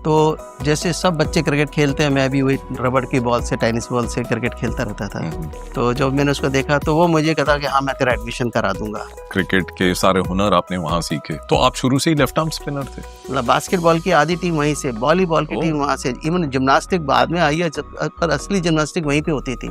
तो जैसे सब बच्चे क्रिकेट खेलते हैं, मैं भी वही रबड़ की बॉल से, टेनिस बॉल से क्रिकेट खेलता रहता था। तो जब मैंने उसको देखा तो वो मुझे कहता कि हाँ मैं तेरा एडमिशन करा दूंगा। क्रिकेट के सारे हुनर आपने वहाँ सीखे। तो आप शुरू से ही लेफ्ट आर्म स्पिनर थे? मतलब बास्केटबॉल की आधी टीम वहीं से, वॉलीबॉल की टीम वहाँ से, इवन जिम्नास्टिक बाद में आई है, पर असली जिम्नास्टिक वहीं पे होती थी।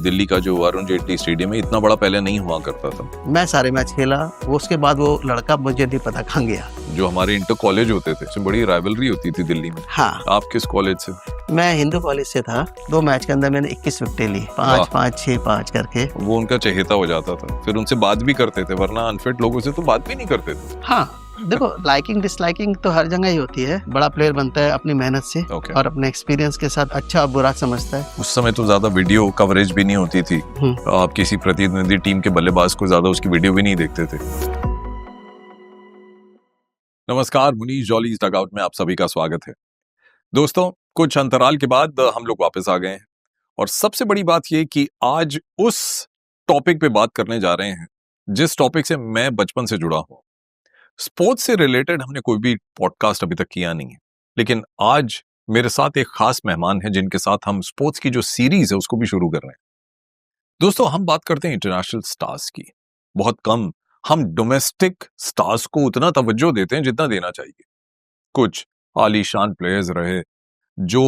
दिल्ली का जो अरुण जेटली स्टेडियम है इतना बड़ा पहले नहीं हुआ करता था। मैं सारे मैच खेला, उसके बाद वो लड़का मुझे नहीं पता कहाँ गया। जो हमारे इंटर कॉलेज होते थे उसमें बड़ी राइवलरी होती थी दिल्ली में। हाँ, आप किस कॉलेज से? मैं हिंदू कॉलेज से था। 2 मैच के अंदर मैंने 21 विकेटें ली, 5-5, 6-5 करके। वो उनका चहेता हो जाता था, फिर उनसे बात भी करते थे, वरना अनफिट लोगों से तो बात भी नहीं करते थे। हाँ, देखो लाइकिंग डिसलाइकिंग तो हर जगह ही होती है। बड़ा प्लेयर बनता है अपनी मेहनत से और अपने एक्सपीरियंस के साथ, अच्छा और बुरा समझता है। उस समय तो ज्यादा वीडियो कवरेज भी नहीं होती थी। आप किसी प्रतिनिधि टीम के बल्लेबाज को ज्यादा उसकी वीडियो भी नहीं देखते थे। नमस्कार, मुनीश जॉलीज डगआउट में आप सभी का स्वागत है। दोस्तों, कुछ अंतराल के बाद हम लोग वापस आ गए हैं और सबसे बड़ी बात यह कि आज उस टॉपिक पे बात करने जा रहे हैं जिस टॉपिक से मैं बचपन से जुड़ा हूं। स्पोर्ट्स से रिलेटेड हमने कोई भी पॉडकास्ट अभी तक किया नहीं है, लेकिन आज मेरे साथ एक खास मेहमान है जिनके साथ हम स्पोर्ट्स की जो सीरीज है उसको भी शुरू कर रहे हैं। दोस्तों, हम बात करते हैं इंटरनेशनल स्टार्स की। बहुत कम हम डोमेस्टिक स्टार्स को उतना तवज्जो देते हैं जितना देना चाहिए। कुछ आलीशान प्लेयर्स रहे जो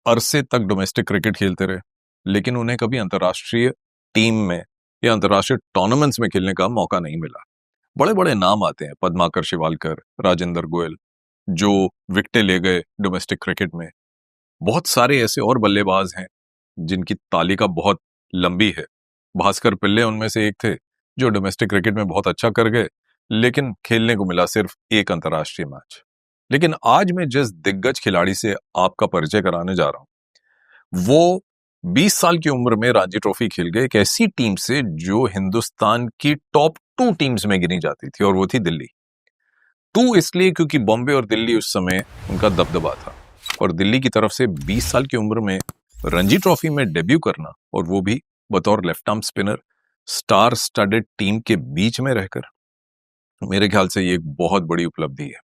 अरसे तक डोमेस्टिक क्रिकेट खेलते रहे, लेकिन उन्हें कभी अंतर्राष्ट्रीय टीम में या अंतर्राष्ट्रीय टूर्नामेंट्स में खेलने का मौका नहीं मिला। बड़े बड़े नाम आते हैं, पद्माकर शिवालकर, राजेंद्र गोयल, जो विकेटें ले गए डोमेस्टिक क्रिकेट में। बहुत सारे ऐसे और बल्लेबाज हैं जिनकी तालिका बहुत लंबी है। भास्कर पिल्ले उनमें से एक थे जो डोमेस्टिक क्रिकेट में बहुत अच्छा कर गए, लेकिन खेलने को मिला सिर्फ एक अंतर्राष्ट्रीय मैच। लेकिन आज मैं जिस दिग्गज खिलाड़ी से आपका परिचय कराने जा रहा हूं, वो 20 साल की उम्र में रणजी ट्रॉफी खेल गए एक ऐसी टीम से जो हिंदुस्तान की टॉप 2 टीम्स में गिनी जाती थी, और वो थी दिल्ली। 2 इसलिए क्योंकि बॉम्बे और दिल्ली उस समय उनका दबदबा था, और दिल्ली की तरफ से 20 साल की उम्र में रणजी ट्रॉफी में डेब्यू करना, और वो भी बतौर left arm spinner star studded team के बीच में रहकर, मेरे ख्याल से ये एक बहुत बड़ी उपलब्धि है।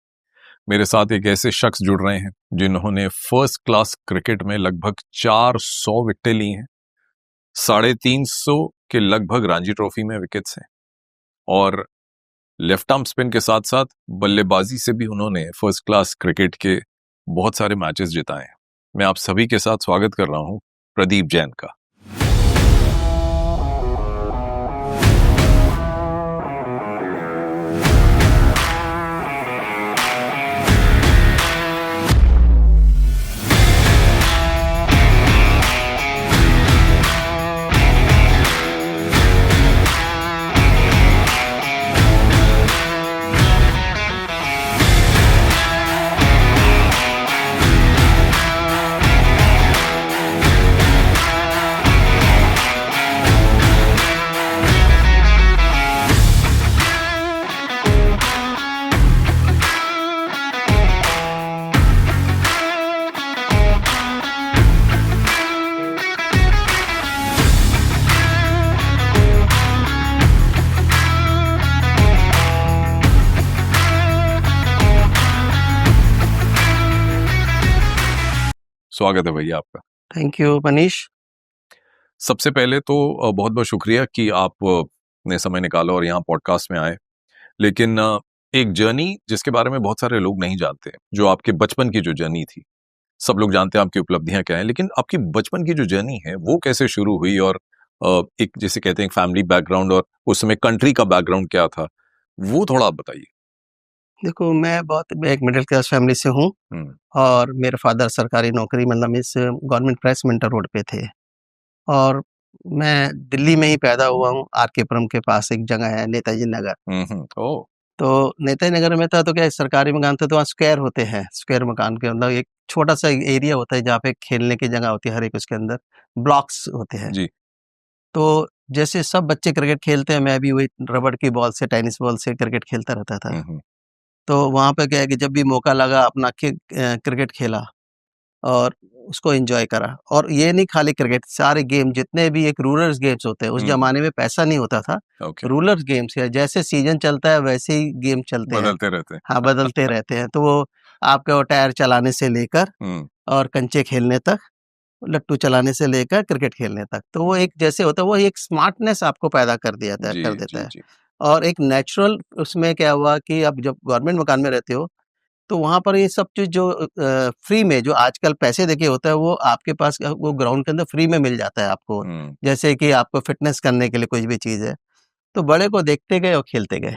मेरे साथ एक ऐसे शख्स जुड़ रहे हैं जिन्होंने फर्स्ट क्लास क्रिकेट में लगभग 400 विकेटें ली हैं, 350 के लगभग रणजी ट्रॉफी में विकेट्स हैं, और लेफ्ट आर्म स्पिन के साथ साथ बल्लेबाजी से भी उन्होंने फर्स्ट क्लास क्रिकेट के बहुत सारे मैचेस जिताए हैं। मैं आप सभी के साथ स्वागत कर रहा हूं प्रदीप जैन का। स्वागत है भैया आपका। Thank you Manish. सबसे पहले तो बहुत बहुत शुक्रिया कि आप ने समय निकाला और यहाँ पॉडकास्ट में आए। लेकिन एक जर्नी जिसके बारे में बहुत सारे लोग नहीं जानते, जो आपके बचपन की जो जर्नी थी। सब लोग जानते हैं आपकी उपलब्धियां क्या हैं, लेकिन आपकी बचपन की जो जर्नी है वो कैसे शुरू हुई, और एक जिसे कहते हैं फैमिली बैकग्राउंड और उस समय कंट्री का बैकग्राउंड क्या था, वो थोड़ा आप बताइए। देखो, मैं एक मिडिल क्लास फैमिली से हूँ, और मेरे फादर सरकारी नौकरी, मतलब इस गवर्नमेंट प्रेस मिंटर रोड पे थे, और मैं दिल्ली में ही पैदा हुआ हूँ। आर.के. पुरम के पास एक जगह है नेताजी नगर। तो नेताजी नगर में था तो क्या सरकारी मकान था, तो वहाँ स्क्वायर होते हैं। स्क्वायर मकान के अंदर एक छोटा सा एरिया होता है जहाँ पे खेलने की जगह होती है, हर एक उसके अंदर ब्लॉक्स होते हैं जी। तो जैसे सब बच्चे क्रिकेट खेलते हैं, मैं भी वही रबड़ की बॉल से, टेनिस बॉल से क्रिकेट खेलता रहता था। तो वहाँ पे क्या है कि जब भी मौका लगा अपना क्रिकेट खेला और उसको एंजॉय करा। और ये नहीं खाली क्रिकेट, सारे गेम जितने भी एक रूरल गेम्स होते हैं, उस जमाने में पैसा नहीं होता था। रूरल गेम्स है, जैसे सीजन चलता है वैसे ही गेम चलते हैं, बदलते रहते हैं। हाँ बदलते रहते हैं। तो वो आपके वो टायर चलाने से लेकर और कंचे खेलने तक, लट्टू चलाने से लेकर क्रिकेट खेलने तक। तो वो एक जैसे होता है, वो एक स्मार्टनेस आपको पैदा कर देता है। और एक नेचुरल उसमें क्या हुआ कि अब जब गवर्नमेंट मकान में रहते हो तो वहाँ पर ये सब चीज़ जो फ्री में, जो आजकल पैसे देके होता है, वो आपके पास वो ग्राउंड के अंदर फ्री में मिल जाता है आपको। जैसे कि आपको फिटनेस करने के लिए कुछ भी चीज़ है, तो बड़े को देखते गए और खेलते गए।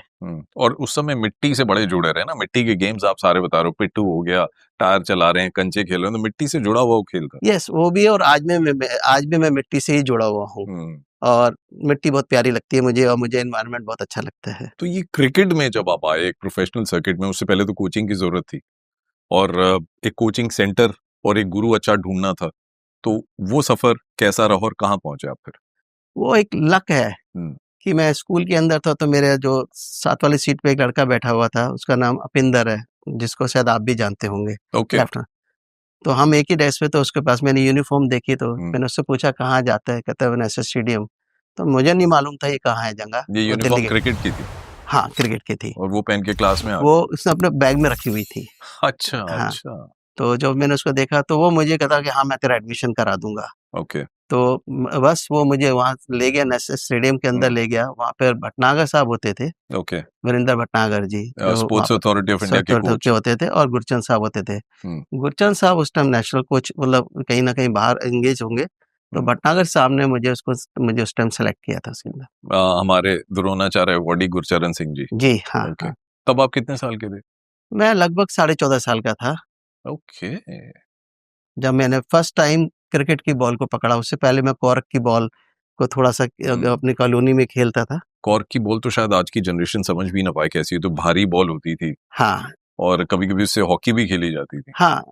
और उस समय मिट्टी से बड़े जुड़े रहे ना, मिट्टी के गेम्स आप सारे बता रहे हो, पिट्टू हो गया, टायर चला रहे हैं, कंचे खेल रहे हैं, तो मिट्टी से जुड़ा हुआ वो खेल था। यस, वो भी है। और आज भी मैं मिट्टी से ही जुड़ा हुआ हूँ और मिट्टी बहुत प्यारी लगती है मुझे, और मुझे एनवायरनमेंट बहुत अच्छा लगता है। तो ये क्रिकेट में जब आप आए एक प्रोफेशनल सर्किट में, उससे पहले तो कोचिंग की जरूरत थी और एक कोचिंग सेंटर और एक गुरु अच्छा ढूंढना था, तो वो सफर कैसा रहा और कहाँ पहुंचे आप फिर? वो एक लक है कि मैं स्कूल के अंदर था, तो मेरे जो साथ वाली सीट पे एक लड़का बैठा हुआ था, उसका नाम अपिंदर है, जिसको शायद आप भी जानते होंगे। लेफ्ट। तो हम एक ही डेस्क पे, तो उसके पास मैंने यूनिफॉर्म देखी, तो मैंने उससे पूछा कहाँ जाता है, कहता है नेशनल स्टेडियम। तो मुझे नहीं मालूम था ये कहाँ है जगह। ये यूनिफॉर्म क्रिकेट की थी? हाँ, क्रिकेट की थी। और वो पहन के क्लास में वो उसने अपने बैग में रखी हुई थी। अच्छा। हाँ, अच्छा। तो जब मैंने उसको देखा तो वो मुझे कहता कि हाँ मैं तेरा एडमिशन करा दूंगा। ओके। तो बस वो मुझे वहाँ ले गया, नेशनल स्टेडियम के अंदर ले गया। वहाँ पर भटनागर साहब होते थे। ओके। वीरेंद्र भटनागर जी, जो स्पोर्ट्स अथॉरिटी ऑफ इंडिया के कोच होते थे, और गुरचंद साहब होते थे। गुरचंद साहब उस टाइम नेशनल कोच, मतलब कहीं ना कहीं बाहर एंगेज होंगे, तो भटनागर साहब ने मुझे उस टाइम सेलेक्ट किया था उसके अंदर। हमारे द्रोणाचार्य अवॉर्डी गुरचरण सिंह जी। जी हाँ। ओके। तब आप कितने साल के थे? मैं लगभग 14.5 साल का था। ओके। जब मैंने फर्स्ट टाइम क्रिकेट की बॉल को पकड़ा। उससे पहले मैं कॉर्क की बॉल को थोड़ा सा अपनी कॉलोनी में खेलता था। कॉर्क की बॉल तो शायद आज की जनरेशन समझ भी ना पाए कैसी है, तो भारी बॉल होती थी। हाँ, और कभी कभी उससे हॉकी भी खेली जाती थी। हाँ,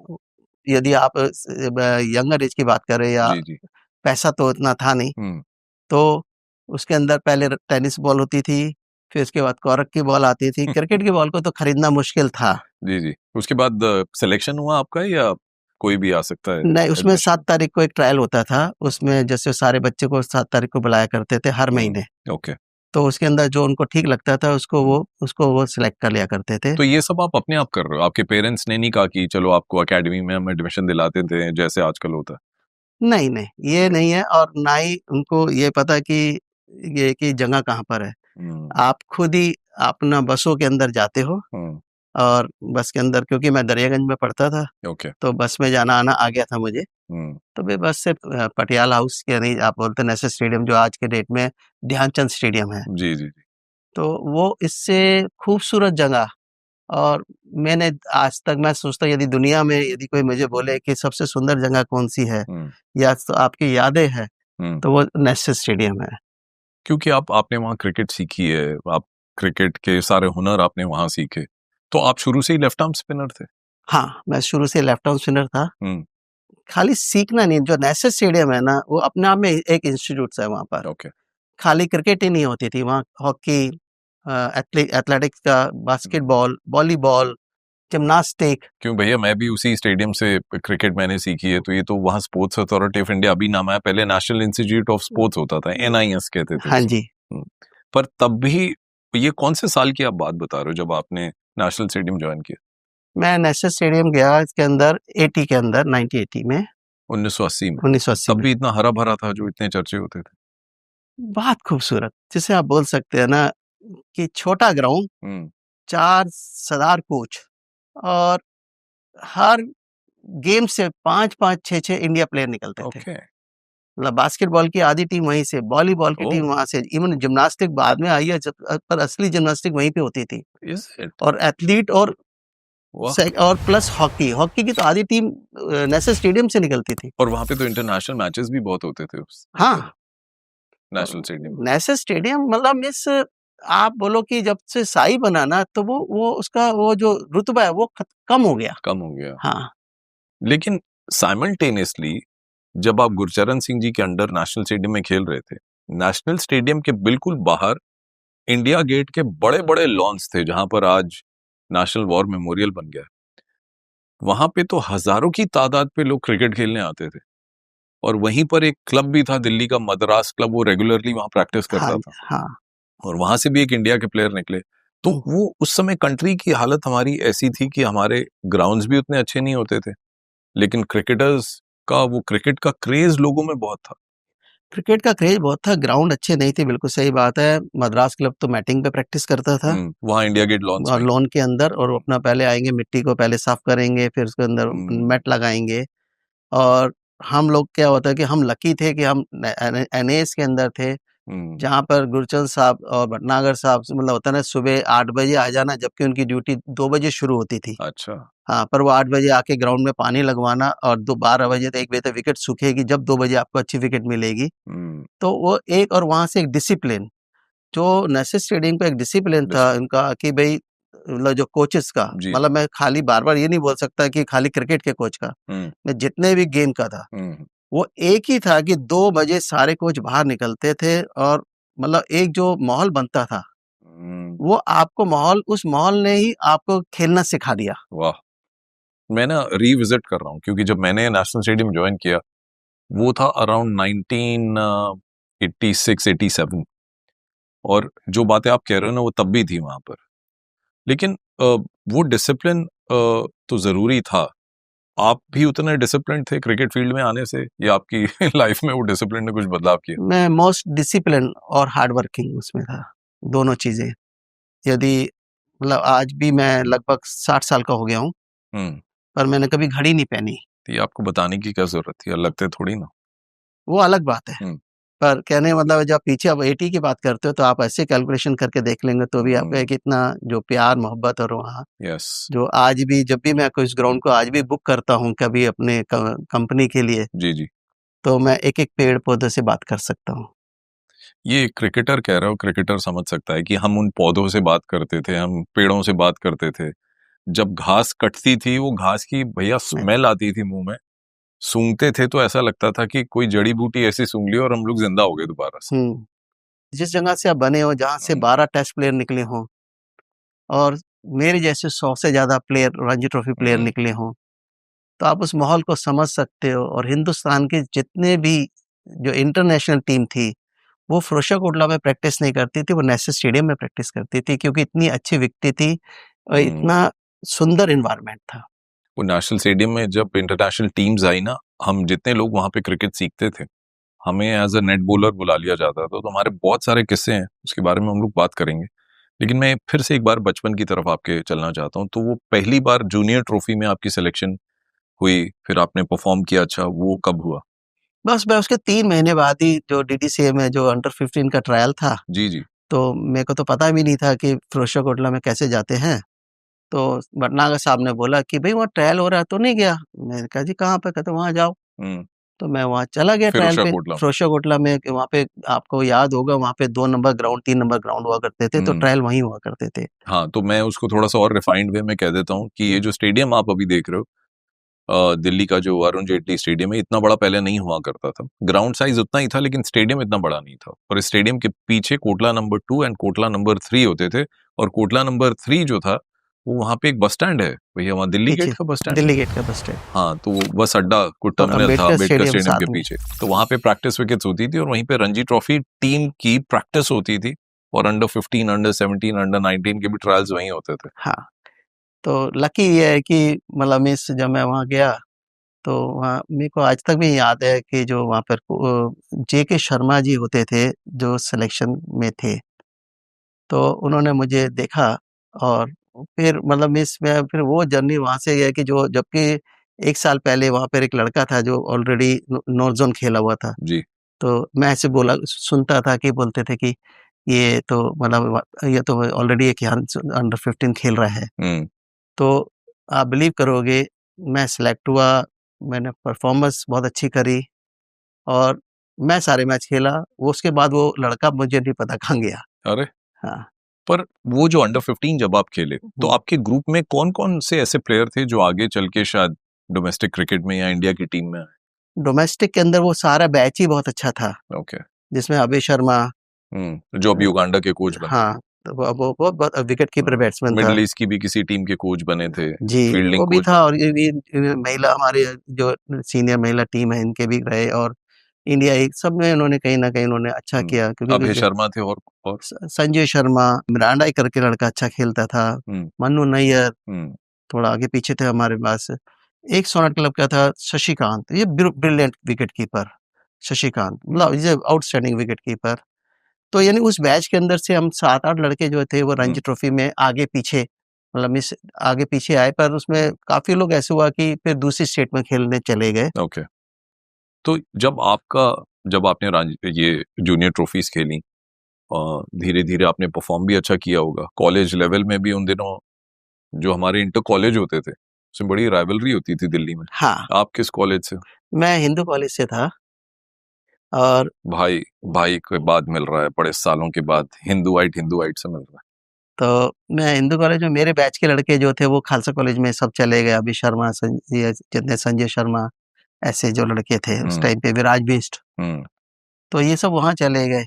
यदि आप यंगर एज की बात करें, या जी जी। पैसा तो इतना था नहीं, तो उसके अंदर पहले टेनिस बॉल होती थी, फिर उसके बाद कॉर्क की बॉल आती थी। क्रिकेट की बॉल को तो खरीदना मुश्किल था। जी जी। उसके बाद सिलेक्शन हुआ आपका, या कोई भी आ सकता है? नहीं, उसमें 7 तारीख को एक ट्रायल होता था। उसमें जैसे सारे बच्चे को 7 तारीख को बुलाया करते थे हर महीने। ओके। तो उसके अंदर जो उनको ठीक लगता था उसको वो सिलेक्ट कर लिया करते थे। तो ये सब आप अपने आप कर रहे हो? आपके पेरेंट्स ने नहीं कहा कि चलो आपको एकेडमी में हम एडमिशन दिलाते थे जैसे आजकल होता है? नहीं, नहीं, ये नहीं है। और ना ही उनको ये पता कि ये कि जगह कहाँ पर है। आप खुद ही अपना बसों के अंदर जाते हो, और बस के अंदर, क्योंकि मैं दरियागंज में पढ़ता था, तो बस में जाना आना आ गया था मुझे। तो मैं बस से पटियाला हाउस, यानी आप बोलते हैं नेशनल स्टेडियम, जो आज के डेट में ध्यानचंद स्टेडियम है। जी जी जी। तो वो इससे खूबसूरत जगह, और मैंने आज तक, मैं सोचता हूँ यदि दुनिया में यदि कोई मुझे बोले कि सबसे सुंदर जगह कौन सी है, या तो आपकी यादें हैं, तो वो नेशनल स्टेडियम है। क्योंकि आपने वहाँ क्रिकेट सीखी है, आप क्रिकेट के सारे हुनर आपने वहाँ सीखे, तो आप शुरू से ही लेफ्ट आर्म स्पिनर थे? हाँ, मैं शुरू से लेफ्ट आर्म स्पिनर था। खाली सीखना नहीं, जो नेशनल स्टेडियम है ना, वो अपने आप में एक इंस्टीट्यूट है वहाँ पर। खाली क्रिकेट ही नहीं होती थी वहाँ, हॉकी, एथलेटिक्स का, बास्केटबॉल, वॉलीबॉल, जिम्नास्टिक। क्यों भैया, मैं भी उसी स्टेडियम से क्रिकेट मैंने सीखी है। तो ये तो वहाँ स्पोर्ट्स अथॉरिटी ऑफ इंडिया, अभी नाम है, पहले नेशनल इंस्टीट्यूट ऑफ स्पोर्ट्स होता था, NIS कहते थे। हाँ जी। पर तब भी, ये कौन से साल की आप बात बता रहे हो जब आपने नेशनल स्टेडियम ज्वाइन किया? मैं नेशनल स्टेडियम गया इसके अंदर 80 के अंदर, 1980 में। 1980 में? 1980 तब भी इतना हरा भरा था जो इतने चर्चे होते थे? बहुत खूबसूरत, जिसे आप बोल सकते हैं ना कि छोटा ग्राउंड, 4 सरदार कोच, और हर गेम से 5-5, 6-6 इंडिया प्लेयर निकलते थे। मतलब बास्केटबॉल की आधी टीम वहीं से, वॉलीबॉल की टीम वहां से, इवन जिम्नास्टिक बाद में आई है, पर असली जिम्नास्टिक वहीं पे होती थी। और एथलीट और प्लस हॉकी की तो आधी टीम नेशनल स्टेडियम से निकलती थी। और वहां पे तो इंटरनेशनल मैचेस भी बहुत होते थे हाँ, नेशनल स्टेडियम। नेशनल स्टेडियम मतलब मिस, आप बोलो कि जब से साई बना ना, तो वो उसका वो जो रुतबा है वो कम हो गया। हाँ, लेकिन साइमल्टेनियसली जब आप गुरचरण सिंह जी के अंडर नेशनल स्टेडियम में खेल रहे थे, नेशनल स्टेडियम के बिल्कुल बाहर इंडिया गेट के बड़े बड़े लॉन्स थे, जहां पर आज नेशनल वॉर मेमोरियल बन गया। वहां पे तो हजारों की तादाद पे लोग क्रिकेट खेलने आते थे, और वहीं पर एक क्लब भी था दिल्ली का, मद्रास क्लब, वो रेगुलरली वहां प्रैक्टिस करता था। हाँ। और वहां से भी एक इंडिया के प्लेयर निकले। तो वो उस समय कंट्री की हालत हमारी ऐसी थी कि हमारे ग्राउंड्स भी उतने अच्छे नहीं होते थे, लेकिन क्रिकेटर्स का वो क्रिकेट का क्रेज लोगों में बहुत था। क्रिकेट का क्रेज बहुत था, ग्राउंड अच्छे नहीं थे, बिल्कुल सही बात है। मद्रास क्लब तो मैटिंग पे प्रैक्टिस करता था, वहाँ इंडिया गेट लॉन्स और में। लॉन के अंदर, और अपना पहले आएंगे, मिट्टी को पहले साफ करेंगे, फिर उसके अंदर मैट लगाएंगे। और हम लोग क्या होता है कि हम लकी थे कि हम एनएस के अंदर थे, जहाँ पर गुरचंद साहब और भटनागर साहब से मतलब होता है ना, सुबह 8 बजे आ जाना, जबकि उनकी ड्यूटी 2 बजे शुरू होती थी। अच्छा। हाँ, पर वो 8 बजे आके ग्राउंड में पानी लगवाना, और 12 बजे तक 1 बजे तक विकेट सूखेगी, जब 2 बजे आपको अच्छी विकेट मिलेगी। तो वो एक, और वहाँ से एक डिसिप्लिन, जो नेशनल स्टेडियम का एक डिसिप्लिन था उनका, कि भाई मतलब जो कोचेस का, मतलब मैं खाली बार-बार ये नहीं बोल सकता कि खाली क्रिकेट के कोच का, मैं जितने भी गेम का था, वो एक ही था कि 2 बजे सारे कोच बाहर निकलते थे, और मतलब एक जो माहौल बनता था, वो आपको माहौल, उस माहौल ने ही आपको खेलना सिखा दिया। वाह! मैं ना रिविजिट कर रहा हूँ, क्योंकि जब मैंने नेशनल स्टेडियम ज्वाइन किया, वो था अराउंड 1986-87, और जो बातें आप कह रहे हो ना, वो तब भी थी वहां पर। लेकिन वो डिसिप्लिन तो जरूरी था। आप भी उतने डिसिप्लिन थे क्रिकेट फील्ड में आने से, या आपकी लाइफ में वो डिसिप्लिन ने कुछ बदलाव किया? मैं मोस्ट डिसिप्लिन और हार्ड वर्किंग उसमें था, दोनों चीजें। यदि मतलब आज भी मैं लगभग 60 साल का हो गया हूँ, पर मैंने कभी घड़ी नहीं पहनी। ये आपको बताने की क्या जरूरत थी, लगते थोड़ी ना। वो अलग बात है, पर कहने का मतलब है, जब पीछे आप 80 की बात करते हो, तो आप ऐसे कैलकुलेशन करके देख लेंगे, तो भी आपका कितना जो प्यार मोहब्बत, और वहाँ जो आज भी जब भी मैं इस ग्राउंड को आज भी बुक करता हूँ कभी अपने कंपनी के लिए, जी, तो मैं एक एक पेड़ पौधे से बात कर सकता हूँ। ये क्रिकेटर कह रहा हो, क्रिकेटर समझ सकता है कि हम उन पौधों से बात करते थे, हम पेड़ों से बात करते थे। जब घास कटती थी, वो घास की भैया स्मेल आती थी मुंह में, सूंघते थे तो ऐसा लगता था कि कोई जड़ी बूटी ऐसी सूंघ ली और हम लोग जिंदा हो गए दोबारा से। जिस जगह से आप बने हो, जहाँ से 12 टेस्ट प्लेयर निकले हों, और मेरे जैसे 100 से ज्यादा प्लेयर रणजी ट्रॉफी प्लेयर निकले हों, तो आप उस माहौल को समझ सकते हो। और हिंदुस्तान के जितने भी जो इंटरनेशनल टीम थी, वो फिरोजशाह कोटला में प्रैक्टिस नहीं करती थी, वो नेशनल स्टेडियम में प्रैक्टिस करती थी, क्योंकि इतनी अच्छी विकटी थी और इतना सुंदर एनवायरनमेंट था। वो नेशनल स्टेडियम में जब इंटरनेशनल टीम्स आई ना, हम जितने लोग वहां पे क्रिकेट सीखते थे, हमें एज अ नेट बॉलर बुला लिया जाता था। तो हमारे बहुत सारे किस्से हैं, उसके बारे में हम लोग बात करेंगे। लेकिन मैं फिर से एक बार बचपन की तरफ आपके चलना चाहता हूँ। तो वो पहली बार जूनियर ट्रॉफी में आपकी सिलेक्शन हुई, फिर आपने परफॉर्म किया, अच्छा वो कब हुआ? बस मैं उसके 3 महीने बाद ही, जो डीडीसीए में जो अंडर 15 का ट्रायल था, जी। तो मेरे को तो पता भी नहीं था कि फिरोजशाह कोटला में कैसे जाते हैं। तो भटनागर साहब ने बोला कि भाई वहाँ ट्रायल हो रहा है, तो नहीं गया। मैंने कहा जी कहाँ पे? कहते वहाँ जाओ। तो मैं वहाँ चला गया ट्रायल पे, फिरोजशाह कोटला में। वहाँ पे आपको याद होगा, वहाँ पे 2 नंबर ग्राउंड, 3 नंबर ग्राउंड हुआ करते थे, तो ट्रायल वहीं हुआ करते थे। हाँ, तो मैं उसको थोड़ा सा और रिफाइंड वे में कह देता हूँ कि ये जो स्टेडियम आप अभी देख रहे हो, दिल्ली का जो अरुण जेटली स्टेडियम है, इतना बड़ा पहले नहीं हुआ करता था। ग्राउंड साइज उतना ही था, लेकिन स्टेडियम इतना बड़ा नहीं था। और इस स्टेडियम के पीछे Kotla number 2 and Kotla number 3 होते थे। और कोटला नंबर 3 जो था, वो वहां पे एक बस स्टैंड है भैया, वहां दिल्ली गेट का बस स्टैंड। दिल्ली गेट का बस स्टैंड, हाँ, तो वो बस अड्डा कोई टर्मिनल था अम्बेडकर स्टेडियम के पीछे। तो वहां पे प्रैक्टिस विकेट्स होती थी, और वहीं पे रणजी ट्रॉफी टीम की प्रैक्टिस होती थी। और अंडर 15, अंडर 17, अंडर 19 के भी ट्रायल्स वहीं होते थे। हाँ, तो लकी ये है कि मतलब मिस जब मैं वहाँ गया, तो वहाँ मेरे को आज तक भी याद है कि जो वहाँ पर जेके शर्मा जी होते थे, जो सिलेक्शन में थे, तो उन्होंने मुझे देखा। और फिर मतलब मिस में फिर वो जर्नी वहाँ से है कि जो, जबकि 1 साल पहले वहाँ पर एक लड़का था जो ऑलरेडी नॉर्थ जोन खेला हुआ था। जी। तो मैं ऐसे बोला सुनता था कि बोलते थे कि ये तो मतलब ये तो ऑलरेडी एक अंडर 15 खेल रहा है। तो आप बिलीव करोगे, मैं सिलेक्ट हुआ, मैंने परफॉर्मेंस बहुत अच्छी करी, और मैं सारे मैच खेला। वो उसके बाद वो लड़का मुझे नहीं पता कहाँ गया। अरे, हाँ। पर वो जो अंडर 15 जब आप खेले, तो आपके ग्रुप में कौन कौन से ऐसे प्लेयर थे जो आगे चल के शायद डोमेस्टिक क्रिकेट में या इंडिया की टीम में आए? डोमेस्टिक के अंदर वो सारा बैच ही बहुत अच्छा था। ओके। जिसमें अभय शर्मा, जो अब युगांडा के कोच बने। हाँ, तो वो बहुत विकेट कीपर बैट्समैन था। मिडिल ईस्ट की भी किसी टीम के कोच बने थे, जी, फील्डिंग वो भी कोच था। बने। और ये भी महिला, हमारे जो सीनियर महिला टीम है, इनके भी रहे। और इंडिया एक सब में उन्होंने कहीं ना कहीं उन्होंने अच्छा किया, अभय क्योंकि शर्मा थे और संजय शर्मा, मिरांडा करके लड़का अच्छा खेलता था, मन्नू नैयर थोड़ा आगे पीछे थे हमारे पास। एक सोनार क्लब का था शशिकांत, ये ब्रिलियंट विकेट कीपर शशिकांत, मतलब इज आउटस्टैंडिंग विकेट कीपर। तो यानी उस बैच के अंदर से हम 7-8 लड़के जो थे वो रणजी ट्रॉफी में आगे पीछे, मतलब मिस आगे पीछे आए, पर उसमें काफी लोग ऐसे हुआ कि फिर दूसरी स्टेट में खेलने चले गए। ओके। तो जब आपने ये जूनियर ट्रॉफीज खेली, धीरे धीरे आपने परफॉर्म भी अच्छा किया होगा कॉलेज लेवल में भी। उन दिनों जो हमारे इंटर कॉलेज होते थे उसमें बड़ी राइवलरी होती थी दिल्ली में। हाँ, आप किस कॉलेज से? मैं हिंदू कॉलेज से था। और भाई के बाद मिल रहा है, बड़े सालों के बाद हिंदूआइट से मिल रहा है। तो मैं हिंदू कॉलेज में, मेरे बैच के लड़के जो थे वो खालसा कॉलेज में सब चले गए, अभी शर्मा, जितने संजय शर्मा, ऐसे जो लड़के थे उस टाइम पे, विराज बिष्ट, तो ये सब वहाँ चले गए।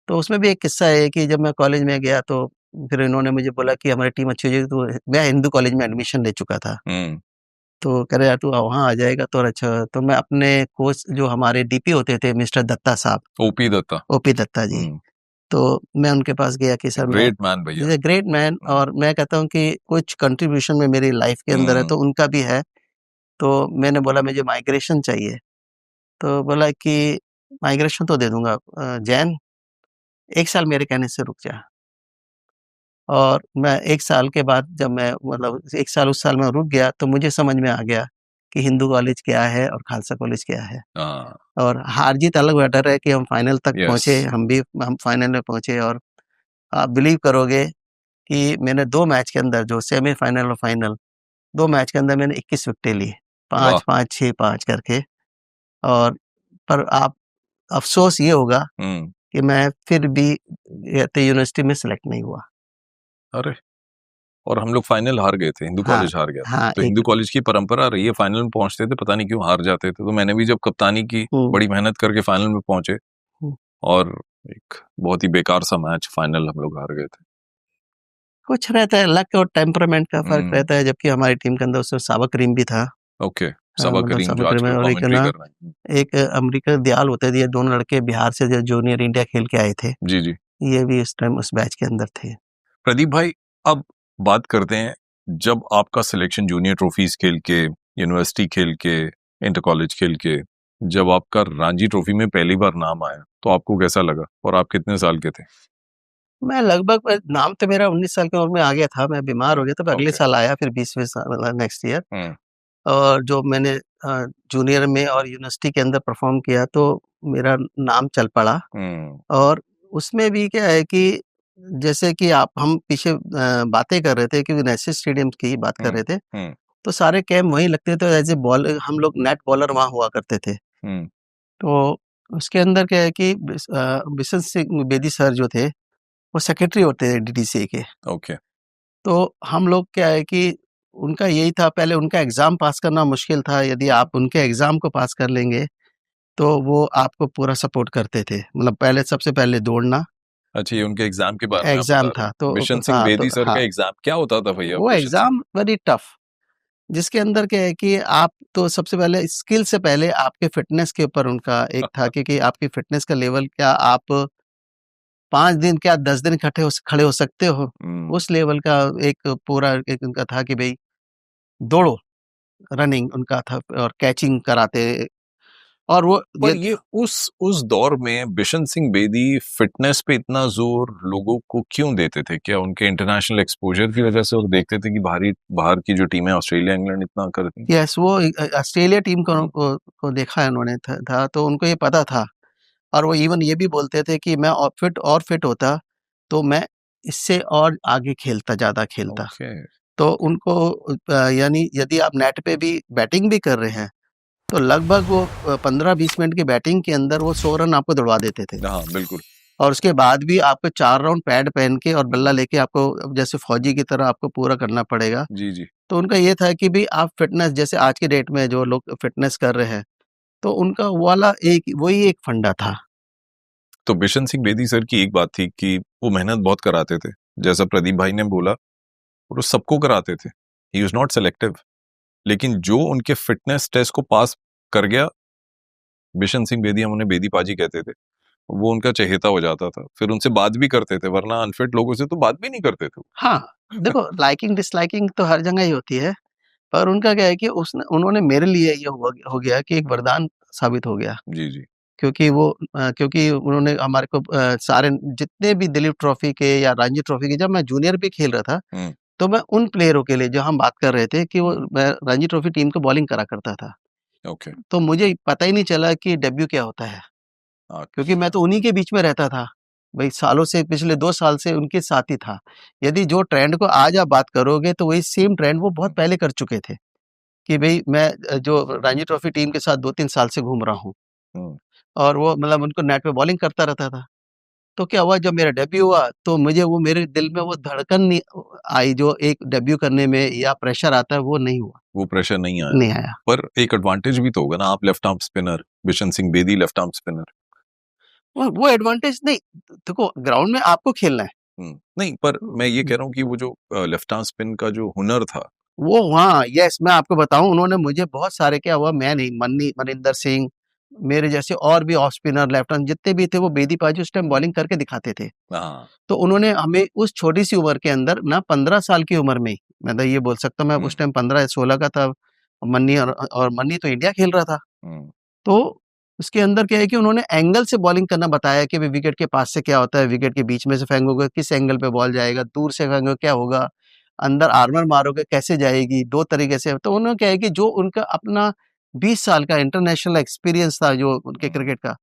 तो उसमें भी एक किस्सा है कि जब मैं कॉलेज में गया तो फिर इन्होंने मुझे बोला कि हमारी टीम अच्छी हो जाएगी, तो मैं हिंदू कॉलेज में एडमिशन ले चुका था। तो कह रहे यार तू वहाँ आ जाएगा तो अच्छा। तो मैं अपने कोच जो हमारे डीपी होते थे मिस्टर दत्ता साहब, ओपी दत्ता जी, तो मैं उनके पास गया कि सर ग्रेट मैन भैया, ग्रेट मैन, और मैं कहता हूँ कि कुछ कंट्रीब्यूशन में मेरी लाइफ के अंदर है तो उनका भी है। तो मैंने बोला मुझे माइग्रेशन चाहिए, तो बोला कि माइग्रेशन तो दे दूंगा, जैन 1 साल मेरे कहने से रुक जा। और मैं 1 साल के बाद जब मैं, मतलब 1 साल उस साल में रुक गया, तो मुझे समझ में आ गया कि हिंदू कॉलेज क्या है और खालसा कॉलेज क्या है। और हार-जीत अलग मैटर है कि हम फाइनल तक पहुँचे, हम फाइनल में पहुँचे। और आप बिलीव करोगे कि मैंने 2 मैच के अंदर, जो सेमीफाइनल और फाइनल, 2 मैच के अंदर मैंने 21 विकेटें ली, 5-5, 6-5 करके। और पर आप अफ़सोस ये होगा कि मैं फिर भी यूनिवर्सिटी में सेलेक्ट नहीं हुआ। अरे! और हम लोग फाइनल हार गए थे, हिंदू कॉलेज हार गया था। तो हिंदू कॉलेज की परंपरा रही है, फाइनल में पहुंचते थे, पता नहीं क्यों हार जाते थे। तो मैंने भी जब कप्तानी की, बड़ी मेहनत करके फाइनल में पहुंचे, और एक बहुत ही बेकार सा मैच फाइनल हम लोग हार गए थे। कुछ रहता है, लक और टेम्परामेंट का फर्क रहता है, जबकि हमारी टीम के अंदर उसमें साबा करीम भी था। ओके, साबा करीम जो आजकल और कमेंट्री कर रहे हैं। एक अमरीका दयाल होते थे, ये दोनों लड़के बिहार से जो जूनियर इंडिया खेल के आए थे, जी जी, ये भी इस टाइम उस बैच के अंदर थे। प्रदीप भाई, अब बात करते हैं, जब आपका सिलेक्शन जूनियर ट्रॉफीज खेल के, यूनिवर्सिटी खेल के, इंटर कॉलेज खेल के, जब आपका रणजी ट्रॉफी में पहली बार नाम आया, तो आपको कैसा लगा और आप कितने साल के थे? मैं लगभग, नाम तो मेरा 19 साल की उम्र में आ गया था, मैं बीमार हो गया था, अगले साल आया, फिर 20वें साल नेक्स्ट ईयर। और जो मैंने जूनियर में और यूनिवर्सिटी के अंदर परफॉर्म किया तो मेरा नाम चल पड़ा। और उसमें भी क्या है कि जैसे कि हम पीछे बातें कर रहे थे कि नेशनल स्टेडियम की ही बात कर रहे थे, तो सारे कैंप वहीं लगते थे, एज ए बॉल हम लोग नेट बॉलर वहाँ हुआ करते थे। तो उसके अंदर क्या है कि बिशन सिंह बेदी सर जो थे वो सेक्रेटरी होते थे डीडीसी के। ओके। तो हम लोग क्या है कि उनका यही था, पहले उनका एग्जाम पास करना मुश्किल था, यदि आप उनके एग्जाम को पास कर लेंगे तो वो आपको पूरा सपोर्ट करते थे, मतलब पहले सबसे पहले दौड़ना। अच्छा, ये उनके एग्जाम के बारे में आप एग्जाम बता रहे था हैं। तो बिशन सिंह बेदी सर का एग्जाम क्या होता था भैया? वो एग्जाम वेरी टफ, जिसके अंदर क्या है कि आप तो सबसे पहले स्किल से पहले आपके फिटनेस के ऊपर उनका एक था कि आपकी फिटनेस का लेवल क्या, आप 5 दिन क्या 10 दिन खड़े हो सकते हो, उस लेवल का एक पूरा एक उनका था कि भाई दौड़ो, रनिंग उनका था, और कैचिंग कराते। और वो पर ये उस दौर में बिशन सिंह बेदी फिटनेस पे इतना जोर लोगों को क्यों देते थे? क्या उनके इंटरनेशनल एक्सपोजर की वजह से वो देखते थे कि बाहर की जो टीमें ऑस्ट्रेलिया इंग्लैंड इतना करती? यस, वो ऑस्ट्रेलिया टीम को देखा है उन्होंने था, तो उनको ये पता था। और वो इवन ये भी बोलते थे कि मैं फिट होता तो मैं इससे और आगे खेलता, ज़्यादा खेलता। तो उनको यानी यदि आप नेट पे भी बैटिंग भी कर रहे हैं तो लगभग वो 15-20 मिनट की बैटिंग के अंदर वो 100 रन आपको दौड़वा देते थे। हाँ, बिल्कुल। और उसके बाद भी आपको 4 राउंड पैड पहन के और बल्ला लेके आपको जैसे फौजी की तरह आपको पूरा करना पड़ेगा। जी जी। तो उनका ये था कि भाई आप फिटनेस, जैसे आज के डेट में जो लोग फिटनेस कर रहे हैं, तो उनका वाला वही एक फंडा था। तो बिशन सिंह बेदी सर की एक बात थी कि वो मेहनत बहुत कराते थे, जैसा प्रदीप भाई ने बोला, और वो सबको कराते थे। He was not selective. लेकिन जो उनके फिटनेस टेस्ट को पास कर गया बिशन सिंह बेदी, हम उन्हें बेदी पाजी कहते थे, वो उनका चहेता हो जाता था, फिर उनसे बात भी करते थे, वरना अनफिट लोगों से तो बात भी नहीं करते थे। हाँ, देखो लाइकिंग डिसलाइकिंग तो हर जगह ही होती है, पर उनका क्या है कि उन्होंने मेरे लिए ये हो गया कि एक वरदान साबित हो गया। जी, जी। क्योंकि उन्होंने हमारे को सारे जितने भी दिलीप ट्रॉफी के या रणजी ट्रॉफी के, जब मैं जूनियर भी खेल रहा था, हुँ, तो मैं उन प्लेयरों के लिए जो हम बात कर रहे थे कि वो हुँ, मैं रणजी ट्रॉफी टीम को बॉलिंग करा करता था। ओके। तो मुझे पता ही नहीं चला कि डेब्यू क्या होता है, क्योंकि मैं अच्छा। तो उन्हीं के बीच में रहता था। भई सालों से, पिछले 2 साल से उनके साथ ही था। यदि जो ट्रेंड को आज आप बात करोगे तो वही सेम ट्रेंड वो बहुत हुँ, पहले कर चुके थे, कि भई मैं जो रणजी ट्रॉफी टीम के साथ 2-3 साल से घूम रहा हूँ, हुँ, और वो मतलब उनको नेट पे बॉलिंग करता रहता था। तो क्या हुआ, जब मेरा डेब्यू हुआ तो मुझे वो, मेरे दिल में वो धड़कन नहीं आई जो एक डेब्यू करने में या प्रेशर आता है, वो नहीं हुआ, वो प्रेशर नहीं आया। नहीं आया। पर एक एडवांटेज भी तो होगा ना, आप left arm spinner, Bishan Singh Bedi left arm spinner. वो एडवांटेज नहीं, देखो ग्राउंड में आपको खेलना है। नहीं, पर मैं ये कह रहा हूँ कि वो जो लेफ्ट आर्म स्पिन का जो हुनर था। वो हाँ, यस, मैं आपको बताऊँ, उन्होंने मुझे बहुत सारे, क्या हुआ, मैं नहीं, मनिंदर सिंह, मेरे जैसे और भी ऑफ स्पिनर, लेफ्ट आर्म जितने भी थे, वो बेदी पाजी उस टाइम बॉलिंग करके दिखाते थे। हाँ। तो उन्होंने हमें उस छोटी-सी उम्र के अंदर ना, 15 साल की उम्र में ही, मैं तो ये बोल सकता हूँ, मैं हुँ, उस टाइम 15 या 16 का था, और मन्नी तो इंडिया खेल रहा था। हुँ, तो उसके अंदर क्या है कि उन्होंने एंगल से बॉलिंग करना बताया कि भई विकेट के पास से क्या होता है, विकेट के बीच में से फेंकोगे किस एंगल पे बॉल जाएगा, दूर से फेंकोगे क्या होगा, अंदर आर्मर मारोगे कैसे जाएगी, 2 तरीके से। तो उन्होंने क्या है कि जो उनका अपना 20 साल का इंटरनेशनल एक्सपीरियंस था जो उनके हुँ, क्रिकेट का,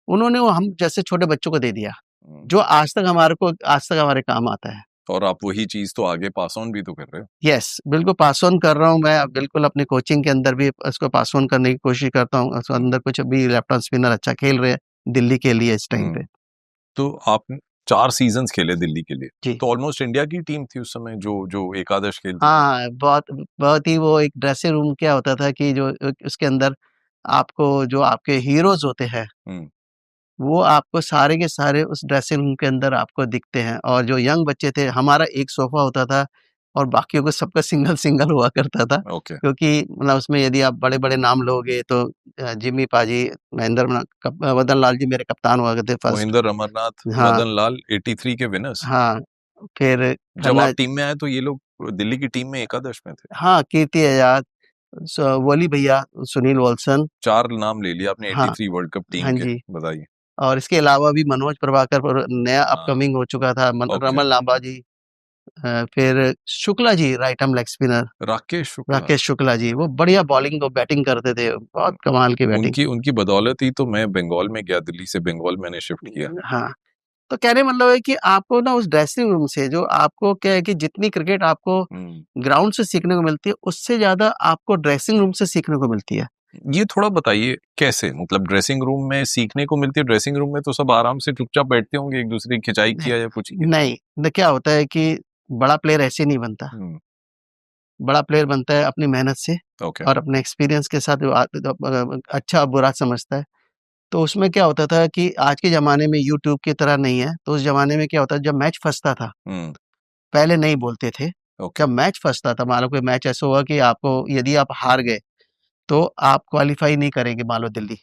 उन्होंने वो हम जैसे छोटे बच्चों को दे दिया, हुँ। जो आज तक हमारे काम आता है। और आप वही चीज़ तो आगे पास ऑन भी तो कर रहे हो। यस, बिल्कुल पास ऑन कर रहा हूँ मैं, बिल्कुल अपनी कोचिंग के अंदर भी उसको पास ऑन करने की कोशिश करता हूँ। उसके हुँ, अंदर कुछ अभी लेफ्ट आर्म स्पिनर अच्छा खेल रहे हैं दिल्ली के लिए इस टाइम पे। हुँ। तो आपने 4 सीज़न्स खेले दिल्ली के लिए, जी। तो ऑलमोस्ट इंडिया की टीम थी उस समय जो जो एकादश खेलती थी। हाँ, बहुत बहुत ही, वो एक ड्रेसिंग रूम क्या होता था कि जो उसके अंदर आपको जो आपके हीरोज़ होते हैं, हुँ, वो आपको सारे के सारे उस ड्रेसिंग रूम के अंदर आपको दिखते हैं, और जो यंग बच्चे थे, हमारा एक सोफ़ा होता था और बाकियों को सबका सिंगल-सिंगल हुआ करता था। ओके। क्योंकि मतलब उसमें यदि आप बड़े-बड़े नाम लोगे तो जिम्मी पाजी, मदन लाल जी मेरे कप्तान हुआ करते फर्स्ट। मोहिंदर अमरनाथ, हाँ, मदन लाल 83 के विनर्स। हाँ, फिर जब खन्ना, आप टीम में आए तो ये लोग दिल्ली की टीम में एकादश में थे। हाँ, कीर्ति आज़ाद, वली भैया, सुनील वॉल्सन, 4 नाम ले लिया आपने हाँ, 83 वर्ल्ड कप टीम हाँ के, जी। बताइए? और इसके अलावा भी मनोज प्रभाकर पर नया हाँ, अपकमिंग हो चुका था, ओके। रमन लांबा जी, फिर Shukla ji right arm leg spinner, Rakesh Shukla. Rakesh Shukla ji, वो बढ़िया बॉलिंग और बैटिंग करते थे, बहुत उम, कमाल की बैटिंग। उनकी उनकी बदौलत ही तो मैं बंगाल में गया, दिल्ली से बंगाल मैंने शिफ्ट किया। हाँ, तो कहने का मतलब है कि आपको ना उस ड्रेसिंग रूम से, जो आपको क्या है कि जितनी क्रिकेट आपको हुँ। ग्राउंड से सीखने को मिलती है, उससे ज़्यादा आपको ड्रेसिंग रूम से सीखने को मिलती है। ये थोड़ा बताइए कैसे? मतलब ड्रेसिंग रूम में सीखने को मिलती है, ड्रेसिंग रूम में तो सब आराम से चुपचाप बैठते होंगे, एक-दूसरे की खिंचाई नहीं, किया या कुछ किया? नहीं, क्या होता है कि बड़ा प्लेयर ऐसे नहीं बनता। हुँ, बड़ा प्लेयर बनता है अपनी मेहनत से ओके। और अपने एक्सपीरियंस के साथ, अच्छा बुरा समझता है। तो उसमें क्या होता था कि आज के ज़माने में यूट्यूब की तरह नहीं है, तो उस ज़माने में क्या होता है, जब मैच फँसता था, हुँ, पहले नहीं बोलते थे। ओके। जब मैच फँसता था, मान लो कोई मैच ऐसा हुआ कि आपको, यदि आप हार गए, तो आप क्वालीफाई नहीं करेंगे, मान लो दिल्ली,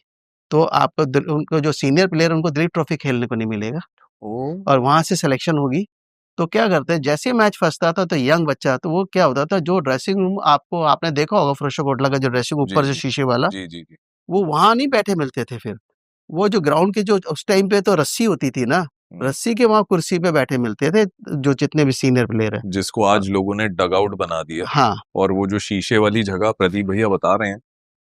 तो आपको उनको जो सीनियर प्लेयर उनको दिलीप ट्रॉफी खेलने को नहीं मिलेगा, ओह! और वहाँ से सिलेक्शन होगी। तो क्या करते हैं, जैसे ही मैच फँसता था तो यंग बच्चा, तो वो क्या होता था, जो ड्रेसिंग रूम आपको, आपने देखा होगा फिरोजशाह कोटला का जो ड्रेसिंग जी, ऊपर से जी। शीशे वाला, जी, जी, जी। वो वहाँ नहीं बैठे मिलते थे फिर। वो जो ग्राउंड की, जो उस टाइम पे तो रस्सी होती थी ना, हुँ, रस्सी के वहाँ कुर्सी पे बैठे मिलते थे, जो जितने भी सीनियर प्लेयर हैं। जिसको अ, आज लोगों ने डग आउट बना दिया। हाँ, और वो जो शीशे वाली जगह प्रदीप भैया बता रहे हैं,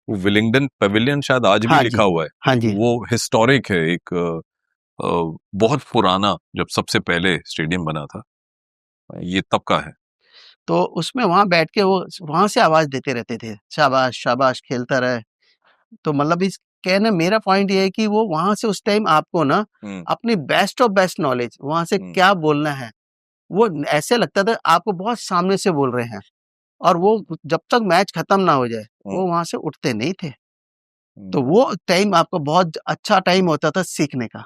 वो विलिंगडन पेविलियन शायद आज भी हाँ लिखा जी, हुआ है। हाँ जी। वो हिस्टोरिक है, एक बहुत पुराना, जब सबसे पहले स्टेडियम बना था, ये तब का है। तो उसमें वहाँ बैठ के वो वहाँ से आवाज़ देते रहते थे, शाबाश, शाबाश, खेलता रहे। तो मतलब इस कहने मेरा पॉइंट ये है कि वो वहाँ से उस टाइम आपको ना, हुँ, अपनी बेस्ट ऑफ बेस्ट नॉलेज वहाँ से हुँ, क्या बोलना है, वो ऐसे लगता था आपको बहुत सामने से बोल रहे हैं, और वो जब तक मैच खत्म ना हो जाए, हुँ, वो वहाँ से उठते नहीं थे। हुँ, तो वो टाइम आपको बहुत अच्छा टाइम होता था सीखने का।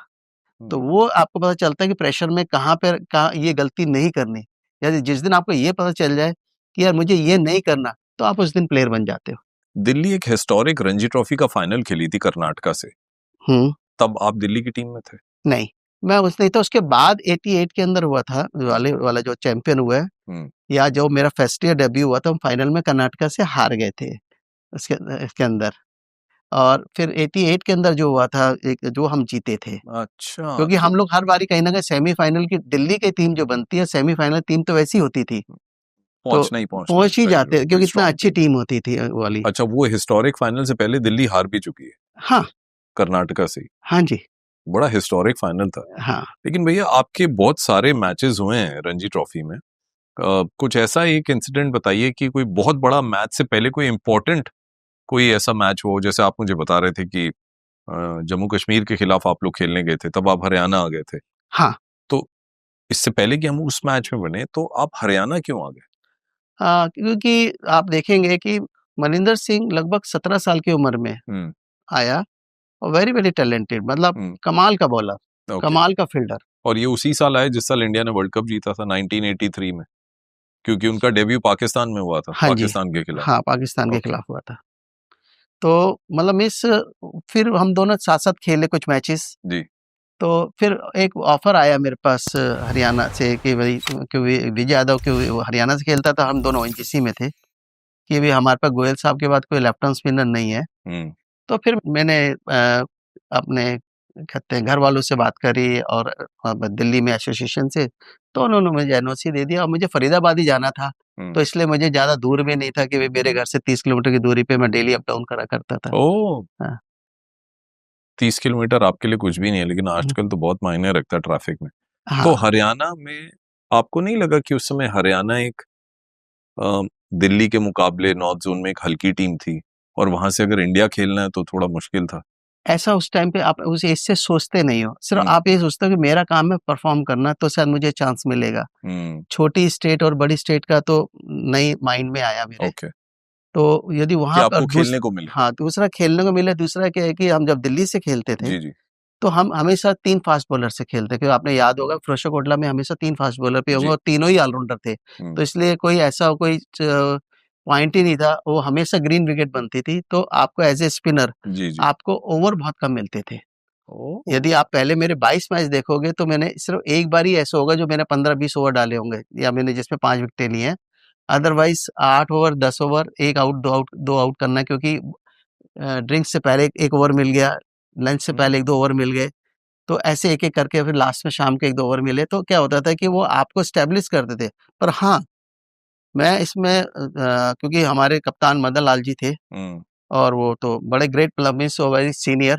तो हुँ, वो आपको पता चलता है कि प्रेशर में कहाँ ये गलती नहीं करनी। यदि जिस दिन आपको ये पता चल जाए कि यार मुझे ये नहीं करना, तो आप उस दिन प्लेयर बन जाते हो। दिल्ली एक हिस्टोरिक रणजी ट्रॉफी का फाइनल खेली थी कर्नाटका से, तब आप दिल्ली की टीम में थे? नहीं, मैं उस नहीं, तो उसके बाद 88 के अंदर हुआ था वाला जो चैंपियन हुआ है, या जो मेरा फर्स्ट ईयर डेब्यू हुआ था, हम फाइनल में कर्नाटका से हार गए थे उसके इसके अंदर। और फिर 88 के अंदर जो हुआ था, एक जो हम जीते थे। अच्छा, क्योंकि हम लोग हर बारी कहीं ना कहीं सेमीफाइनल की, दिल्ली की टीम जो बनती है सेमीफाइनल टीम तो वैसी होती थी, तो पहुंच ही जाते, क्योंकि इतना अच्छी टीम होती थी वो वाली। अच्छा, वो हिस्टोरिक फाइनल से पहले दिल्ली हार भी चुकी है? हाँ, कर्नाटका से। हाँ जी, बड़ा हिस्टोरिक फाइनल था। हाँ। लेकिन भैया, आपके बहुत सारे मैचेस हुए हैं रणजी ट्रॉफी में, कुछ ऐसा एक इंसिडेंट बताइए कि कोई बहुत बड़ा मैच से पहले कोई इंपॉर्टेंट कोई ऐसा मैच हो, जैसे आप मुझे बता रहे थे कि जम्मू कश्मीर के खिलाफ आप लोग खेलने गए थे, तब आप हरियाणा आ गए थे। हाँ। तो इससे पहले कि हम उस मैच में बने, तो आप हरियाणा क्यों आ गए? क्योंकि आप देखेंगे कि मनिंदर सिंह लगभग 17 साल की उम्र में आया, और वेरी वेरी टैलेंटेड, मतलब कमाल का बॉलर, कमाल का फील्डर। और ये उसी साल आया जिस साल इंडिया ने वर्ल्ड कप जीता था, 1983 में, क्योंकि उनका डेब्यू पाकिस्तान में हुआ था। हाँ पाकिस्तान के खिलाफ। हाँ, पाकिस्तान के खिलाफ हुआ था। तो मतलब फिर हम दोनों साथ साथ खेले कुछ मैचेस जी। तो फिर एक ऑफर आया मेरे पास हरियाणा से कि भाई, क्योंकि विजय यादव क्योंकि वो हरियाणा से खेलता था, हम दोनों ओएनजीसी में थे, कि भाई हमारे पास गोयल साहब के बाद कोई लेफ्ट हैंड स्पिनर नहीं है। तो फिर मैंने अपने कहते हैं घर वालों से बात करी, और दिल्ली में एसोसिएशन से, तो उन्होंने मुझे एनओसी दे दिया, और मुझे फरीदाबाद ही जाना था, तो इसलिए मुझे ज़्यादा दूर भी नहीं था कि भाई मेरे घर से 30 किलोमीटर की दूरी पे मैं डेली अप डाउन करा करता था। ओह, हाँ। 30 किलोमीटर आपके लिए कुछ भी नहीं है, लेकिन आजकल तो बहुत मायने रखता है ट्रैफिक में। तो हरियाणा में आपको नहीं लगा कि उस समय हरियाणा एक दिल्ली के मुकाबले नॉर्थ जोन में एक हल्की टीम थी, और वहां से अगर इंडिया खेलना है तो थोड़ा मुश्किल था? ऐसा उस टाइम पे आप उस इससे सोचते नहीं हो, सिर्फ आप ये सोचते हो कि मेरा काम है परफॉर्म करना, तो शायद मुझे चांस मिलेगा। छोटी स्टेट और बड़ी स्टेट का तो नहीं माइंड में आया मेरे। तो यदि वहां पर खेलने को मिले, हाँ, दूसरा खेलने को मिले, दूसरा क्या है कि हम जब दिल्ली से खेलते थे, जी। तो हम हमेशा 3 फास्ट बॉलर से खेलते, क्योंकि आपने याद होगा फिरोजशाह कोटला में हमेशा 3 फास्ट बॉलर पे होंगे, और तीनों ही ऑलराउंडर थे। तो इसलिए कोई ऐसा कोई पॉइंट ही नहीं था, वो हमेशा ग्रीन विकेट बनती थी, तो आपको एज ए स्पिनर आपको ओवर बहुत कम मिलते थे। यदि आप पहले मेरे 22 मैच देखोगे, तो मैंने सिर्फ एक बार ही ऐसा होगा जो मैंने 15-20 ओवर डाले होंगे, या मैंने जिसमें 5 विकेटें ली हैं। Otherwise 8 over, 10 over, 1 out, 2 out करना, क्योंकि ड्रिंक से पहले 1 ओवर मिल गया, लंच से पहले 1-2 ओवर मिल गए, तो ऐसे एक-एक करके फिर लास्ट में शाम के 1-2 ओवर मिले, तो क्या होता था कि वो आपको एस्टेब्लिश करते थे। पर हाँ, मैं इसमें क्योंकि हमारे कप्तान मदन लाल जी थे, और वो तो बड़े great player, means very senior,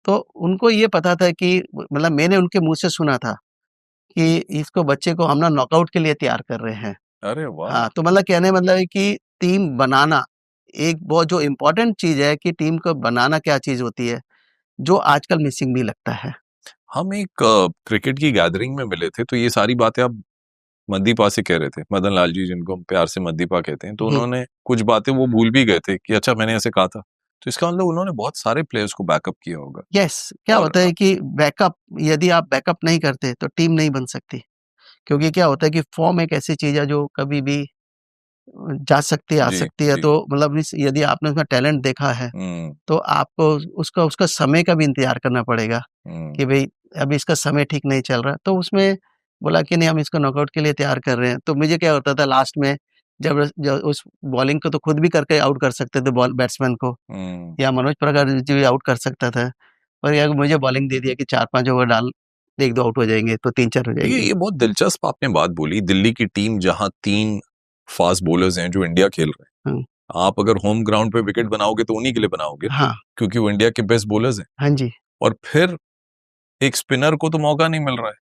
तो उनको ये पता था कि, मतलब मैंने उनके मुँह से सुना था कि इसको बच्चे को हम ना नॉकआउट के लिए तैयार कर रहे हैं। अरे वाह! हाँ, तो मतलब कहने का मतलब है कि टीम बनाना एक बहुत जो इम्पोर्टेंट चीज़ है, कि टीम को बनाना क्या चीज़ होती है, जो आजकल मिसिंग भी लगता है। हम एक क्रिकेट की गैदरिंग में मिले थे, तो ये सारी बातें आप मदीपा से कह रहे थे, मदन लाल जी जिनको हम प्यार से मदीपा कहते हैं, तो उन्होंने कुछ बातें वो भूल भी गए थे कि अच्छा मैंने ऐसे कहा था, तो इसका मतलब उन्होंने बहुत सारे प्लेयर्स को बैकअप किया होगा। यस, क्या होता है कि बैकअप, यदि आप बैकअप नहीं करते तो टीम नहीं बन सकती, क्योंकि क्या होता है कि फॉर्म एक ऐसी चीज़ है जो कभी भी जा सकती है, आ सकती है, तो मतलब यदि आपने उसमें टैलेंट देखा है, तो आपको उसका समय का भी इंतजार करना पड़ेगा, कि भाई अभी इसका समय ठीक नहीं चल रहा, तो उसमें बोला कि नहीं, हम इसको नॉकआउट के लिए तैयार कर रहे हैं। तो मुझे क्या होता था लास्ट में, जब उस बॉलिंग को तो खुद भी करके आउट कर सकते थे बैट्समैन को, या मनोज प्रकाश जी भी आउट कर सकता था, और या मुझे बॉलिंग दे दिया कि 4-5 ओवर डाल, 1-2 आउट हो जाएंगे, तो 3-4 हो जाएंगे। ये बहुत दिलचस्प आपने बात बोली, दिल्ली की टीम जहां 3 फास्ट बॉलर्स हैं जो इंडिया खेल रहे हैं, आप अगर होम ग्राउंड पे विकेट बनाओगे तो उन्हीं के लिए बनाओगे, क्योंकि वो इंडिया के बेस्ट बॉलर्स हैं। हाँ जी। और फिर एक स्पिनर को तो मौका नहीं मिल रहा है।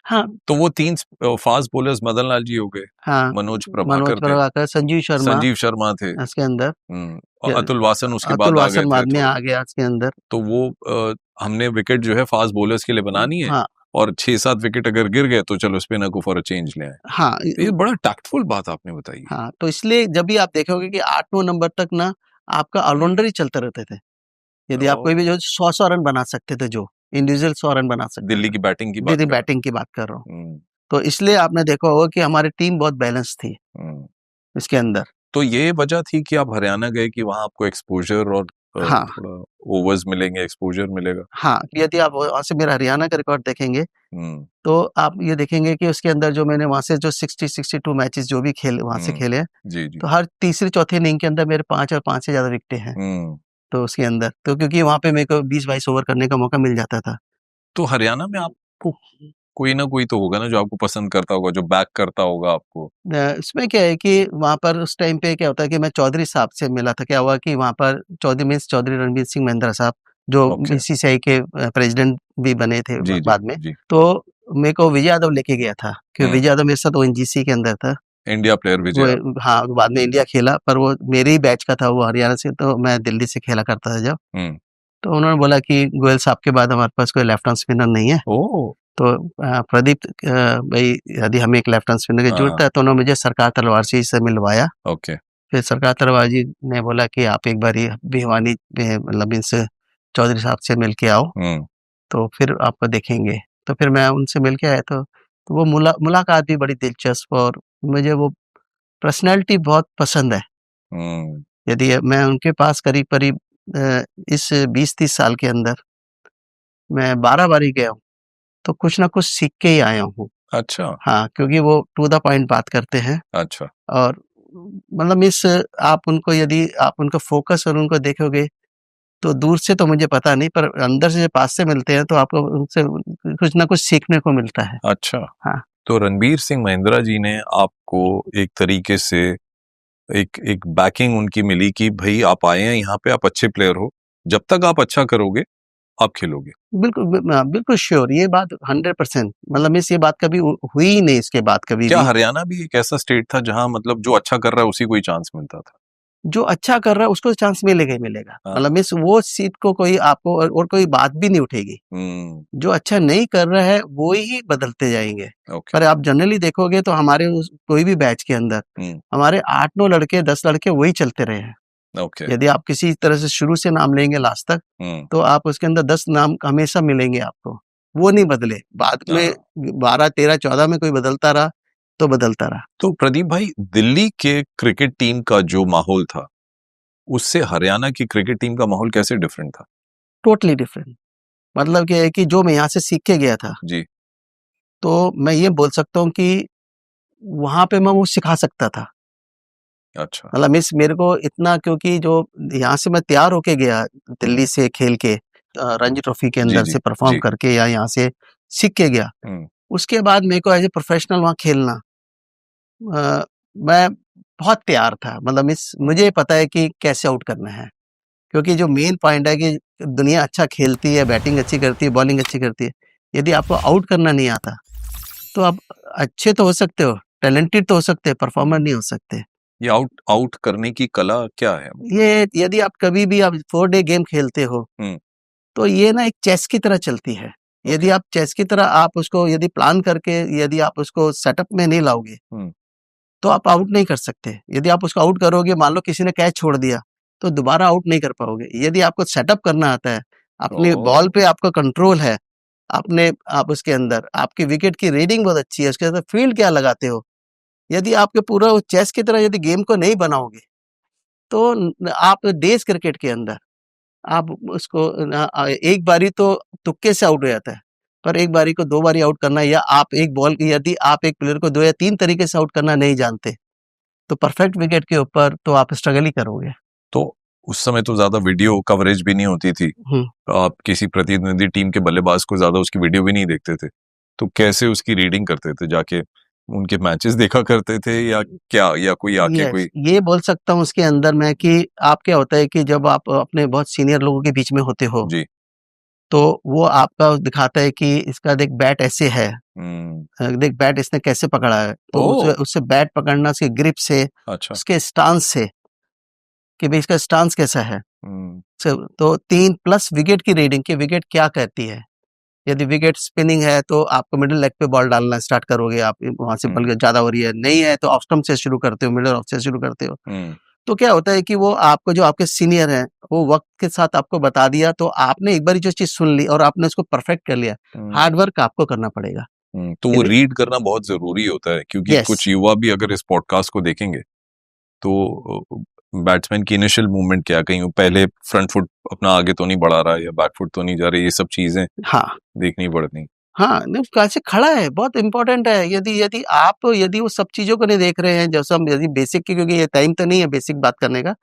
हाँ, तो वो 3 फास्ट बॉलर्स मदन लाल जी हो गए, मनोज प्रभाकर, संजीव शर्मा थे इसके अंदर, अतुल वासन उसके बाद आ गए थे, आ गया इसके अंदर। तो वो हमने विकेट जो है फास्ट बॉलर्स के लिए बनानी है, और 6-7 विकेट अगर गिर गए तो चलो स्पिनर को फॉर अ चेंज ले आए। हाँ, तो ये बड़ा टैक्टफुल बात आपने बताई। हाँ, तो इसलिए जब भी आप देखोगे कि 8-9 नंबर तक ना आपका ऑलराउंडर ही चलते रहते थे। यदि आप कोई भी जो 100 रन बना सकते थे, जो इंडिविजुअल 100 रन बना सकते, दिल्ली की बैटिंग की बात कर रहा हूँ, तो इसलिए आपने देखा होगा कि हमारी टीम बहुत बैलेंस थी इसके अंदर। तो ये वजह थी कि आप हरियाणा गए कि वहां आपको एक्सपोजर और हाँ, थोड़ा ओवर्स मिलेंगे, एक्सपोजर मिलेगा। हाँ, यदि आप वहाँ से मेरा हरियाणा का रिकॉर्ड देखेंगे, हम्म तो आप ये देखेंगे कि उसके अंदर जो मैंने वहाँ से जो 60-62 मैचेस जो भी वहाँ से हम्म खेले हैं, जी जी। तो हर तीसरी-चौथी इनिंग के अंदर मेरे 5 और 5 से ज़्यादा विकेटें हैं। हम्म तो उसके अंदर तो क्योंकि वहाँ पे मेरे को 20-22 ओवर करने का मौका मिल जाता था। तो हरियाणा में आपको कोई ना कोई तो होगा ना जो आपको पसंद करता होगा, जो बैक करता होगा आपको। इसमें क्या है कि वहाँ पर उस टाइम पे क्या होता है कि मैं चौधरी साहब से मिला था। क्या हुआ कि वहाँ पर चौधरी मीन्स चौधरी रणबीर सिंह महिंद्रा साहब, जो ओके। बीसीसीआई के प्रेसिडेंट भी बने थे जी जी बाद में। जी। तो मेरे को विजय यादव लेके गया था, क्योंकि विजय हम्म यादव मेरे साथ ओएनजीसी के अंदर था। इंडिया प्लेयर विजय वो यादव। हाँ, बाद में इंडिया खेला, पर वो मेरे ही बैच का था, वो हरियाणा से, तो मैं दिल्ली से खेला करता था जब। हम्म तो उन्होंने बोला कि गोयल साहब के बाद हमारे पास कोई लेफ्ट आर्म स्पिनर नहीं है। ओ तो प्रदीप भाई, यदि हमें एक लेफ्ट आर्म स्पिनर की जरूरत हाँ है, तो उन्होंने मुझे सरकार तलवार सिंह से मिलवाया। ओके। फिर सरकार तलवार जी ने बोला कि आप एक बार ये भिवानी में मतलब इनसे चौधरी साहब से मिल के आओ, हम्म तो फिर आपको देखेंगे। तो फिर मैं उनसे मिल के आया, तो वो मुलाकात भी बड़ी दिलचस्प, और मुझे वो पर्सनैलिटी बहुत पसंद है। हम्म यदि मैं उनके पास करीब-करीब इस 20-30 साल के अंदर मैं 12 बार ही गया हूँ, तो कुछ ना कुछ सीख के ही आया हूँ। अच्छा हाँ, क्योंकि वो टू द पॉइंट बात करते हैं, अच्छा। और मतलब आप उनको, यदि आप उनका फ़ोकस और उनको देखोगे, तो दूर से तो मुझे पता नहीं, पर अंदर से पास से मिलते हैं, तो आपको उनसे कुछ ना कुछ सीखने को मिलता है। अच्छा, हाँ, तो रणबीर सिंह महिंद्रा जी ने आपको एक तरीके से एक एक बैकिंग उनकी मिली कि भाई आप आए हैं यहाँ पे, आप अच्छे प्लेयर हो, जब तक आप अच्छा करोगे आप खेलोगे। बिल्कुल श्योर, ये बात 100%, मतलब ये बात कभी हुई ही नहीं इसके बाद कभी क्या भी। हरियाणा भी एक ऐसा स्टेट था जहां मतलब जो अच्छा कर रहा है उसी को ही चांस मिलता था? जो अच्छा कर रहा है उसको चांस मिलेगा ही मिलेगा। हाँ। मतलब वो सीट को कोई आपको और कोई बात भी नहीं उठेगी। जो अच्छा नहीं कर रहा है वो ही बदलते जाएँगे। ओके। पर आप जनरली देखोगे तो हमारे उस कोई भी बैच के अंदर हम्म हमारे 8-9 लड़के, 10 लड़के वही चलते रहे हैं। ओके। यदि आप किसी तरह से शुरू से नाम लेंगे लास्ट तक, हम्म तो आप उसके अंदर 10 नाम हमेशा मिलेंगे आपको। वो नहीं बदले। बाद में हाँ। 12, 13, 14 में कोई बदलता रहा, तो बदलता रहा। तो प्रदीप भाई, दिल्ली के क्रिकेट टीम का जो माहौल था उससे हरियाणा की क्रिकेट टीम का माहौल कैसे डिफरेंट था? Totally different. मतलब क्या है कि जो मैं यहाँ से सीख के गया था, जी। तो मैं ये बोल सकता हूँ कि वहाँ पे मैं वो सिखा सकता था। अच्छा। मतलब मेरे को इतना, क्योंकि जो यहाँ से मैं तैयार होके गया दिल्ली से खेल के, रणजी ट्रॉफी के जी अंदर जी से परफॉर्म जी। करके, या यहाँ से सीख के गया, हम्म उसके बाद मेरे को एज ए प्रोफेशनल वहाँ खेलना, मैं बहुत तैयार था। मतलब मुझे पता है कि कैसे आउट करना है, क्योंकि जो मेन पॉइंट है कि दुनिया अच्छा खेलती है, बैटिंग अच्छी करती है, बॉलिंग अच्छी करती है, यदि आपको आउट करना नहीं आता, तो आप अच्छे तो हो सकते हो, टैलेंटेड तो हो सकते हैं, परफॉर्मर नहीं हो सकते। ये आउट आउट करने की कला क्या है? ये यदि आप कभी भी आप 4 डे गेम खेलते हो, हम्म तो ये ना एक चेस की तरह चलती है। यदि ओके। आप चेस की तरह आप उसको यदि प्लान करके यदि आप उसको सेटअप में नहीं लाओगे, हम्म तो आप आउट नहीं कर सकते। यदि आप उसको आउट करोगे, मान लो किसी ने कैच छोड़ दिया, तो दोबारा आउट नहीं कर पाओगे। यदि आपको सेटअप करना आता है, अपनी ओ बॉल पे आपका कंट्रोल है, आप उसके अंदर आपकी विकेट की रीडिंग बहुत अच्छी है, उसके अंदर फील्ड क्या लगाते हो, यदि आपके पूरा वो चेस की तरह यदि गेम को नहीं बनाओगे, तो आप देश क्रिकेट के अंदर आप उसको एक बारी तो तुक्के से आउट हो जाता है, पर एक बारी को 2 बारी आउट करना, या आप एक बॉल यदि आप एक प्लेयर को 2 या 3 तरीके से आउट करना नहीं जानते, तो परफेक्ट विकेट के ऊपर तो आप स्ट्रगल ही करोगे। तो उस समय तो ज्यादा वीडियो कवरेज भी नहीं होती थी, हुँ। आप किसी प्रतिनिधि टीम के बल्लेबाज को ज्यादा उसकी वीडियो भी नहीं देखते थे, तो कैसे उसकी रीडिंग करते थे? जाके उनके मैचेस देखा करते थे या क्या, या कोई आके यस, कोई? ये बोल सकता हूँ उसके अंदर मैं कि आप क्या होता है कि जब आप अपने बहुत सीनियर लोगों के बीच में होते हो, जी। तो वो आपका दिखाता है कि इसका देख बैट ऐसे है, हम्म देख बैट इसने कैसे पकड़ा है, तो ओ उससे उससे बैट पकड़ना, उसकी ग्रिप से, अच्छा। उसके स्टांस से, कि भई इसका स्टांस कैसा है। हम्म तो 3 प्लस विकेट की रीडिंग, कि विकेट क्या कहती है। यदि विकेट स्पिनिंग है, तो आपको मिडल लेग पे बॉल डालना स्टार्ट करोगे आप, वहाँ से हम्म बल्कि ज़्यादा हो रही है, नहीं है तो ऑफ स्टंप से शुरू करते हो, मिडल ऑफ से शुरू करते हो। हम्म तो क्या होता है कि वो आपको, जो आपके सीनियर हैं, वो वक़्त के साथ आपको बता दिया, तो आपने एक बारी जो चीज़ सुन ली और आपने उसको परफेक्ट कर लिया। हम्म हार्ड वर्क आपको करना पड़ेगा। तो वो यदि रीड करना बहुत जरूरी होता है, क्योंकि यस, कुछ युवा भी अगर इस पॉडकास्ट को देखेंगे तो बैट्समैन की इनिशियल मूवमेंट क्या, कहीं वो पहले फ्रंट फुट अपना आगे तो नहीं बढ़ा रहा है या बैक फुट तो नहीं जा रही, ये सब चीजें हाँ देखनी पड़ती। हाँ, नहीं कैसे खड़ा है बहुत इंपॉर्टेंट है। यदि यदि आप यदि वो सब चीजों को नहीं देख रहे हैं, जैसे हम यदि बेसिक की, क्योंकि ये टाइम तो नहीं है बेसिक बात करने का,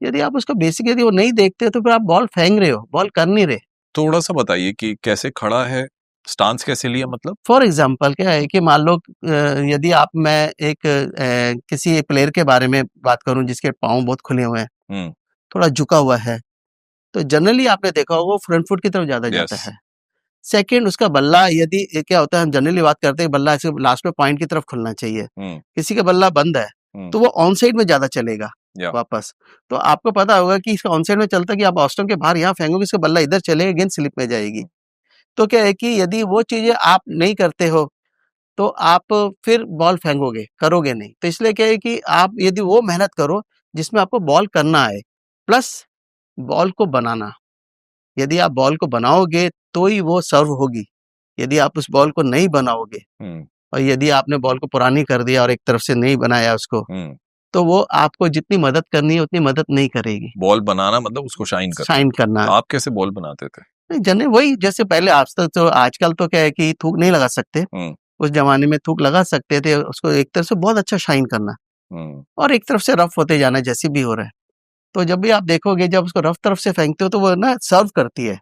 यदि आप उसको बेसिक यदि वो नहीं देखते हो तो फिर आप बॉल फेंक रहे हो, बॉल कर नहीं रहे। थोड़ा सा बताइए कि कैसे खड़ा है, स्टांस कैसे लिया, मतलब फॉर एग्जाम्पल क्या है कि मान लो यदि आप मैं एक किसी प्लेयर के बारे में बात करूं जिसके पाँव बहुत खुले हुए हैं, थोड़ा झुका हुआ है, तो जनरली आपने देखा होगा वो फ्रंट फुट की तरफ ज्यादा जाता है। सेकंड, उसका बल्ला यदि क्या होता है, हम जनरली बात करते हैं बल्ला ऐसे लास्ट में पॉइंट की तरफ खुलना चाहिए, किसी का बल्ला बंद है तो वो ऑन साइड में ज्यादा चलेगा वापस। तो आपको पता होगा कि इसका ऑन साइड में चलता है कि आप ऑस्टम के बाहर यहाँ फेंकोगे, इसका बल्ला इधर चलेगा, गेंद स्लिप में जाएगी। तो क्या है कि यदि वो चीजें आप नहीं करते हो तो आप फिर बॉल फेंकोगे, करोगे नहीं। तो इसलिए क्या है कि आप यदि वो मेहनत करो जिसमें आपको बॉल करना है, प्लस बॉल को बनाना। यदि आप बॉल को बनाओगे तो ही वो सर्व होगी। यदि आप उस बॉल को नहीं बनाओगे और यदि आपने बॉल को पुरानी कर दिया और एक तरफ से नहीं बनाया उसको, तो वो आपको जितनी मदद करनी है उतनी मदद नहीं करेगी। बॉल बनाना मतलब उसको शाइन करना। तो आप कैसे बॉल बनाते थे? जनरली वही जैसे पहले, आज तक तो आजकल तो क्या है कि थूक नहीं लगा सकते, उस जमाने में थूक लगा सकते थे। उसको एक तरफ से बहुत अच्छा शाइन करना और एक तरफ से रफ होते जाना जैसे भी हो रहा है। तो जब भी आप देखोगे जब उसको रफ तरफ से फेंकते हो तो वो ना सर्व करती है।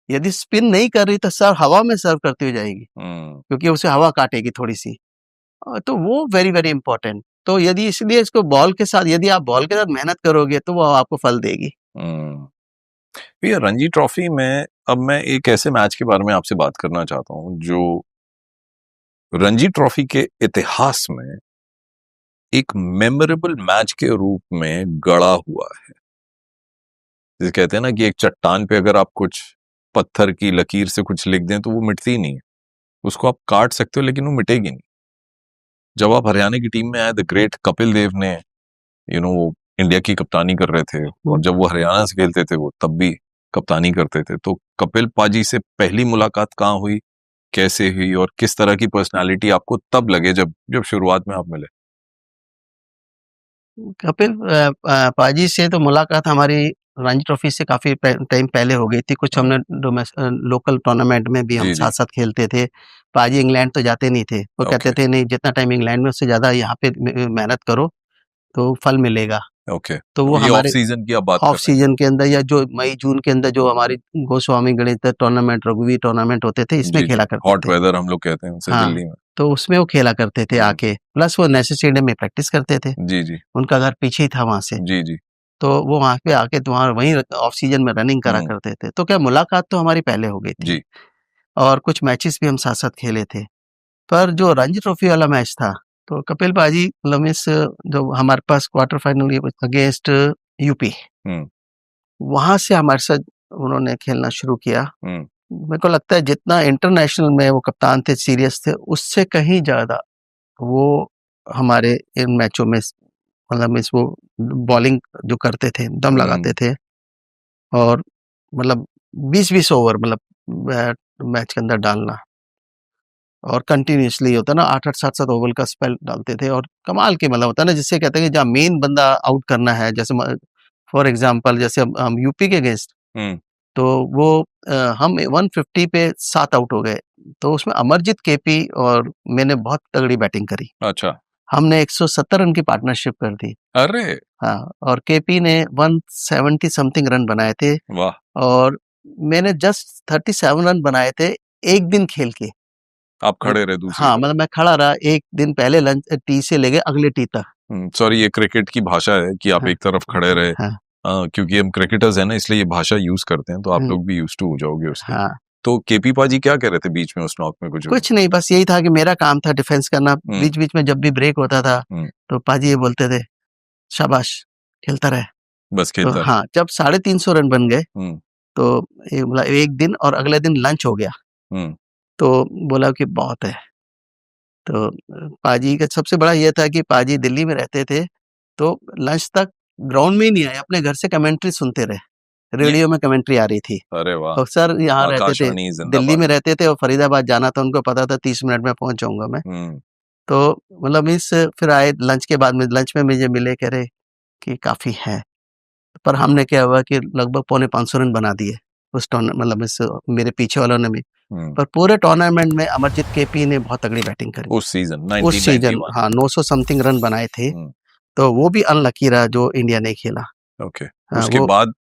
यदि स्पिन नहीं कर रही तो सर्व हवा में सर्व करती हो जाएगी, क्योंकि उसे हवा काटेगी थोड़ी सी। तो वो वेरी वेरी इंपॉर्टेंट। तो यदि इसलिए इसको बॉल के साथ, यदि आप बॉल के साथ मेहनत करोगे तो वो आपको फल देगी। भैया रणजी ट्रॉफी में अब मैं एक ऐसे मैच के बारे में आपसे बात करना चाहता हूं जो रणजी ट्रॉफी के इतिहास में एक मेमोरेबल मैच के रूप में गड़ा हुआ है। जिसे कहते हैं ना कि एक चट्टान पे अगर आप कुछ पत्थर की लकीर से कुछ लिख दें तो वो मिटती नहीं है, उसको आप काट सकते हो लेकिन वो मिटेगी नहीं। जब आप हरियाणा की टीम में आए, द ग्रेट कपिल देव ने वो इंडिया की कप्तानी कर रहे थे, और जब वो हरियाणा से खेलते थे वो तब भी कप्तानी करते थे। तो कपिल पाजी से पहली मुलाकात कहाँ हुई, कैसे हुई, और किस तरह की पर्सनालिटी आपको तब लगे जब शुरुआत में आप मिले? कपिल पाजी से तो मुलाकात हमारी रणजी ट्रॉफी से काफी टाइम पहले हो गई थी। कुछ हमने लोकल टूर्नामेंट में भी हम साथ साथ खेलते थे। पाजी इंग्लैंड तो जाते नहीं थे, वो कहते थे नहीं, जितना टाइम इंग्लैंड में उससे ज्यादा यहाँ पे मेहनत करो तो फल मिलेगा। तो वो हमारे ऑफ सीजन की आप बात ऑफ सीजन के अंदर या जो मई जून के अंदर जो हमारी गोस्वामी गणित टूर्नामेंट, रघुवीर टूर्नामेंट होते थे, इसमें खेला करते थे। हॉट वेदर हम लोग कहते हैं उसे दिल्ली में। तो उसमें वो खेला करते थे आके, प्लस वो नेशनल स्टेडियम में प्रैक्टिस करते थे। जी। उनका घर पीछे ही था वहां से। जी। तो वो वहां पे आके तुम्हारा वहीं ऑफ सीजन में रनिंग करा करते थे। तो क्या मुलाकात तो हमारी पहले हो गई थी जी। और कुछ मैचेस भी हम साथ साथ खेले थे। पर जो रणजी ट्रॉफी वाला मैच था तो कपिल पाजी लमिस जो हमारे पास क्वार्टर फाइनल अगेंस्ट यूपी, वहां से हमारे साथ उन्होंने खेलना शुरू किया। मेरे को लगता है जितना इंटरनेशनल में वो कप्तान थे, सीरियस थे, उससे कहीं ज्यादा वो हमारे इन मैचों में मतलब इस वो बॉलिंग जो करते थे, दम लगाते थे, और मतलब 20-20 ओवर मतलब मैच के अंदर डालना, और कंटिन्यूसली होता ना 8-8 7-7 ओवर का स्पेल डालते थे। और कमाल के मतलब होता है ना, जिससे कहते हैं कि जहाँ मेन बंदा आउट करना है, जैसे फॉर एग्जांपल जैसे हम यूपी के अगेंस्ट, तो वो हम 150 पे 7 आउट हो गए। तो उसमें अमरजीत, केपी और मैंने बहुत तगड़ी बैटिंग करी। अच्छा। हमने 170 रन की पार्टनरशिप कर दी। अरे हाँ, और केपी ने 170 समथिंग रन बनाए थे। वाह। और मैंने जस्ट 37 रन बनाए थे एक दिन खेल के। आप खड़े रहे दूसरी? हाँ, मतलब मैं खड़ा रहा एक दिन पहले लंच टी से लेके अगले टी तक। सॉरी, ये क्रिकेट की भाषा है कि आप एक तरफ खड़े रहे। क्योंकि हम क्रिकेटर्स हैं ना, इसलिए ये भाषा यूज करते हैं, तो आप लोग भी यूज टू हो जाओगे उसके। तो केपी पाजी क्या कह रहे थे बीच में उस नॉक में? कुछ नहीं, बस यही था कि मेरा काम था डिफेंस करना। बीच बीच में जब भी ब्रेक होता था तो पाजी ये बोलते थे, शाबाश, खेलता रहे, बस खेलता रहे। हाँ, जब 350 रन बन गए तो एक दिन और अगले दिन लंच हो गया, तो बोला कि बहुत है। तो पाजी का सबसे बड़ा ये था कि पाजी दिल्ली में रहते थे, तो लंच तक ग्राउंड में ही नहीं आए, अपने घर से कमेंट्री सुनते रहे, रेडियो में कमेंट्री आ रही थी। अरे वाह। और सर यहाँ रहते थे, दिल्ली में रहते थे और फरीदाबाद जाना था, उनको पता था 30 मिनट में पहुंच जाऊंगा मैं। तो मतलब फिर आए लंच के बाद में, लंच में मुझे मिले, कह रहे कि काफ़ी है। पर हमने क्या हुआ कि लगभग पौने 500 रन बना दिए उस मतलब मेरे पीछे वालों ने भी। पर पूरे टूर्नामेंट में अमरजीत केपी ने बहुत तगड़ी बैटिंग करी उस सीजन हाँ 900 समथिंग रन बनाए थे। तो वो भी अनलकी रहा जो इंडिया ने खेला। ओके। हाँ,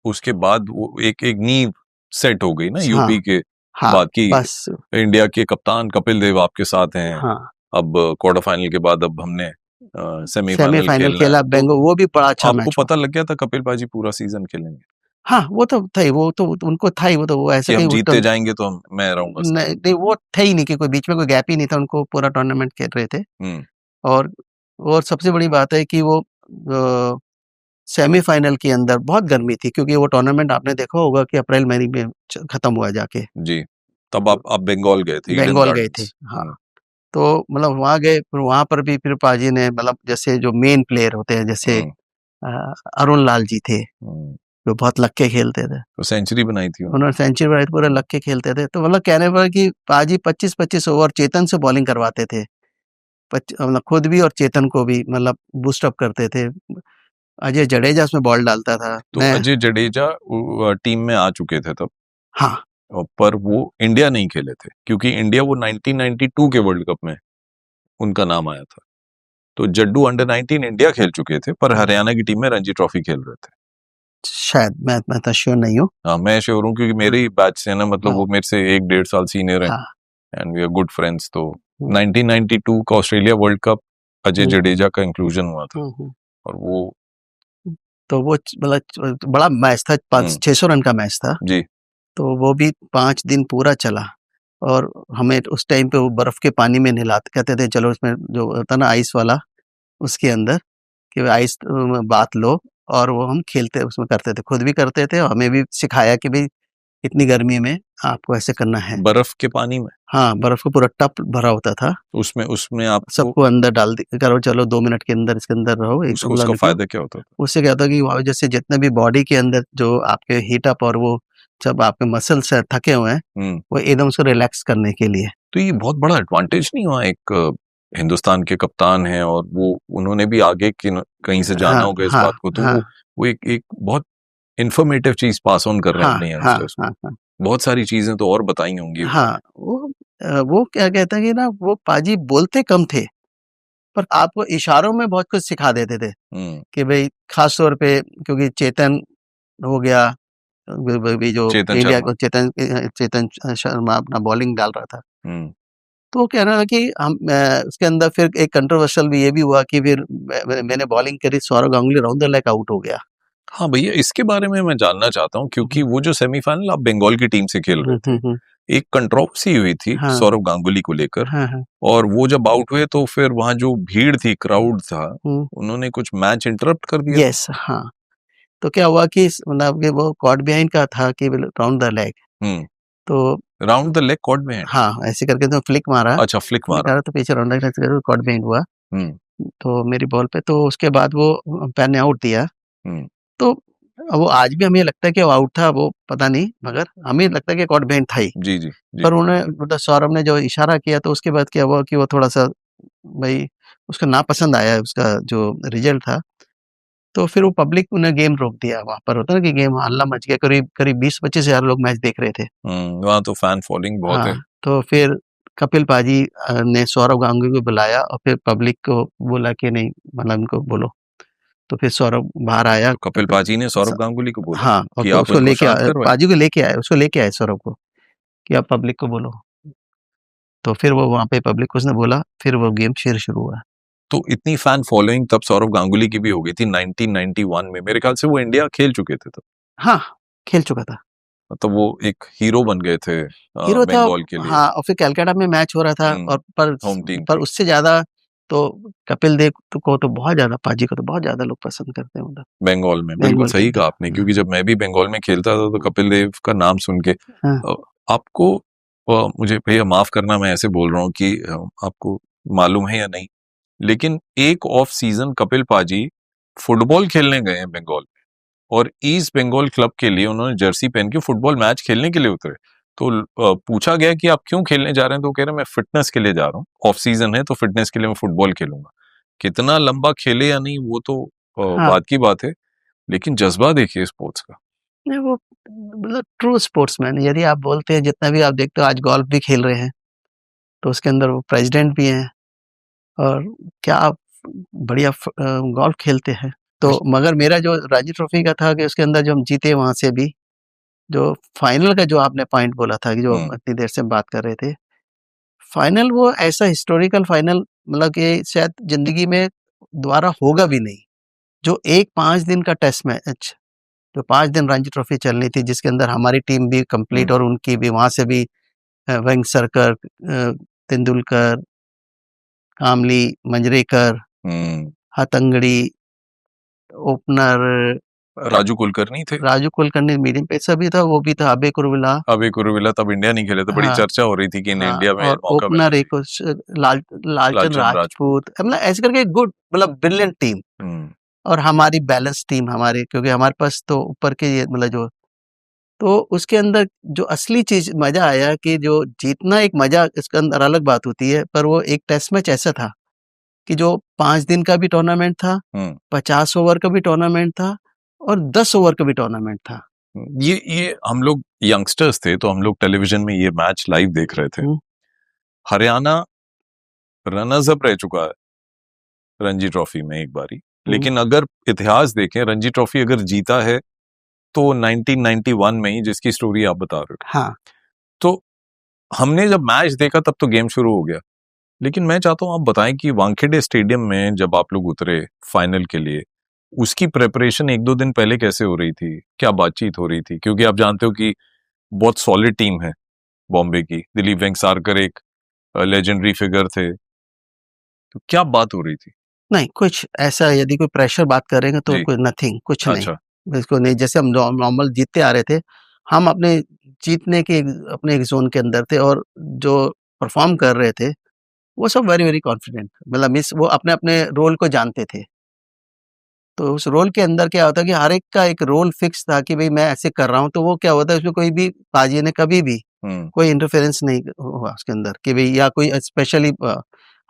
उसके बाद वो एक नींव सेट हो गई ना यूपी के हाँ, बाद की। बस इंडिया के कप्तान कपिल देव आपके साथ हैं। हाँ, अब क्वार्टर फाइनल के बाद अब हमने सेमीफाइनल खेला तो बेंगोल, वो भी बड़ा अच्छा आपको मैच पता लग गया था कपिल पाजी पूरा सीजन खेलेंगे? हाँ, वो तो था ही, वो तो उनको था ही, वो तो वो ऐसा कि हम कहीं जीतते जाएंगे तो मैं रहूंगा। नहीं, वो थे ही नहीं कि कोई बीच में कोई गैप ही नहीं था, उनको पूरा टूर्नामेंट खेल रहे थे। और सबसे बड़ी बात है कि वो सेमीफाइनल के अंदर बहुत गर्मी थी, क्योंकि वो टूर्नामेंट आपने देखा होगा कि अप्रैल मई में खत्म हुआ जाके जी। तब आप बंगाल गए थे, बंगाल गए थे। हाँ, तो मतलब वहाँ गए, फिर वहाँ पर भी फिर पाजी ने मतलब जैसे जो मेन प्लेयर होते हैं, जैसे अरुण लाल जी थे जो बहुत लक्के खेलते थे, तो सेंचुरी बनाई थी उन्होंने सेंचुरी बनाई, पूरे लक्के खेलते थे। तो मतलब कहने पर कि पाजी 25-25 ओवर चेतन से बॉलिंग करवाते थे, मतलब खुद भी और चेतन को भी मतलब बूस्ट अप करते थे। अजय जडेजा उसमें बॉल डालता था। तो अजय जडेजा टीम में आ चुके थे तब? हाँ, पर वो इंडिया नहीं खेले थे, क्योंकि इंडिया वो 1992 के वर्ल्ड कप में उनका नाम आया था। तो जड्डू अंडर 19 इंडिया खेल चुके थे, पर हरियाणा की टीम में रणजी ट्रॉफी खेल रहे थे शायद, मैं तो श्योर नहीं हूँ। हाँ, मैं श्योर हूँ, क्योंकि मेरे ही बैच से ना, मतलब वो मेरे से 1-1.5 साल सीनियर है and we are good friends. तो 1992 का Australia World Cup Ajay Jadeja का इंक्लूजन हुआ था और वो तो वो मतलब बड़ा मैच था, 500-600 रन का मैच था जी। तो वो भी 5 दिन पूरा चला। और हमें उस टाइम पे वो बर्फ के पानी में नहलाते, कहते थे चलो उसमें जो होता ना आइस वाला, उसके अंदर कि आइस बात लो, और वो हम खेलते उसमें करते थे, खुद भी करते थे और हमें भी सिखाया कि भाई इतनी गर्मी में आपको ऐसे करना है। बर्फ के पानी में? हाँ, बर्फ का पूरा टप भरा होता था, उसमें आप सबको अंदर डाल करो, चलो 2 मिनट के अंदर इसके अंदर रहो। उसका फायदा क्या होता था? उससे क्या होता है कि वहाँ जैसे जितने भी बॉडी के अंदर जो आपके हीट अप और वो जब आपके मसल्स थके हुए हैं, वो एकदम उसको रिलैक्स करने के लिए। तो ये बहुत बड़ा एडवांटेज नहीं हुआ? एक हिंदुस्तान के कप्तान हैं और वो उन्होंने भी आगे कहीं से जाना होगा इस बात को, तो वो एक बहुत इंफॉर्मेटिव चीज पास ऑन कर रहे हैं अपने यंगस्टर्स को। बहुत सारी चीजें तो और बताई होंगी। हाँ, वो क्या कहते हैं कि ना, वो पाजी बोलते कम थे पर आपको इशारों में बहुत कुछ सिखा देते थे कि भाई खास तौर पे, क्योंकि चेतन हो गया, जो इंडिया को चेतन शर्मा अपना बॉलिंग डाल रहा था, तो कहना था कि हम उसके अंदर फिर एक कंट्रोवर्शियल भी ये भी हुआ कि फिर मैंने बॉलिंग करी, Sourav Ganguly round the leg out हो गया। हाँ भैया, इसके बारे में मैं जानना चाहता हूँ, क्योंकि वो जो सेमीफाइनल आप बंगाल की टीम से खेल रहे थे, एक कंट्रोवर्सी हुई थी सौरव गांगुली को लेकर, और वो जब आउट हुए तो फिर वहां जो भीड़ थी, क्राउड था, उन्होंने कुछ मैच इंटरप्ट कर दिया। यस, हाँ। तो क्या हुआ कि मतलब वो कॉट बिहाइंड का था कि राउंड द लेग, तो round the leg caught behind, हाँ, ऐसे करके तो फ्लिक मारा। अच्छा, फ्लिक मारा तो पीछे round the leg caught behind हुआ तो मेरी बॉल पे, तो उसके बाद वो अंपायर ने आउट दिया। तो वो आज भी हमें लगता है कि वो आउट था, वो पता नहीं, मगर हमें लगता है कि कॉट बिहाइंड था ही। जी। पर उन्होंने मतलब सौरभ ने जो इशारा किया, तो उसके बाद क्या हुआ कि वो थोड़ा सा भाई उसका नापसंद आया, उसका जो रिजल्ट था। तो फिर वो पब्लिक ने गेम रोक दिया। वहाँ पर होता है ना कि गेम हल्ला मच गया, करीब 20-25 हजार लोग मैच देख रहे थे। वहाँ तो फैन फॉलोइंग बहुत है। तो फिर कपिल पाजी ने सौरव गांगुली को बुलाया और फिर पब्लिक को बोला कि नहीं, मतलब इनको बोलो। तो फिर सौरभ बाहर आया, तो कपिल पाजी ने सौरव गांगुली को बोला हाँ, कि और आप उसको लेके पाजी को लेके आए सौरभ को कि आप पब्लिक को बोलो। तो फिर वो वहाँ पे पब्लिक को उसने बोला, फिर वो गेम फिर शुरू हुआ। तो इतनी फैन फॉलोइंग तब सौरव गांगुली की भी हो गई थी 1991 में, मेरे ख्याल से वो इंडिया खेल चुके थे तब। हाँ, खेल चुका था, तो वो एक हीरो बन गए थे हीरो था, बंगाल के लिए। हाँ। और फिर कलकत्ता में मैच हो रहा था, और पर उससे ज्यादा तो कपिल देव को तो बहुत ज्यादा, पाजी को तो बहुत ज्यादा लोग पसंद करते हैं उधर बंगाल में। बिल्कुल सही कहा आपने, क्योंकि जब मैं भी बंगाल में खेलता था तो कपिल देव का नाम सुन के आपको, मुझे भैया माफ करना मैं ऐसे बोल रहा हूँ कि आपको मालूम है या नहीं, लेकिन एक ऑफ सीजन कपिल पाजी फुटबॉल खेलने गए हैं बंगाल में, और ईस्ट बंगाल क्लब के लिए उन्होंने जर्सी पहन के फुटबॉल मैच खेलने के लिए उतरे। तो पूछा गया कि आप क्यों खेलने जा रहे हैं, तो कह रहे मैं फिटनेस के लिए जा रहा हूँ, ऑफ सीजन है तो फिटनेस के लिए मैं फुटबॉल खेलूंगा। कितना लंबा खेले या नहीं वो तो हाँ, बात की बात है, लेकिन जज्बा देखिए स्पोर्ट्स का। नहीं वो मतलब ट्रू स्पोर्ट्समैन, यदि आप बोलते हैं जितना भी आप देखते हो आज गोल्फ भी खेल रहे हैं, तो उसके अंदर वो प्रेसिडेंट भी हैं और क्या बढ़िया गोल्फ खेलते हैं। तो मगर मेरा जो रणजी ट्रॉफी का था कि उसके अंदर जो हम जीते वहाँ से भी, जो फाइनल का जो आपने पॉइंट बोला था कि जो इतनी देर से हम बात कर रहे थे, फाइनल वो ऐसा हिस्टोरिकल फाइनल मतलब कि शायद ज़िंदगी में दोबारा होगा भी नहीं। जो एक 5 दिन का टेस्ट मैच, जो 5 दिन रणजी ट्रॉफी चलनी थी जिसके अंदर हमारी टीम भी कंप्लीट और उनकी भी, वहाँ से भी Vengsarkar, Tendulkar, Kambli, Manjrekar, Hattangadi, opener Raju Kulkarni medium pacer भी था, वो भी था अबे कुरुविला तब इंडिया नहीं खेले, तो बड़ी हाँ, चर्चा हो रही थी कि हाँ, इंडिया में और मौका ओपनर मिले। एक लालचंद राजपूत, मतलब ऐसे करके गुड मतलब ब्रिलियंट टीम और हमारी बैलेंस टीम हमारे, क्योंकि हमारे पास तो ऊपर के ये मतलब जो, तो उसके अंदर जो असली चीज मजा आया कि जो जीतना एक मजा इसके अंदर अलग बात होती है, पर वो एक टेस्ट मैच ऐसा था कि जो 5 दिन का भी टूर्नामेंट था, 50 ओवर का भी टूर्नामेंट था और 10 ओवर का भी टूर्नामेंट था। ये हम लोग यंगस्टर्स थे तो हम लोग टेलीविजन में ये मैच लाइव देख रहे थे। हरियाणा रनर्स अप रह चुका है रणजी ट्रॉफी में एक बारी, लेकिन अगर इतिहास देखें रणजी ट्रॉफी अगर जीता है तो 1991 में ही, जिसकी स्टोरी आप बता रहे हो। हाँ, तो हमने जब मैच देखा तब तो गेम शुरू हो गया, लेकिन मैं चाहता हूं आप बताएं कि वानखेड़े स्टेडियम में जब आप लोग उतरे फाइनल के लिए, उसकी प्रेपरेशन 1-2 दिन पहले कैसे हो रही थी, क्या बातचीत हो रही थी? क्योंकि आप जानते हो कि बहुत सॉलिड टीम है बॉम्बे की, दिलीप वेंगसारकर एक लेजेंडरी फिगर थे, तो क्या बात हो रही थी? नहीं कुछ ऐसा यदि कोई प्रेशर बात करेंगे तो कोई नथिंग, कुछ नहीं, अच्छा। बिल्कुल नहीं। जैसे हम नॉर्मल जीतते आ रहे थे, हम अपने जीतने के अपने एक जोन के अंदर थे और जो परफॉर्म कर रहे थे वो सब वेरी वेरी कॉन्फिडेंट, मतलब मिस वो अपने अपने रोल को जानते थे। तो उस रोल के अंदर क्या होता है कि हर एक का एक रोल फिक्स था कि भाई मैं ऐसे कर रहा हूँ, तो वो क्या होता है उसमें कोई भी पाजी ने कभी भी कोई इंटरफेरेंस नहीं हुआ उसके अंदर कि भाई या कोई स्पेशली।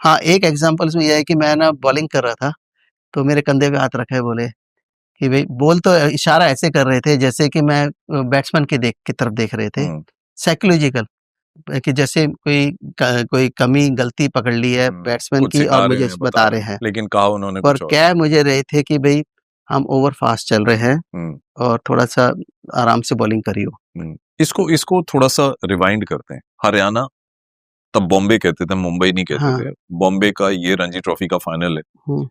हाँ, एक एग्जांपल इसमें यह है कि मैं ना बॉलिंग कर रहा था, तो मेरे कंधे पे हाथ रखा है, बोले कि भाई बोल, तो इशारा ऐसे कर रहे थे जैसे कि मैं बैट्समैन की तरफ देख रहे थे, साइकोलॉजिकल, कि जैसे कोई कमी गलती पकड़ ली है बैट्समैन की और मुझे बता रहे हैं, लेकिन कहा उन्होंने पर कुछ और। क्या मुझे रहे थे कि भाई हम ओवर फास्ट चल रहे हैं और थोड़ा सा आराम से बॉलिंग करियो। इसको थोड़ा सा रिवाइंड करते हैं। हरियाणा, तब बॉम्बे कहते थे, मुंबई नहीं कहते हाँ, थे, बॉम्बे का ये रणजी ट्रॉफी का फाइनल है। हम्म,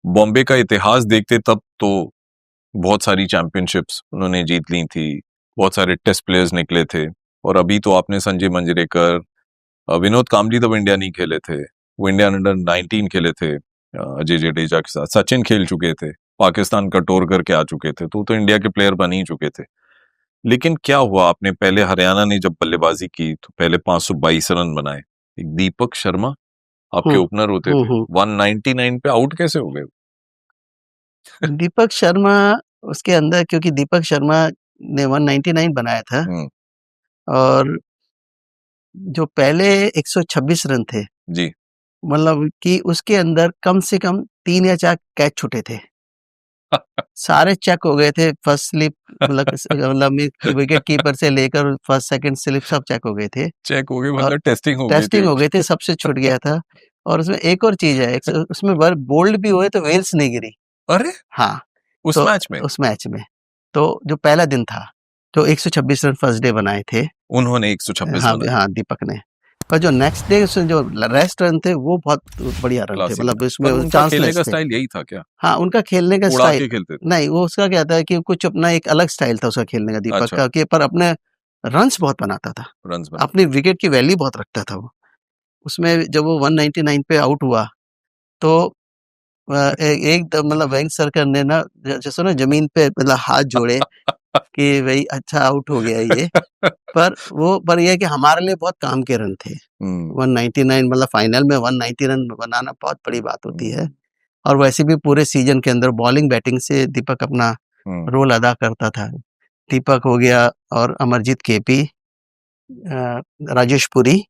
बॉम्बे का इतिहास देखते तब तो बहुत सारी चैंपियनशिप्स उन्होंने जीत ली थी, बहुत सारे टेस्ट प्लेयर्स निकले थे, और अभी तो आपने संजय मंजरेकर, विनोद कामली तब इंडिया नहीं खेले थे, वो इंडिया अंडर 19 खेले थे अजय जडेजा के साथ, सचिन खेल चुके थे, पाकिस्तान का टूर करके आ चुके थे, तो इंडिया के प्लेयर बन ही चुके थे। लेकिन क्या हुआ, आपने पहले हरियाणा ने जब बल्लेबाजी की तो पहले 522 रन बनाए, एक दीपक शर्मा आपके ओपनर होते थे, 199 पे आउट कैसे हो गए? दीपक शर्मा उसके अंदर, क्योंकि दीपक शर्मा ने 199 बनाया था और जो पहले 126 रन थे जी, मतलब कि उसके अंदर कम से कम 3 या 4 कैच छूटे थे। सारे चेक हो गए थे, फर्स्ट स्लिप मतलब विकेट कीपर से लेकर फर्स्ट सेकंड स्लिप सब चेक हो गए थे। चेक हो गए और मतलब टेस्टिंग हो गई टेस्टिंग हो गए थे, सबसे छूट गया था। और उसमें एक और चीज है, उसमें बोल्ड भी हुए तो वेल्स नहीं गिरी। अरे हाँ, उस तो मैच में उस मैच में तो जो पहला दिन था, जो 126 रन फर्स्ट डे बनाए थे उन्होंने 126 हाँ, बनाए। हाँ दीपक ने, पर जो नेक्स्ट डे उसमें जो रेस्ट रन थे वो बहुत बढ़िया रन थे, मतलब पर उसमें उनका खेलने चांसलेस का थे। स्टाइल यही था क्या? हाँ, उनका खेलने का उड़ा स्टाइल के खेलते थे? नहीं, वो उसका क्या था कि कुछ अपना एक अलग स्टाइल था उसका खेलने का दीपक अच्छा, का, कि पर अपने रन्स बहुत बनाता था, रन्स बना। अपनी विकेट की वैल्यू बहुत रखता था वो। उसमें जब वो 199 पे आउट हुआ तो एक मतलब वेंगसरकर ने ना जैसे ना जमीन पे मतलब हाथ जोड़े कि भाई अच्छा आउट हो गया ये। पर ये है कि हमारे लिए बहुत काम के रन थे। 199 मतलब फाइनल में 190 रन बनाना बहुत बड़ी बात होती है। और वैसे भी पूरे सीजन के अंदर बॉलिंग बैटिंग से दीपक अपना रोल अदा करता था। दीपक हो गया और अमरजीत केपी राजेश पुरी।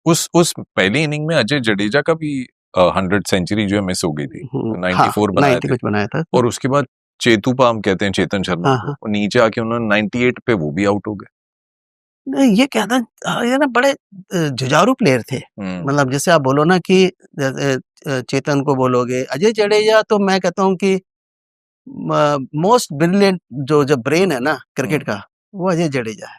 उस पहली इनिंग में अजय जडेजा का भी 100 सेंचुरी जो है मिस हो गई थी, 94 बनाए थे, कुछ बनाया था। और उसके बाद चेतुपाम कहते हैं चेतन शर्मा को, और नीचे आके उन्होंने 98 पे वो भी आउट हो गए। नहीं, ये क्या था, ये ना बड़े जुझारू प्लेयर थे। मतलब जैसे आप बोलो ना कि चेतन को बोलोगे, अजय जडेजा तो मैं कहता हूँ कि मोस्ट ब्रिलियंट जो ब्रेन है ना क्रिकेट का, वो अजय जडेजा है।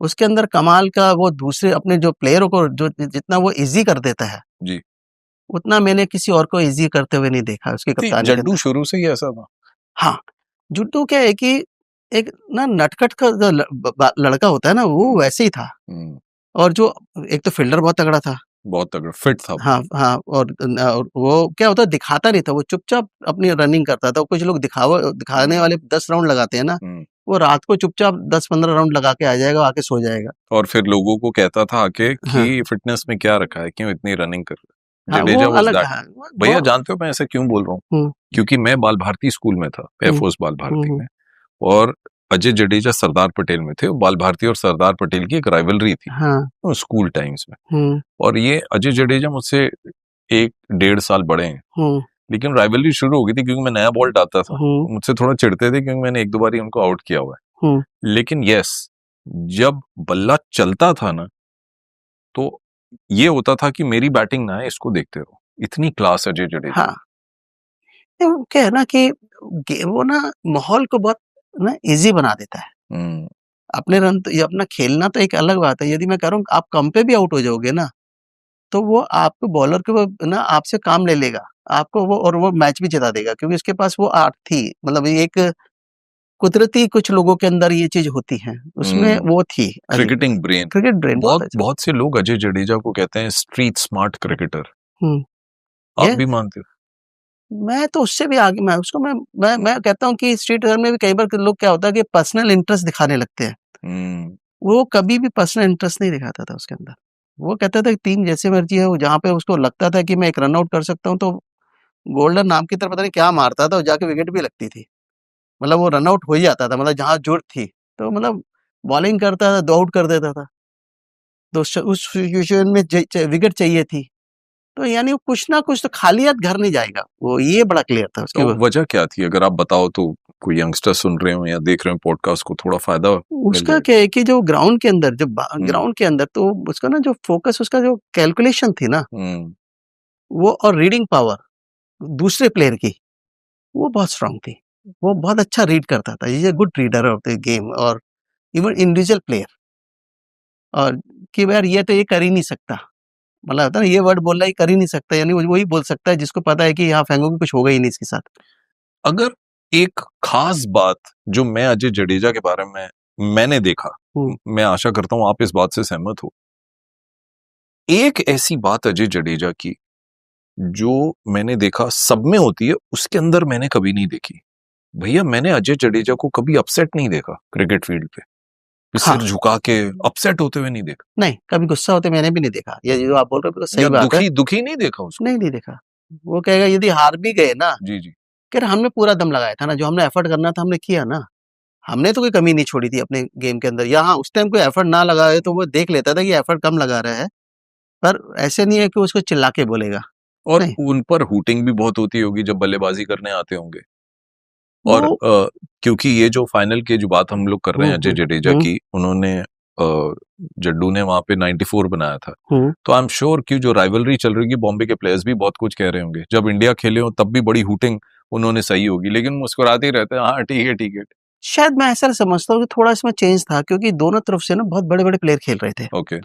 उसके अंदर कमाल का, वो दूसरे अपने जो प्लेयरों को जो जितना वो इजी कर देता है जी, उतना मैंने किसी और को इजी करते हुए नहीं देखा उसकी कप्तानी। जड्डू शुरू से ही ऐसा था। हाँ, जुड्डू क्या है कि एक ना नटखट का जो लड़का होता है ना, वो वैसे ही था। और जो एक तो फील्डर बहुत तगड़ा था, बहुत तगड़ा फिट था। हाँ, और वो क्या होता, दिखाता नहीं था, वो चुपचाप अपनी रनिंग करता था। कुछ लोग दिखाने वाले 10 राउंड लगाते हैं ना, वो रात को चुपचाप 10-15 राउंड लगा के आ जाएगा, आके सो जाएगा, और फिर लोगों को कहता था आके कि फिटनेस में क्या रखा है, क्यों इतनी रनिंग कर रहा है। Jadeja was that. भैया जानते हो मैं ऐसा क्यों बोल रहा हूँ? क्योंकि मैं बाल भारती स्कूल में था, एयरफोर्स बाल भारती में, और अजय जडेजा सरदार पटेल में थे। बाल भारती और सरदार पटेल की एक राइवलरी थी स्कूल टाइम्स में, और ये अजय जडेजा मुझसे 1-1.5 साल बड़े हैं, लेकिन राइवलरी शुरू हो गई थी क्योंकि मैं नया बॉल डालता था। मुझसे थोड़ा चिढ़ते थे क्योंकि मैंने 1-2 बार ही उनको आउट किया हुआ है। लेकिन यस, जब बल्ला चलता था ना, तो ये होता था कि मेरी बैटिंग ना है, इसको देखते रहो। इतनी क्लास अजय जडेजा। हाँ, क्या है ना कि वो ना माहौल को बहुत ना इजी बना देता है। अपने रन तो ये अपना खेलना तो एक अलग बात है। यदि मैं कह रहा हूँ आप कम पे भी आउट हो जाओगे ना, तो वो आपको बॉलर को ना आपसे काम ले लेगा, आपको वो मैच भी जिता देगा, क्योंकि उसके पास वो आर्ट थी। मतलब एक कुदरती कुछ लोगों के अंदर ये चीज होती है, उसमें वो थी क्रिकेटिंग ब्रेन। क्रिकेट ब्रेन बहुत से लोग अजय जडेजा को कहते हैं स्ट्रीट स्मार्ट क्रिकेटर। आप भी मानते हो? मैं तो उससे भी आगे, मैं कहता हूँ कि स्ट्रीट में भी कई बार लोग क्या होता है कि पर्सनल इंटरेस्ट दिखाने लगते हैं। वो कभी भी पर्सनल इंटरेस्ट नहीं दिखाता था उसके अंदर। वो कहता था कि टीम जैसे मर्जी है, वो जहाँ पे उसको लगता था कि मैं एक रन आउट कर सकता हूँ, तो गोल्डन नाम की तरह पता नहीं क्या मारता था, जाके विकेट भी लगती थी। मतलब वो रन आउट हो ही जाता था, मतलब जहाँ जरूरत थी, तो मतलब बॉलिंग करता था, 2 आउट कर देता था। तो उस सिचुएशन में विकेट चाहिए थी, तो यानी वो कुछ ना कुछ तो खाली हाथ घर नहीं जाएगा, वो ये बड़ा क्लियर था उसके। तो वजह क्या थी, अगर आप बताओ तो कोई यंगस्टर सुन रहे हो या देख रहे हो पॉडकास्ट को, थोड़ा फायदा उसका क्या है कि जो ग्राउंड के अंदर, जब ग्राउंड के अंदर, तो उसका ना जो फोकस, उसका जो कैलकुलेशन थी ना, वो और रीडिंग पावर दूसरे प्लेयर की, वो बहुत स्ट्रांग थी। वो बहुत अच्छा रीड करता था, is a good reader of the game, और इवन इंडिविजुअल प्लेयर। और कि यार ये तो ये कर ही नहीं सकता, मतलब होता है ना, ये वर्ड बोल रहा है, कर ही नहीं सकता, यानी वही बोल सकता है जिसको पता है कि यहाँ फेंगोगे कुछ होगा ही नहीं इसके साथ। अगर एक खास बात जो मैं अजय जडेजा के बारे में मैंने देखा, मैं आशा करता हूं आप इस बात से सहमत हो, एक ऐसी बात अजय जडेजा की जो मैंने देखा सब में होती है, उसके अंदर मैंने कभी नहीं देखी। भैया मैंने अजय जडेजा को कभी अपसेट नहीं देखा क्रिकेट फील्ड पे, सिर झुका के अपसेट होते हुए नहीं देखा। नहीं, कभी गुस्सा होते मैंने भी नहीं देखा। ये जो आप बोल रहे हो सही बात है। दुखी नहीं देखा उसको। नहीं देखा। वो कहेगा यदि हार भी गए ना, जी जी, कि हमने पूरा दम लगाया था ना, जो हमने एफर्ट करना था हमने किया ना, हमने तो कोई कमी नहीं छोड़ी थी अपने गेम के अंदर। यहाँ उस टाइम कोई एफर्ट ना लगाए तो वो देख लेता था कि एफर्ट कम लगा रहा है, पर ऐसे नहीं है कि उसको चिल्ला के बोलेगा। और उन पर हूटिंग भी बहुत होती होगी जब बल्लेबाजी करने आते होंगे। और क्योंकि ये जो फाइनल की जो बात हम लोग कर रहे हैं अजय जडेजा की, उन्होंने जड्डू ने वहां पे 94 बनाया था, तो आई एम श्योर कि जो राइवलरी चल रही है बॉम्बे के प्लेयर्स भी बहुत कुछ कह रहे होंगे। जब इंडिया खेले हो तब भी बड़ी हूटिंग उन्होंने सही होगी, लेकिन मुस्कुराते ही रहते हैं, हाँ ठीक है ठीक है। शायद मैं ऐसा समझता हूँ कि थोड़ा इसमें चेंज था, क्योंकि दोनों तरफ से ना बहुत बड़े बड़े प्लेयर खेल रहे थे। ओके,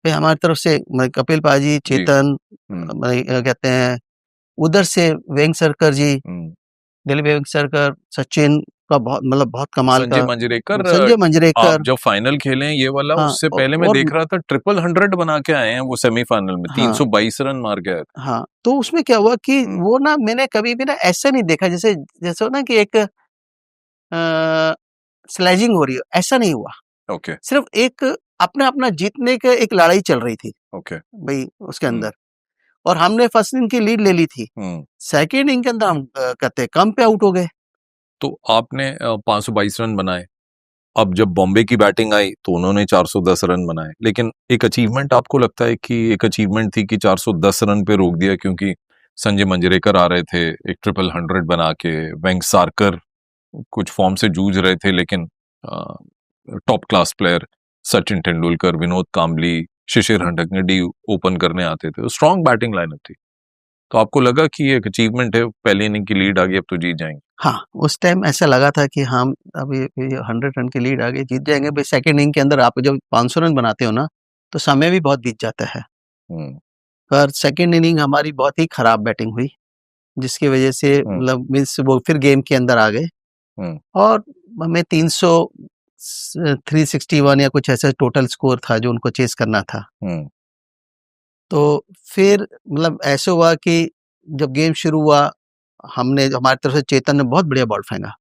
हमारी तरफ से कपिल पाजी, चेतन, कहते हैं उधर से वेंगसरकर जी, दिलीप वेंगसरकर, सचिन का बहुत कमाल का, संजय मंजरेकर। आप जब फाइनल खेले हैं ये वाला, उससे पहले मैं देख रहा था 100 बना के आए हैं वो सेमीफाइनल में, 322 रन मार के आए थे। हाँ, तो उसमें क्या हुआ कि वो ना मैंने कभी भी ना ऐसे नहीं देखा जैसे जैसे ना कि एक स्लेजिंग हो रही है, ऐसा नहीं हुआ। ओके, सिर्फ एक अपना जीतने का एक लड़ाई चल रही थी। ओके भाई उसके अंदर, और हमने फर्स्ट इनिंग की लीड ले ली थी, सेकेंड इनिंग के अंदर हम कहते कम पे आउट हो गए। तो आपने 522 रन बनाए अब जब बॉम्बे की बैटिंग आई तो उन्होंने 410 रन बनाए, लेकिन एक अचीवमेंट आपको लगता है कि एक अचीवमेंट थी कि 410 रन पे रोक दिया क्योंकि संजय मंजरेकर आ रहे थे एक 100 बना के, वेंकसारकर कुछ फॉर्म से जूझ रहे थे, लेकिन top class player Sachin Tendulkar, Vinod Kambli, Shishir Hattangadi open करने आते थे, स्ट्रॉन्ग बैटिंग लाइनअप थी। तो आपको लगा कि ये एक अचीवमेंट है, पहली इनिंग की लीड आ गई, अब तो जीत जाएंगे? हाँ, उस टाइम ऐसा लगा था कि हम अभी 100 रन की लीड आ गई, जीत जाएंगे। भाई सेकंड इनिंग के अंदर आप जब 500 रन बनाते हो ना, तो समय भी बहुत बीत जाता है। पर सेकंड इनिंग हमारी बहुत ही खराब बैटिंग हुई, जिसकी वजह से मतलब मीन्स वो फिर गेम के अंदर आ गए और हमें 361 या कुछ ऐसा टोटल स्कोर था जो उनको चेस करना था। तो फिर मतलब ऐसे हुआ कि जब गेम शुरू हुआ, हमने हमारी तरफ से चेतन ने बहुत बढ़िया बॉल फेंका,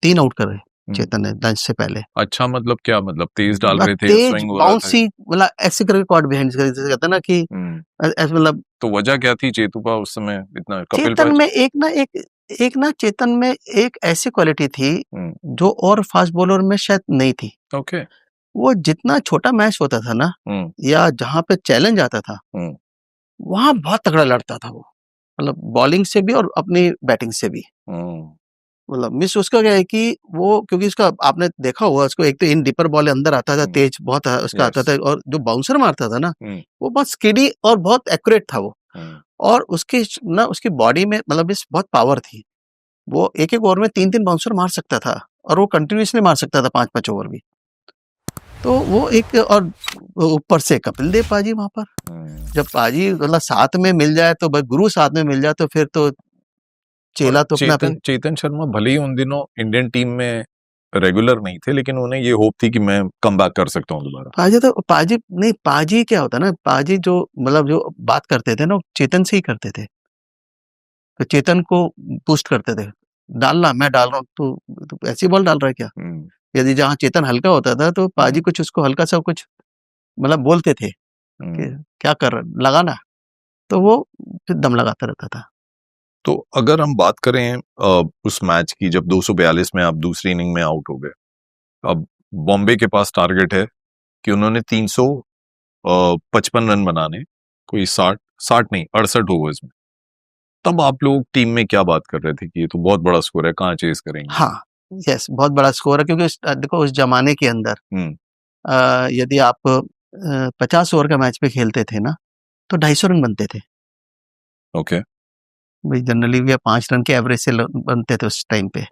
3 आउट कर रहे चेतन ने लंच से पहले। अच्छा, मतलब क्या, मतलब तेज डाल रहे थे, तेज स्विंग हो रहा था? बाउंसी, मतलब ऐसे करके कॉट बिहाइंड जैसे कहते हैं ना कि ऐसे, मतलब तो वजह क्या थी चेतुपा उस समय इतना? चेतन में एक ना चेतन में एक ऐसी क्वालिटी थी जो और फास्ट बॉलर में शायद नहीं थी। ओके। वो जितना छोटा मैच होता था ना, या जहां पे चैलेंज आता था, वहां बहुत तगड़ा लड़ता था वो, मतलब बॉलिंग से भी और अपनी बैटिंग से भी। मतलब मिस उसका क्या है कि वो, क्योंकि उसका आपने देखा होगा, उसको एक तो इन डीपर बॉल अंदर आता था, तेज बहुत उसका आता था, और जो बाउंसर मारता था ना, वो बहुत स्किडी और बहुत एक्यूरेट था वो। और उसकी ना उसकी बॉडी में मतलब इस बहुत पावर थी। वो एक एक ओवर में 3-3 बाउंसर मार सकता था, और वो कंटिन्यूसली मार सकता था 5-5 ओवर भी। तो वो एक, और ऊपर से कपिल देव पाजी वहां पर, जब पाजी मतलब साथ में मिल जाए तो भाई, गुरु साथ में मिल जाए तो फिर तो चेला तो अपना। चेतन शर्मा भले ही उन दिनों इंडियन टीम में रेगुलर नहीं थे, लेकिन उन्हें ये होप थी कि मैं कम बैक कर सकता हूँ दोबारा। पाजी क्या होता है ना, पाजी जो मतलब जो बात करते थे ना, चेतन से ही करते थे। तो चेतन को बूस्ट करते थे, डालना, मैं डाल रहा हूँ, तो ऐसी बॉल डाल रहा है क्या? यदि जहाँ चेतन हल्का होता था तो पाजी कुछ उसको हल्का सा कुछ मतलब बोलते थे कि क्या कर रहा, लगाना, तो वो फिर दम लगाता रहता था। तो अगर हम बात करें उस मैच की, जब 242 में आप दूसरी इनिंग में आउट हो गए, अब बॉम्बे के पास टारगेट है कि उन्होंने 355 रन बनाने, कोई 60 नहीं 68 ओवर्स में। तब आप लोग टीम में क्या बात कर रहे थे कि ये तो बहुत बड़ा स्कोर है, कहाँ चेस करेंगे? हाँ, यस, बहुत बड़ा स्कोर है, क्योंकि देखो उस जमाने के अंदर यदि आप 50 ओवर का मैच पे खेलते थे ना, तो 250 रन बनते थे। ओके। भाई जनरली भी 5 रन के एवरेज से बनते थे उस टाइम पे।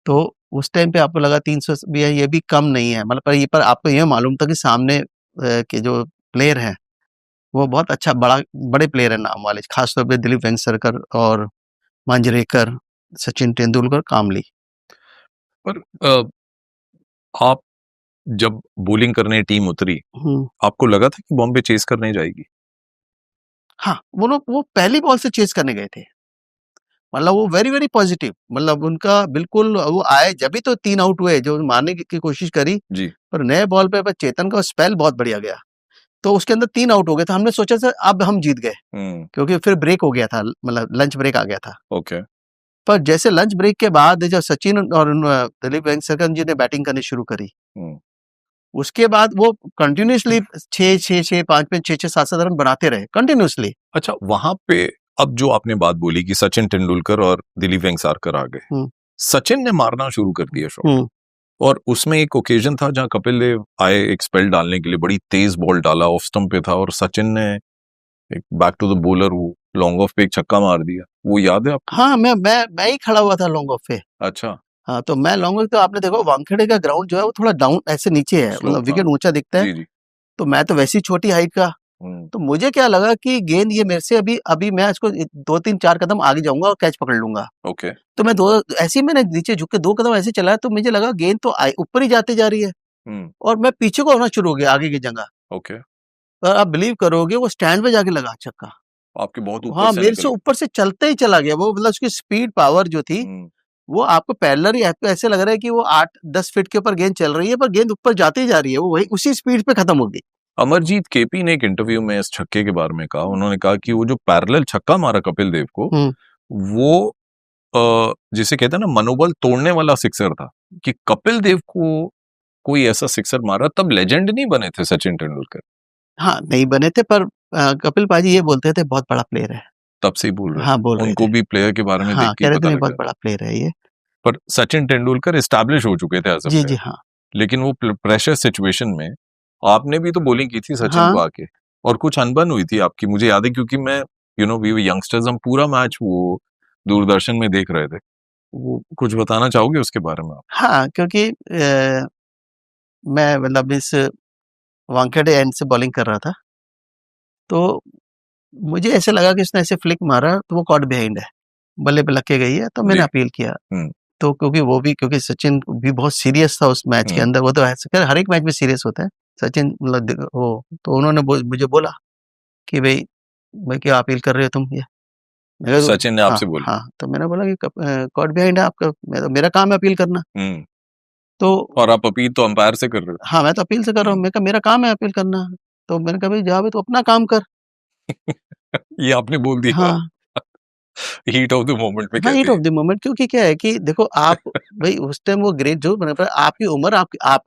तो उस टाइम पे आपको लगा 300 भी है, ये भी कम नहीं है, मतलब पर आपको ये मालूम था कि सामने के जो प्लेयर हैं वो बहुत अच्छा बड़े प्लेयर है नाम वाले, खासतौर पे दिलीप वेंगसरकर और मांजरेकर, सचिन तेंदुलकर, कामली। पर आप जब बॉलिंग करने टीम उतरी, आपको लगा था कि बॉम्बे चेस करने जाएगी? हाँ, वो पहली बॉल से चेस करने गए थे, मतलब वो वेरी वेरी पॉजिटिव, मतलब उनका बिल्कुल, वो आए जब भी तो 3 आउट हुए, जो मारने की कोशिश करी जी। पर नए बॉल पे चेतन का स्पेल बहुत बढ़िया गया, तो उसके अंदर 3 आउट हो गए था। हमने सोचा था अब हम जीत गए, क्योंकि फिर ब्रेक हो गया था, मतलब लंच ब्रेक आ गया था। ओके। पर जैसे लंच ब्रेक के बाद जब सचिन और दिलीप वेंगसरकर जी ने बैटिंग करनी शुरू करी, उसके बाद वो कंटिन्यूसली 6-6, 5-5, 6-6, 7-7 रन बनाते रहे कंटिन्यूसली। अच्छा, वहां पे अब जो आपने बात बोली कि सचिन तेंदुलकर और दिलीप वेंगसारकर आ गए, सचिन ने मारना शुरू कर दिया शॉट, और उसमें एक ओकेजन था जहां कपिल देव आए एक स्पेल डालने के लिए, बड़ी तेज बॉल डाला, ऑफ स्टंप पे था, और सचिन ने एक बैक टू द बॉलर वो लॉन्ग ऑफ पे एक छक्का मार दिया, वो याद है आपको? हाँ, मैं ही खड़ा हुआ था लॉन्ग ऑफ पे। अच्छा। हाँ, तो मैं लॉन्ग ऑफ, तो आपने देखो वानखेड़े का ग्राउंड जो है वो थोड़ा डाउन ऐसे नीचे है, मतलब विकेट ऊंचा दिखता है। जी। तो मैं तो वैसी छोटी हाइट का, तो मुझे क्या लगा कि गेंद ये मेरे से अभी मैं इसको 2-3-4 कदम आगे जाऊंगा और कैच पकड़ लूंगा। ओके। तो मैं ऐसे ही मैंने नीचे झुक के 2 कदम ऐसे चलाया, तो मुझे लगा गेंद तो ऊपर ही जाती जा रही है, और मैं पीछे को होना शुरू हो गया आगे की जगह। ओके। और आप बिलीव करोगे, वो स्टैंड पे जाके लगा छक्का, आपके बहुत ऊपर हाँ, से मेरे से ऊपर से चलते ही चला गया वो, मतलब उसकी स्पीड पावर जो थी, वो आपको पैरेलल ही, आपको ऐसे लग रहा है कि वो 8-10 फीट के ऊपर गेंद चल रही है, पर गेंद ऊपर जाती ही जा रही है, वो वही उसी स्पीड पे खत्म हो गई। अमरजीत केपी ने एक इंटरव्यू में इस छक्के के बारे में कहा, उन्होंने कहा कि वो जो पैरेलल छक्का मारा कपिल देव को, वो जिसे कहते हैं ना मनोबल तोड़ने वाला सिक्सर था, कि कपिल देव को कोई ऐसा सिक्सर मारा, तब लेजेंड नहीं बने थे सचिन तेंदुलकर? हाँ, नहीं बने थे, पर कपिल पाजी ये बोलते थे बहुत बड़ा प्लेयर है। तब से ही बोल रहे हाँ, बोल रहे उनको थे। भी प्लेयर के बारे में देख हाँ, के कह ही रहे पता थे लग बहुत गया। बड़ा प्लेयर है ये। पर सचिन तेंदुलकर एस्टैब्लिश हो चुके थे as a ji, ji, player, हाँ। लेकिन वो प्रेशर सिचुएशन में आपने भी तो बॉलिंग की थी सचिन को हाँ, आके, और कुछ अनबन हुई थी आपकी, मुझे याद है, क्योंकि मैं वी वर यंगस्टर्स, हम पूरा मैच वो दूरदर्शन में देख रहे थे। वो कुछ बताना चाहोगे उसके बारे में आप? हाँ, क्योंकि मैं मतलब इस वानखेड़े एंड से बॉलिंग कर रहा था, तो मुझे ऐसे लगा कि उसने ऐसे फ्लिक मारा तो वो कॉट बिहाइंड है, बल्ले पे लग के गई है, तो मैंने जी। अपील किया। हम्म। तो क्योंकि सचिन भी बहुत सीरियस था उस मैच के हम्म। अंदर, वो तो ऐसे हर एक मैच में सीरियस होता है सचिन, मतलब वो तो उन्होंने मुझे बोला कि भाई क्या अपील कर रहे हो तुम ये? मैं कहा, सचिन ने हाँ आपसे बोला? हाँ, तो मैंने बोला कि कॉट बिहाइंड है आपका, मेरा काम है अपील करना। हम्म। तो और आप अपील तो अंपायर से कर रहे हाँ, मैं तो अपील से कर रहा हूँ, मैं कहा मेरा काम है अपील करना। तो मैंने कहा भाई जा भाई, तो अपना काम कर। हो। ये आपने बोल दिया हाँ, हीट ऑफ द मोमेंट में, हाँ, हीट कहते ऑफ हैं। द मोमेंट, क्योंकि क्या है कि देखो आप भाई उस टाइम वो ग्रेट जो बना, पर आपकी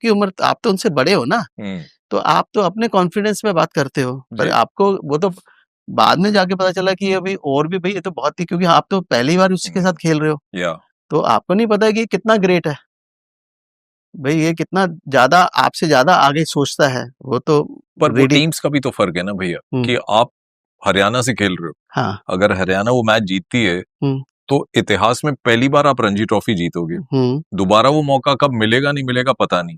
उम्र, आप तो उनसे बड़े हो ना, हम्म। तो आप तो अपने कॉन्फिडेंस में बात करते हो, पर जी। आपको वो तो बाद में जाके पता चला कि अभी और भी भाई ये तो बहुत ही, क्योंकि आप तो पहली बार उसी के साथ खेल रहे हो, या तो आपको नहीं पता कि ये कितना ग्रेट है, भाई ये कितना ज्यादा आपसे ज्यादा आगे सोचता है, वो तो पर वो रेडी। टीम्स का भी तो फर्क है ना भैया, हम्म, कि आप हरियाणा से खेल रहे हो, हाँ, अगर हरियाणा वो मैच जीतती है हम्म, तो इतिहास में पहली बार आप रणजी ट्रॉफी जीतोगे। हम्म, दोबारा वो मौका कब मिलेगा नहीं मिलेगा पता नहीं।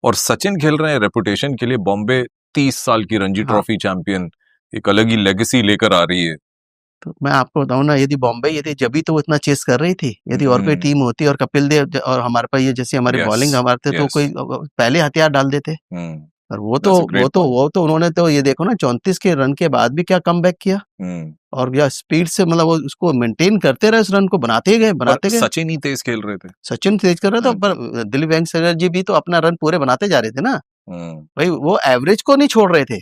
और सचिन खेल रहे हैं रेपुटेशन के लिए, बॉम्बे 30 साल की रणजी हाँ। ट्रॉफी चैंपियन, एक अलग ही लेगेसी लेकर आ रही है। तो मैं आपको बताऊं ना, यदि बॉम्बे यदि जब भी तो वो इतना चेस कर रही थी, यदि और कोई हम्म। टीम होती और कपिल देव और हमारे पास ये जैसे हमारे यस। बॉलिंग हमारे थे, तो यस। कोई पहले हथियार डाल देते। हम्म। पर दैट्स अ ग्रेट पॉइंट। वो तो उन्होंने तो ये देखो ना, 34 के रन के बाद भी क्या कमबैक किया, हम्म। और या स्पीड से मतलब वो उसको मेंटेन करते रहे, उस रन को पर बनाते गए। सचिन ही तेज खेल रहे थे। सचिन तेज कर रहा था, हाँ। पर दिलीप वेंकटेश्वर जी भी तो अपना रन पूरे बनाते जा रहे थे ना, हम्म। भाई वो एवरेज को नहीं छोड़ रहे थे।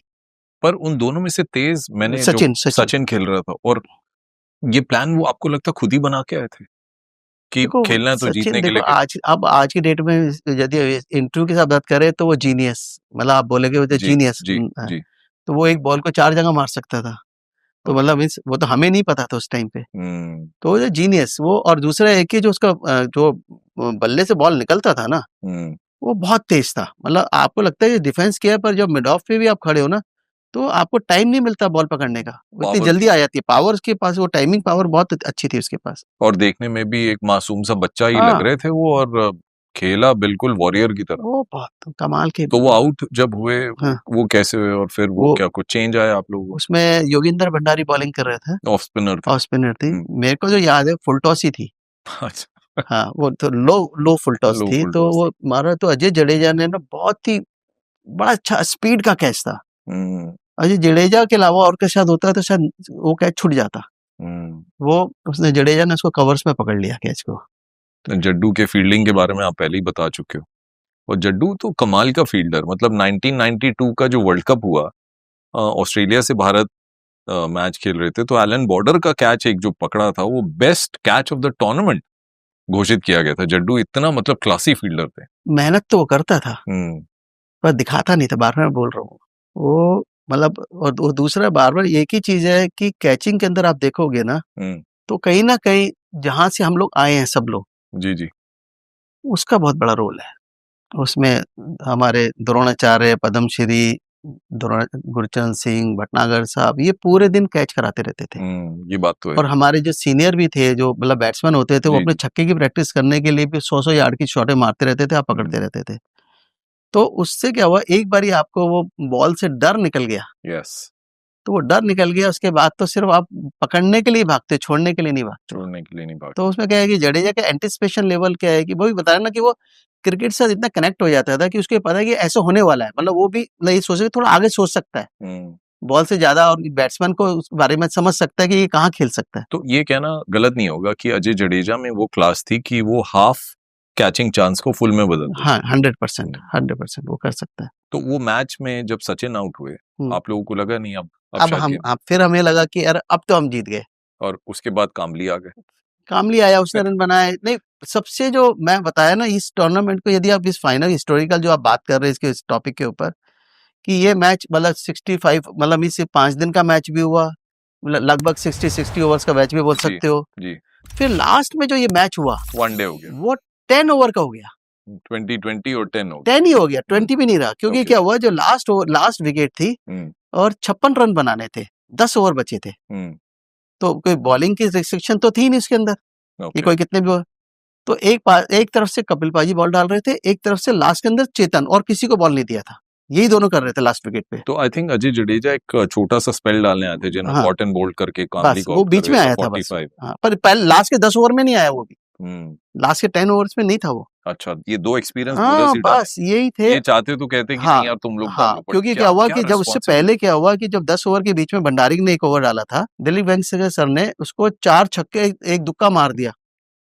पर उन दोनों में से तेज मैंने जो सचिन सचिन खेल रहा था, और ये प्लान वो आपको लगता खुद ही बना के आए थे कि देखो खेलना है तो सचिन, जीतने के देखो लिए? आज की डेट में यदि इंटरव्यू के साथ बात करें तो वो जीनियस, मतलब आप बोलेंगे वो जी। जीनियस जी। है। जी। तो वो एक बॉल को 4 जगह मार सकता था, तो ओके। मतलब वो तो हमें नहीं पता था उस टाइम पे। हम्म। तो वो जीनियस वो, और दूसरा एक ही जो उसका जो बल्ले से बॉल निकलता था ना, हम्म। वो बहुत तेज था, मतलब आपको लगता है कि डिफेंस किया है, पर जब मिड ऑफ पे भी आप खड़े हो ना, तो आपको टाइम नहीं मिलता बॉल पकड़ने का, वो इतनी पावर जल्दी थी। आ जाती है, पावर उसके पास, वो टाइमिंग पावर बहुत अच्छी थी उसके पास। और देखने में भी एक मासूम सा बच्चा ही लग हाँ, रहे थे वो, और खेला बिल्कुल वॉरियर की तरह। वो बहुत कमाल के। तो वो आउट जब हुए, हाँ, वो कैसे हुए, और फिर वो वो क्या कुछ चेंज आया आप लोगों उसमें योगेंद्र भंडारी बॉलिंग कर रहे थे, को? ऑफ स्पिनर थे। ऑफ स्पिनर थी, हम्म। मेरे को जो याद है फुल टॉस ही थी। अच्छा। हाँ, वो तो लो लो फुल टॉस लो थी, फुल तो टॉस वो थी। मारा, तो अजय जडेजा ने ना बहुत ही बड़ा अच्छा स्पीड का कैच था। हम्म। अजय जडेजा के अलावा और के साथ होता तो शायद वो कैच छूट जाता। हम्म। वो उसने जडेजा ने उसको कवर्स में पकड़ लिया कैच को। तो जड्डू के फील्डिंग के बारे में आप पहले ही बता चुके हो, और जड्डू तो कमाल का फील्डर, मतलब 1992 का जो वर्ल्ड कप हुआ, ऑस्ट्रेलिया से भारत मैच खेल रहे थे, तो एलन बॉर्डर का कैच एक जो पकड़ा था, वो best catch of the tournament घोषित किया गया था। जड्डू इतना मतलब क्लासी फील्डर थे। मेहनत तो वो करता था, हम्म। पर दिखाता नहीं था, बार-बार बोल रहा हूँ। वो मतलब, और दूसरा बार-बार एक ही चीज़ है कि कैचिंग के अंदर आप देखोगे ना, हम्म। तो कहीं न कहीं जहाँ से हम लोग आए हैं सब लोग, जी। जी। उसका बहुत बड़ा रोल है। उसमें हमारे द्रोणाचार्य, पद्मश्री, गुरचरण सिंह, भटनागर साहब, ये पूरे दिन कैच कराते रहते थे। ये बात तो है। और हमारे जो सीनियर भी थे, जो मतलब बैट्समैन होते थे, वो जी। अपने जी। छक्के की प्रैक्टिस करने के लिए भी 100-100 यार्ड की शॉटें मारते रहते थे, आप पकड़ते हम्म। रहते थे। तो उससे क्या हुआ, एक बारी आपको वो बॉल से डर निकल गया, यस। तो वो डर निकल गया, उसके बाद तो सिर्फ आप पकड़ने के लिए भागते हो, छोड़ने के लिए नहीं भागते हो। छोड़ने के लिए नहीं तो भागते। उसमें क्या है कि जडेजा का एंटिसिपेशन लेवल क्या है, कि वो भी बताया ना कि वो क्रिकेट से इतना कनेक्ट हो जाता था कि उसको ये पता है कि ऐसा होने वाला है, मतलब वो भी मतलब ये सोचे थोड़ा आगे सोच सकता है हम्म। बॉल से ज्यादा, और बैट्समैन को उस बारे में समझ सकता है कि ये कहाँ खेल सकता है। तो ये कहना गलत नहीं होगा कि अजय जडेजा में वो क्लास थी कि वो हाफ कैचिंग चांस को फुल में बदल देते। हाँ, 100% वो कर सकता है। तो वो मैच में जब सचिन आउट हुए, हम्म। आप लोगों को लगा नहीं अब अब शायद हम गेम, अब फिर हमें लगा कि यार अब तो हम जीत गए। और उसके बाद कामली आ गए। कामली आया, उसने रन बनाए। नहीं, सबसे जो मैं बताया ना इस टूर्नामेंट को, यदि आप इस फाइनल हिस्टोरिकल जो आप बात कर रहे हैं इस टॉपिक के ऊपर, कि ये मैच मतलब 65 मतलब इससे 5 दिन का मैच भी हुआ, लगभग 60 ओवर्स का मैच भी बोल सकते हो जी। फिर लास्ट में जो ये मैच हुआ वनडे हो गया, वो 10 ओवर का हो गया, 20 और 10 हो 10 ही हो गया, 20 भी नहीं रहा, क्योंकि क्या हुआ, जो लास्ट विकेट थी और 56 रन बनाने थे, 10 ओवर बचे थे, तो कोई बॉलिंग की रिस्ट्रिक्शन तो थी नहीं इसके अंदर कि कोई कितने भी। तो एक तरफ से कपिल पाजी बॉल डाल रहे थे, एक तरफ से लास्ट के अंदर चेतन, और किसी को बॉल नहीं दिया था, यही दोनों कर रहे थे लास्ट विकेट पे। तो आई थिंक अजय जडेजा एक छोटा सा स्पेल डालने आए थे, जिन्होंने कॉट एंड बोल्ड करके कामली को वो बीच में आया था बस। हाँ, पर पहले लास्ट के 10 ओवर में नहीं आया वो भी, लास्ट के 10 ओवर्स में नहीं था वो। अच्छा, ये दो एक्सपीरियंस बस यही थे। ये चाहते तो कहते कि नहीं यार तुम लोग डालो, क्योंकि क्या हुआ कि जब उससे पहले क्या हुआ कि जब 10 ओवर के बीच में भंडारी ने एक ओवर डाला था, दिलीप वेंकटेश्वर सर ने उसको 4 छक्के एक दुक्का मार दिया,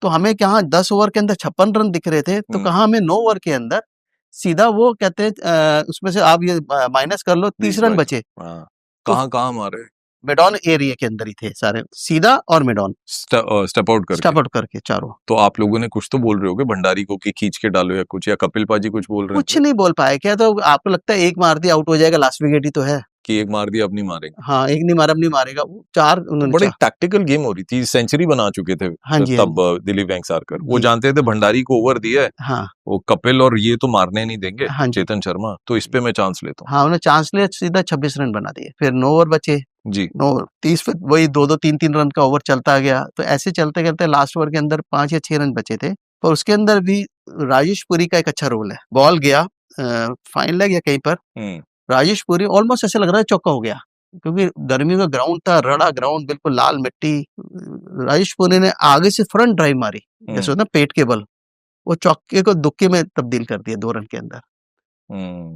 तो हमें कहाँ 10 ओवर के अंदर 56 रन दिख रहे थे, तो कहाँ हमें 9 ओवर के अंदर सीधा वो कहते हैं उसमें से आप ये माइनस कर लो, 30 रन बचे। कहाँ मारे? मेडॉन एरिया के अंदर ही थे सारे, सीधा और मेडॉन स्टेप आउट करके चारों। तो आप लोगों ने कुछ तो बोल रहे होगे भंडारी को कि खींच के डालो या कुछ, या कपिल पाजी कुछ बोल रहे हैं? कुछ नहीं बोल पाए क्या? तो आपको लगता है एक मार दिया आउट हो जाएगा, लास्ट विकेट ही तो है कि एक मार दिया अब नहीं मारेगा। हाँ, एक नहीं मारा अब नहीं मारेगा, 4 उन्होंने बड़ी टैक्टिकल गेम हो रही थी, सेंचुरी बना चुके थे तब दिलीप वेंकसारकर, वो जानते थे भंडारी को ओवर दिया है, हाँ, वो कपिल और ये तो मारने नहीं देंगे, चेतन शर्मा, तो इस पे मैं चांस लेता हूँ। हाँ, उन्होंने चांस लिया, सीधा 26 रन बना दिए, फिर 9 ओवर बचे जी, 30 वही 2-2 3-3 रन का ओवर चलता गया, तो ऐसे चलते करते लास्ट ओवर के अंदर 5 या 6 रन बचे थे, पर उसके अंदर भी राजेश पुरी का एक अच्छा रोल है। बॉल गया फाइन लेग या कहीं पर, राजेश पुरी ऑलमोस्ट ऐसे लग रहा है चौका हो गया, क्योंकि गर्मी का ग्राउंड था, रड़ा ग्राउंड, बिल्कुल लाल मिट्टी। राजेश पुरी ने आगे से फ्रंट ड्राइव मारी, जैसे होता पेट के बल, वो चौके को दुक्के में तब्दील कर दिया 2 रन के अंदर।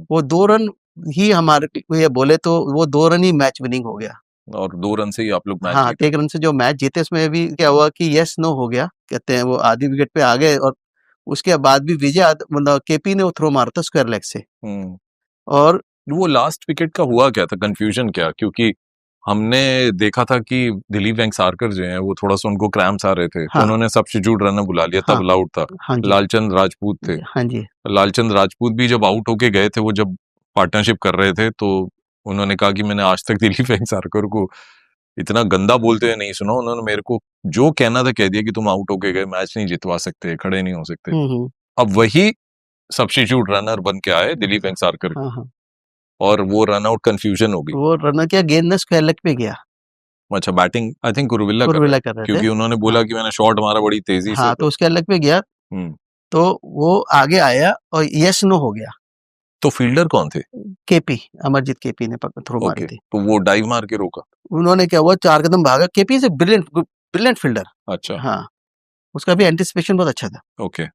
वो 2 रन ही हमारे ये बोले तो वो 2 रन ही मैच विनिंग हो गया, और 2 रन से ही आप लोग मैच हाँ, 1 रन से जो मैच जीते, उसमें भी क्या हुआ कि यस नो हो गया, कहते हैं वो आधी विकेट पे आ गए, और उसके बाद भी विजय मतलब केपी ने वो थ्रो मारा था स्क्वायर लेग से। और वो लास्ट विकेट का हुआ क्या था, कंफ्यूजन क्या? क्योंकि हमने देखा था कि दिलीप वेंकसारकर जो हैं वो थोड़ा सा उनको क्रैम्प्स आ रहे थे, तो उन्होंने सब्स्टिट्यूट रनर बुला लिया, तब आउट था लालचंद राजपूत थे। हाँ जी, लालचंद राजपूत भी जब आउट होके गए थे, वो जब पार्टनरशिप कर रहे थे, तो उन्होंने कहा कि मैंने आज तक दिलीप वेंकसारकर को इतना गंदा बोलते हुए नहीं सुना, उन्होंने मेरे को जो कहना था कह दिया कि तुम आउट होके गए, मैच नहीं जितवा सकते, खड़े नहीं हो सकते। अब वही सब्स्टिट्यूट रनर बन के आए दिलीप वेंकसारकर, और वो रन आउट कंफ्यूजन हो गई। वो रनर क्या, गेंद स्क्वायर लेग पे गया। अच्छा, बैटिंग आई थिंक कुरुविला कर रहे थे, क्योंकि उन्होंने बोला कि मैंने शॉट मारा बड़ी तेजी से, तो स्क्वायर लेग पे गया, तो वो आगे आया और यस नो हो गया। तो फील्डर कौन थे? केपी, अमरजीत केपी ने थ्रो मारी थी, तो वो डाइव मार के रोका। उन्होंने क्या हुआ, 4 कदम भागा, केपी से ब्रिलियंट फील्डर। अच्छा, हाँ, उसका भी एंटिसिपेशन बहुत अच्छा था। ओके,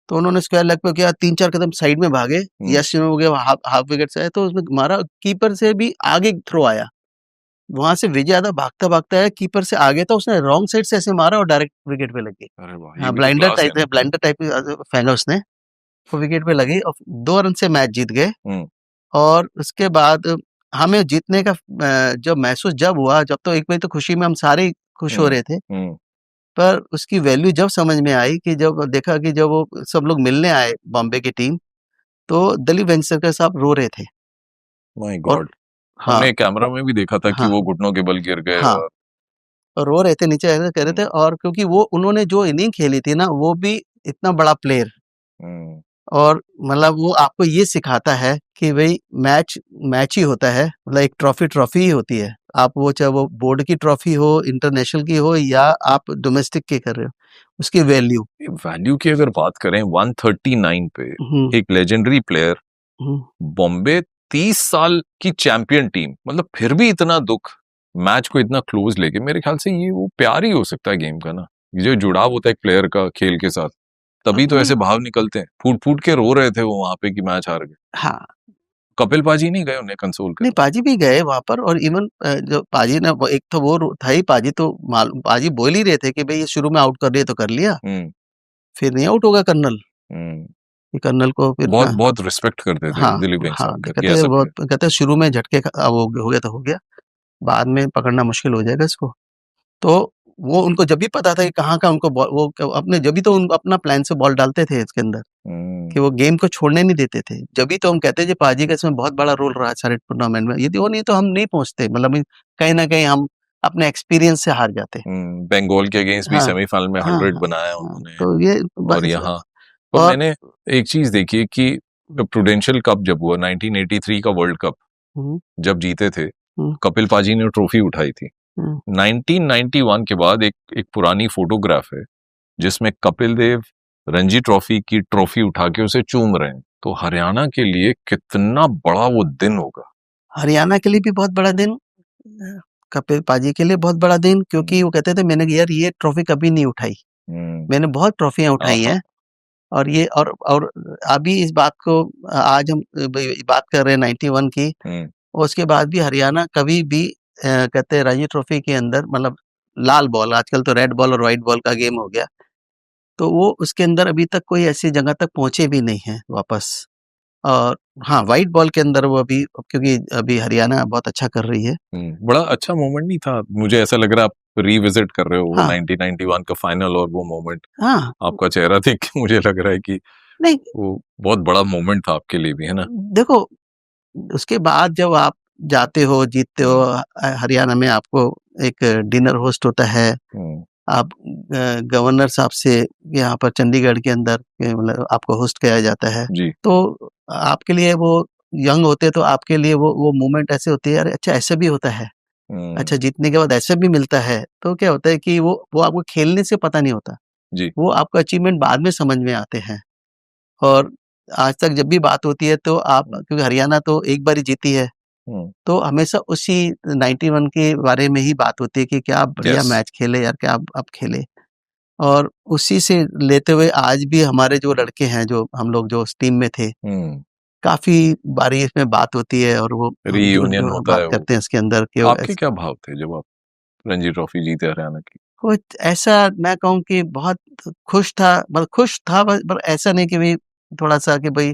तो उन्होंने स्क्वायर लेग पे किया, 3-4 कदम साइड में भागे, यस हो गया, हाफ विकेट से आए, तो उसमें मारा, कीपर से भी आगे थ्रो आया, वहां से विजय यादव भागता भागता है, कीपर से आगे था, उसने रॉन्ग साइड से ऐसे मारा और डायरेक्ट विकेट पे लग गई। अरे वाह, हाँ, ब्लाइंडर टाइप फेंका उसने, वो विकेट पे लगी, और 2 रन से मैच जीत गए। और उसके बाद हमें जीतने का जब महसूस जब हुआ, जब तो एक बजे तो खुशी में हम सारे खुश हो रहे थे, पर उसकी वैल्यू जब समझ में आई कि जब देखा कि जब वो सब लोग मिलने आए बॉम्बे की टीम, तो दिलीप वेंकसारकर साहब रो रहे थे। माय गॉड, हमने कैमरा में भी देखा था कि वो घुटनों के बल गिर गए, और रो रहे थे, नीचे ऐसे कह रहे थे, और क्योंकि वो उन्होंने जो इनिंग खेली थी ना, वो भी इतना बड़ा प्लेयर, और मतलब वो आपको ये सिखाता है कि भाई मैच ही होता है, मतलब एक ट्रॉफी ही होती है, आप वो चाहे वो बोर्ड की ट्रॉफी हो, इंटरनेशनल की हो, या आप डोमेस्टिक की कर रहे हो, उसकी वैल्यू की अगर बात करें 139 पे एक लेजेंडरी प्लेयर, बॉम्बे 30 साल की चैंपियन टीम, मतलब फिर भी इतना दुख, मैच को इतना क्लोज लेके, मेरे ख्याल से ये वो प्यार ही हो सकता है गेम का ना, जो जुड़ाव होता है एक प्लेयर का खेल के साथ, तभी तो ऐसे भाव निकलते हैं। फूट के रो रहे थे वो वहां पे कि मैच हार गए। हाँ, कपिल पाजी नहीं गए उन्हें कंसोल करने? नहीं, पाजी भी गए वहां पर, और इवन जो पाजी ने एक तो वो था ही, पाजी तो पाजी बोल ही रहे थे कि भाई ये शुरू में आउट कर रहे तो कर लिया, फिर नहीं आउट होगा कर्नल, कर्नल को फिर बहुत रिस्पेक्ट करते थे दिलीप वेंकसारकर, कहते शुरू में झटके हो गया तो हो गया, बाद में पकड़ना मुश्किल हो जाएगा इसको। तो वो उनको जब भी पता था कि कहाँ का उनको वो अपने जब भी तो उन अपना प्लान से बॉल डालते थे इसके अंदर कि वो गेम को छोड़ने नहीं देते थे। जब भी तो हम कहते थे पाजी का इसमें बहुत बड़ा रोल रहा है सारे टूर्नामेंट में, यदि वो नहीं तो हम नहीं पहुंचते, मतलब कहीं ना कहीं हम अपने एक्सपीरियंस से हार जाते। बंगाल के अगेंस्ट भी सेमीफाइनल में 100 बनाया उन्होंने। तो ये और यहाँ और मैंने एक चीज देखी कि प्रूडेंशियल कप जब हुआ 1983 का वर्ल्ड कप जब जीते थे, कपिल पाजी ने ट्रॉफी उठाई थी। 1991 के बाद एक पुरानी फोटोग्राफ है जिसमें कपिल देव रणजी ट्रॉफी की ट्रॉफी उठा के उसे चूम रहे हैं। तो हरियाणा के लिए कितना बड़ा वो दिन होगा। हरियाणा के लिए भी बहुत बड़ा दिन, कपिल पाजी के लिए बहुत बड़ा दिन, क्योंकि वो कहते थे मैंने यार ये ट्रॉफी कभी नहीं उठाई, मैंने बहुत ट्रॉफियां उठाई हैं, और ये और अभी इस बात को आज हम बात कर रहे हैं 91 की, उसके बाद भी हरियाणा कभी भी कहते हैं रणजी ट्रॉफी के अंदर, मतलब लाल बॉल, आजकल तो रेड बॉल और व्हाइट बॉल का गेम हो गया, तो वो उसके अंदर अभी तक कोई ऐसी जगह तक पहुंचे भी नहीं है वापस। और हाँ, व्हाइट बॉल के अंदर वो अभी, क्योंकि अभी हरियाणा बहुत अच्छा कर रही है। बड़ा अच्छा मोमेंट नहीं था? मुझे ऐसा लग रहा है आप रिविजिट कर रहे हो वो 1991 का फाइनल और वो मोमेंट। हाँ, आपका चेहरा देख के मुझे लग रहा है कि नहीं, वो बहुत बड़ा मोमेंट था आपके लिए भी, है ना? देखो, उसके बाद जब आप जाते हो, जीतते हो, हरियाणा में आपको एक डिनर होस्ट होता है, आप गवर्नर साहब से यहाँ पर चंडीगढ़ के अंदर मतलब आपको होस्ट किया जाता है जी। तो आपके लिए वो यंग होते तो आपके लिए वो मोमेंट ऐसे होते हैं, यार अच्छा ऐसा भी होता है, अच्छा जीतने के बाद ऐसा भी मिलता है। तो क्या होता है कि वो आपको खेलने से पता नहीं होता जी। वो आपका अचीवमेंट बाद में समझ में आते हैं। और आज तक जब भी बात होती है तो आप, क्योंकि हरियाणा तो एक बार ही जीती है, तो हमेशा उसी 91 के बारे में ही बात होती है कि क्या बढ़िया मैच खेले यार, क्या आप खेले। और उसी से लेते हुए आज भी हमारे जो लड़के हैं, जो हम लोग जो उस टीम में थे, काफी बारी इसमें बात होती है और वो रीयूनियन होता है, करते हैं इसके अंदर। आपके क्या भाव थे जब आप रणजी ट्रॉफी जीते हरियाणा की? कुछ ऐसा मैं कहूँ कि बहुत खुश था, मतलब खुश था, पर ऐसा नहीं कि भाई थोड़ा सा कि भाई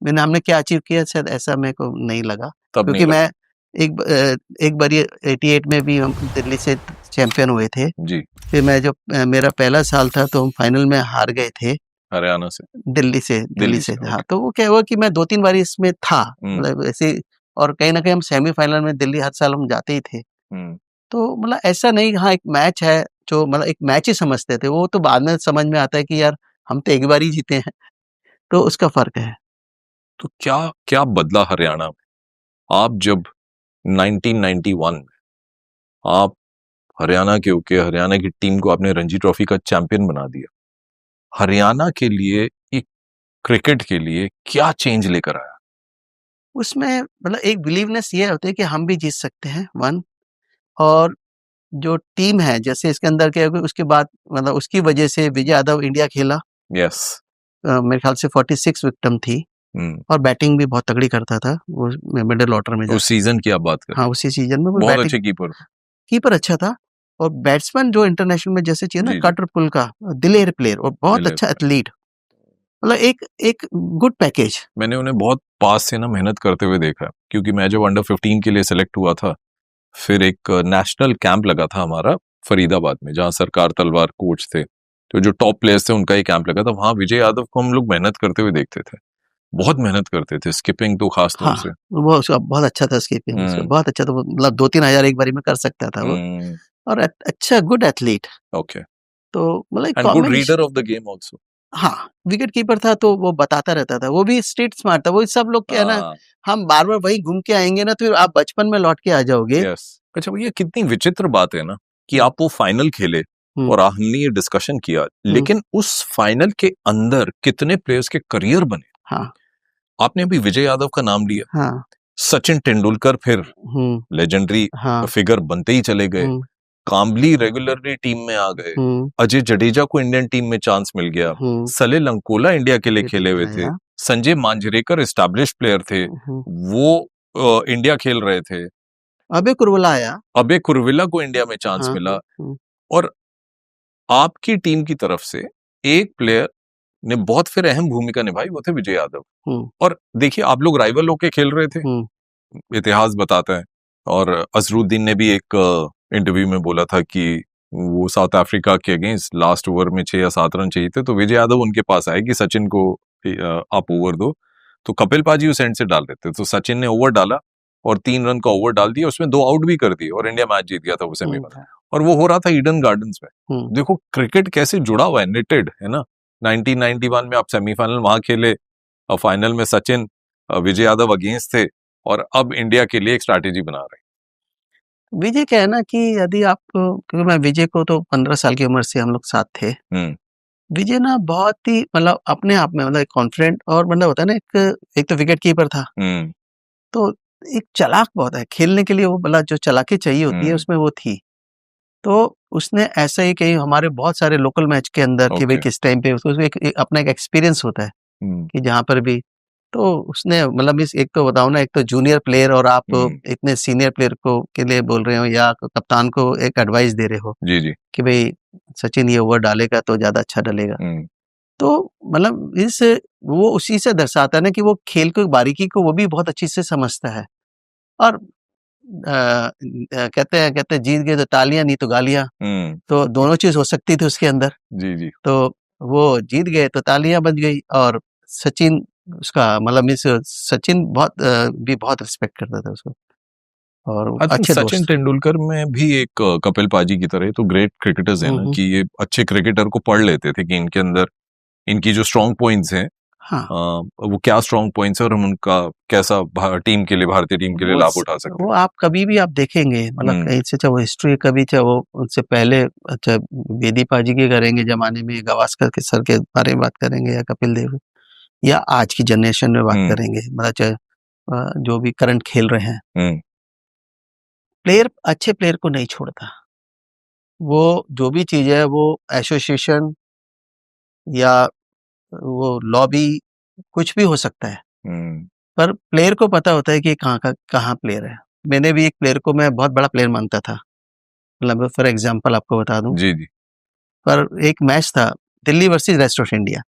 हमने क्या अचीव किया, शायद ऐसा मेरे को नहीं लगा। क्योंकि मैं एक बार 88 में भी हम दिल्ली से चैंपियन हुए थे जी। फिर मैं जब मेरा पहला साल था तो हम फाइनल में हार गए थे हरियाणा से, दिल्ली से। हाँ, तो वो क्या हुआ कि मैं 2-3 बार इसमें था, मतलब ऐसे, और कहीं ना कहीं हम सेमीफाइनल में दिल्ली हर साल हम जाते ही थे। तो मतलब ऐसा नहीं, हाँ एक मैच है जो, मतलब एक मैच ही समझते थे, वो तो बाद में समझ में आता है कि यार हम तो एक बार ही जीते हैं, तो उसका फर्क है। तो क्या क्या बदला हरियाणा में? आप जब 1991 में आप हरियाणा के होके हरियाणा की टीम को आपने रणजी ट्रॉफी का चैंपियन बना दिया, हरियाणा के लिए, एक क्रिकेट के लिए क्या चेंज लेकर आया? उसमें मतलब एक बिलीवनेस ये होती है कि हम भी जीत सकते हैं, वन, और जो टीम है, जैसे इसके अंदर क्या है, उसके बाद मतलब उसकी वजह से विजय यादव इंडिया खेला। यस। मेरे ख्याल से 46 विकेट थी, और बैटिंग भी बहुत तगड़ी करता था वो मिडिल ऑर्डर में। उस सीजन की आप बात कर? हाँ, उसी सीजन में बहुत अच्छे कीपर अच्छा था, और बैट्समैन जो इंटरनेशनल में जैसे चाहिए ना, कटर पुल का दिलेर प्लेयर, और बहुत अच्छा एथलीट, मतलब एक गुड पैकेज। मैंने उन्हें बहुत पास से ना मेहनत करते हुए देखा, क्योंकि मैं जब अंडर 15 के लिए सिलेक्ट हुआ था, फिर एक नेशनल कैंप लगा था हमारा फरीदाबाद में, जहां सरकार तलवार कोच थे, तो जो टॉप प्लेयर्स थे उनका ही कैंप लगा था। वहां विजय यादव को हम लोग मेहनत करते हुए देखते थे, बहुत मेहनत करते थे, स्किपिंग तो खास तौर से। वो उसका बहुत अच्छा था, स्किपिंग बहुत अच्छा था, मतलब 2-3 हजार एक बारी में कर सकता था वो, और अच्छा गुड एथलीट। ओके। तो मतलब good reader of the game also. हाँ, विकेट कीपर था तो वो बताता रहता था, वो भी स्ट्रीट स्मार्ट था। वो सब लोग क्या है ना, हम बार बार वही घूम के आएंगे ना, तो फिर आप बचपन में लौट के आ जाओगे। अच्छा भैया, कितनी विचित्र बात है ना कि आप वो फाइनल खेले और हमने ये डिस्कशन किया, लेकिन उस फाइनल के अंदर कितने प्लेयर्स के करियर बने। हाँ, आपने अभी विजय यादव का नाम लिया, हाँ, सचिन तेंदुलकर फिर लेजेंडरी फिगर बनते ही चले गए, काम्बली रेगुलरली टीम में आ गए, अजय जडेजा को इंडियन टीम में चांस मिल गया, सलिल अंकोला इंडिया के लिए खेले हुए थे, संजय मांजरेकर एस्टैब्लिश्ड प्लेयर थे, वो इंडिया खेल रहे थे, अबे कुरविला को इंडिया में चांस मिला, और आपकी टीम की तरफ से एक प्लेयर ने बहुत फिर अहम भूमिका निभाई, वो थे विजय यादव। और देखिए, आप लोग राइवल होके खेल रहे थे, इतिहास बताता है, और अजरुद्दीन ने भी एक इंटरव्यू में बोला था कि वो साउथ अफ्रीका के अगेंस्ट लास्ट ओवर में 6 या 7 रन चाहिए थे, तो विजय यादव उनके पास आए कि सचिन को आप ओवर दो, तो कपिल पाजी उस एंड से डाल रहे थे, तो सचिन ने ओवर डाला और 3 रन का ओवर डाल दिया, उसमें 2 आउट भी कर दिए और इंडिया मैच जीत गया था वो सेमी में। और वो हो रहा था ईडन गार्डन्स में। देखो क्रिकेट कैसे जुड़ा हुआ है, निटेड है ना। 1991 में आप सेमीफाइनल वहां खेले, फाइनल में सचिन विजय यादव अगेंस्ट थे, और अब इंडिया के लिए एक स्ट्रैटेजी बना रहे हैं। विजय क्या है ना कि यदि आप, क्योंकि मैं विजय को तो 15 साल की उम्र से हम लोग साथ थे। विजय ना बहुत ही मतलब अपने आप में मतलब कॉन्फिडेंट, और मतलब होता है ना, एक तो विकेट कीपर था, तो एक चालाक बहुत है खेलने के लिए, वो मतलब जो चालाकी चाहिए होती है उसमें वो थी। तो उसने ऐसा ही कहीं हमारे बहुत सारे लोकल मैच के अंदर कि भाई किस टाइम पे उसको एक अपना एक एक्सपीरियंस होता है कि जहाँ पर भी, तो उसने मतलब इस एक तो बताओ ना, एक तो जूनियर प्लेयर और आप इतने सीनियर प्लेयर को के लिए बोल रहे हो या कप्तान को एक एडवाइस दे रहे हो जी कि भाई सचिन ये ओवर डालेगा तो ज्यादा अच्छा डलेगा। तो मतलब वो उसी से दर्शाता है ना कि वो खेल को बारीकी को वो भी बहुत अच्छी से समझता है। और कहते हैं जीत गए तो तालियां, नहीं तो गालियां, तो दोनों चीज हो सकती थी उसके अंदर। जी। तो वो जीत गए तो तालियां बज गई, और सचिन उसका मतलब सचिन भी बहुत रिस्पेक्ट करता था उसको, और अच्छे सचिन तेंदुलकर में भी एक कपिल पाजी की तरह तो ग्रेट क्रिकेटर्स है ना, कि ये अच्छे क्रिकेटर को पढ़ लेते थे कि इनके अंदर इनकी जो स्ट्रॉन्ग पॉइंट्स हैं, वो क्या स्ट्रॉन्ग पॉइंट्स है और हम उनका कैसा टीम के लिए, भारतीय टीम के लिए लाभ उठा सकते हैं। वो आप कभी भी आप देखेंगे मतलब कहीं से, चाहे वो हिस्ट्री कभी, चाहे वो उनसे पहले, अच्छा बेदी पाजी के करेंगे जमाने में, गावस्कर के सर के बारे में बात करेंगे, या कपिल देव, या आज की जनरेशन में बात करेंगे, मतलब चाहे जो भी करंट खेल रहे हैं, प्लेयर अच्छे प्लेयर को नहीं छोड़ता। वो जो भी चीज है, वो एसोसिएशन या वो लॉबी, कुछ भी हो सकता है, पर प्लेयर को पता होता है कि कहाँ प्लेयर है। मैंने भी एक प्लेयर को मैं बहुत बड़ा प्लेयर मानता था, मतलब फॉर एग्जांपल आपको बता दूं, जी। पर एक मैच था Delhi versus rest of India,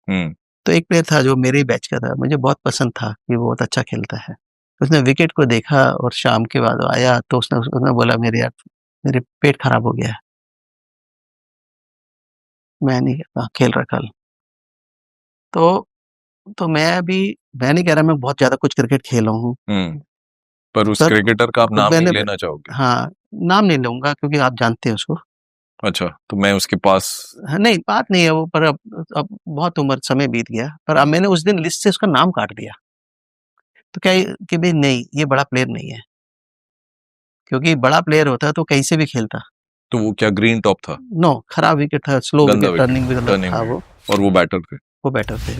तो एक प्लेयर था जो मेरे बैच का था, मुझे बहुत पसंद था कि वो बहुत अच्छा खेलता है। उसने विकेट को देखा और शाम के बाद आया तो उसने बोला मेरे पेट खराब हो गया है, मैं नहीं खेल रहा कल। तो मैं नहीं कह रहा मैं बहुत ज्यादा कुछ क्रिकेट खेला हूँ, पर उस क्रिकेटर का आप नाम नहीं लेना चाहोगे? हाँ, नाम नहीं लूंगा क्योंकि आप जानते हैं उसको। अच्छा, तो मैं उसके पास नहीं, बात नहीं है वो, पर अब बहुत उम्र समय बीत गया, पर अब मैंने उस दिन लिस्ट से उसका नाम काट दिया। तो क्या कि भाई नहीं, ये बड़ा प्लेयर नहीं है, क्योंकि बड़ा प्लेयर होता तो कहीं से भी खेलता। तो वो क्या ग्रीन टॉप था? नो, खराब विकेट था, स्लो विकेट, टर्निंग विकेट था वो, और वो बैटर थे। वो बैटर थे।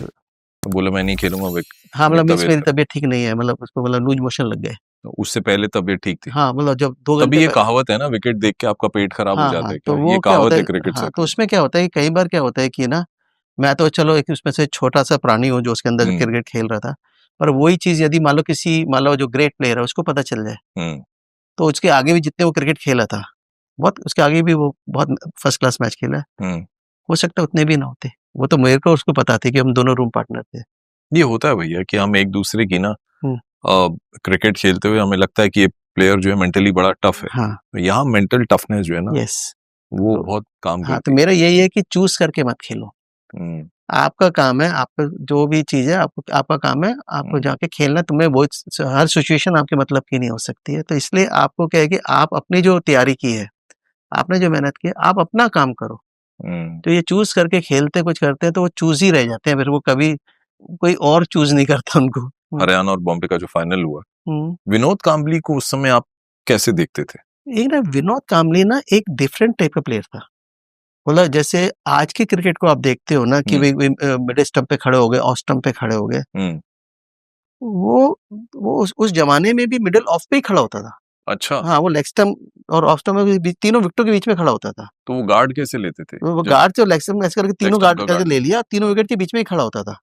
तो बोला मैं नहीं खेलूंगा। हाँ, मतलब मेरी तबीयत ठीक नहीं है, मतलब उसको मतलब लूज मोशन लग गए। उससे पहले तबीयत ठीक थी? हाँ, मतलब जब 2 घंटे, तभी ये कहावत है ना, विकेट देख के आपका पेट खराब हो जाता है। तो ये कहावत है क्रिकेट से। तो उसमें क्या होता है कि कई बार क्या होता है कि ना, मैं तो चलो एक उसमें से छोटा सा प्राणी हूँ जो उसके अंदर क्रिकेट खेल रहा था, पर वही चीज यदि मान लो जो ग्रेट प्लेयर है उसको पता चल जाए, तो उसके आगे भी जितने वो क्रिकेट खेला था, बहुत उसके आगे भी वो बहुत फर्स्ट क्लास मैच खेला है, हो सकता है उतने भी ना होते। वो तो मेरे को उसको पता थी कि हम दोनों रूम पार्टनर थे। ये होता है भैया कि हम एक दूसरे की ना क्रिकेट खेलते हुए हमें लगता है कि ये प्लेयर जो है मेंटली बड़ा टफ है। हाँ, यहाँ मेंटल टफनेस जो है ना, वो तो बहुत काम करती है। तो मेरा यही है कि चूज करके मत खेलो। आपका काम है, आपका जो भी चीज है आपका काम है, आपको जाके खेलना। तुम्हें वो हर सिचुएशन आपके मतलब की नहीं हो सकती है, तो इसलिए आपको क्या है कि आप अपनी जो तैयारी की है, आपने जो मेहनत की है, आप अपना काम करो। तो ये चूज करके खेलते कुछ करते हैं तो वो चूज ही रह जाते हैं, फिर वो कभी कोई और चूज नहीं करता उनको। हरियाणा और बॉम्बे का जो फाइनल हुआ, विनोद कांबली को उस समय आप कैसे देखते थे? एक ना विनोद कांबली ना एक डिफरेंट टाइप का प्लेयर था। बोला जैसे आज की क्रिकेट को आप देखते हो ना कि मिडिल स्टंप पे खड़े हो गए, ऑफ स्टंप पे खड़े हो गए, वो उस जमाने में भी मिडिल ऑफ पे ही खड़ा होता था। अच्छा। हाँ, वो लेग स्टंप और ऑफ स्टंप में तीनों विकेटों के बीच में खड़ा होता था। तो वो गार्ड कैसे लेते थे? वो गार्ड से लेग स्टंप ऐसे करके तीनों गार्ड करके ले लिया, तीनों विकेट के बीच में ही खड़ा होता था।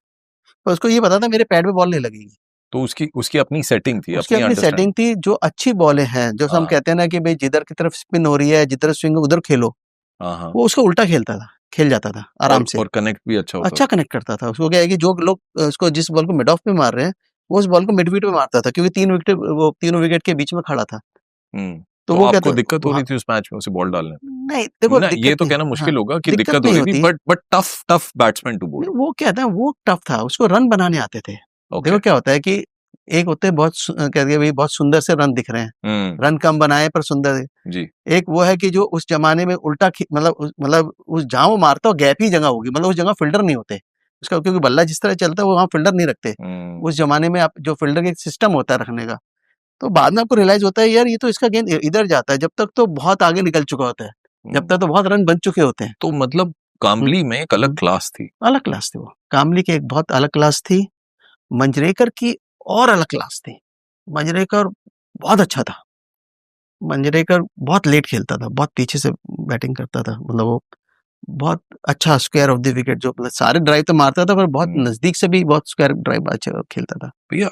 तो उसको ये पता था मेरे पैड में बॉल नहीं लगेगी। तो उसकी अपनी सेटिंग थी, उसकी अपनी सेटिंग थी। जो अच्छी बॉलें हैं, जो हम कहते हैं ना कि भाई जिधर की तरफ स्पिन हो रही है, जिधर स्विंग उधर खेलो, वो उसको उल्टा खेल जाता था आराम से, और कनेक्ट भी अच्छा कनेक्ट करता था। उसको क्या है कि जो लोग उसको जिस बॉल को मिड ऑफ पे मार रहे हैं, वो उस बॉल को मिड विकेट पे मारता था, क्योंकि तीनों विकेट के बीच में खड़ा था। तो वो आपको दिक्कत हो रही थी उस मैच में उसे बॉल डालने में? नहीं देखो, ना ये दिक्कत तो नहीं, कहना मुश्किल हाँ, होगा कि दिक्कत दिक्कत हो नहीं रही थी, होती। बट टफ बैट्समैन टू बोल। नहीं, वो क्या था, वो टफ था, उसको रन बनाने आते थे। ओके। देखो क्या होता है कि एक होते हैं बहुत कह के भाई बहुत सुंदर से रन दिख रहे हैं, रन कम बनाए पर सुंदर। जी। एक वो है कि जो उस जमाने में उल्टा मतलब उस जहां वो मारता हो गैप ही जगह होगी, मतलब उस जगह फील्डर नहीं होते उसका, क्योंकि बल्ला जिस तरह चलता है वो वहां फील्डर नहीं रखते। उस जमाने में आप जो फील्डर का एक सिस्टम होता है रखने का, तो बाद में आपको रियलाइज होता है यार ये तो इसका गेंद इधर जाता है, जब तक तो बहुत आगे निकल चुका होता है, जब तक तो बहुत रन बन चुके होते हैं। तो मतलब काम्बली में एक अलग क्लास थी। अलग क्लास थी वो, कामली की एक बहुत अलग क्लास थी, मंजरेकर की और अलग क्लास थी। मंजरेकर बहुत अच्छा था, मंजरेकर बहुत लेट खेलता था, बहुत पीछे से बैटिंग करता था, मतलब वो बहुत अच्छा स्क्वायर ऑफ द विकेट, जो मतलब सारे ड्राइव तो मारता था पर बहुत नजदीक से भी बहुत स्क्वायर ड्राइव अच्छा खेलता था। भैया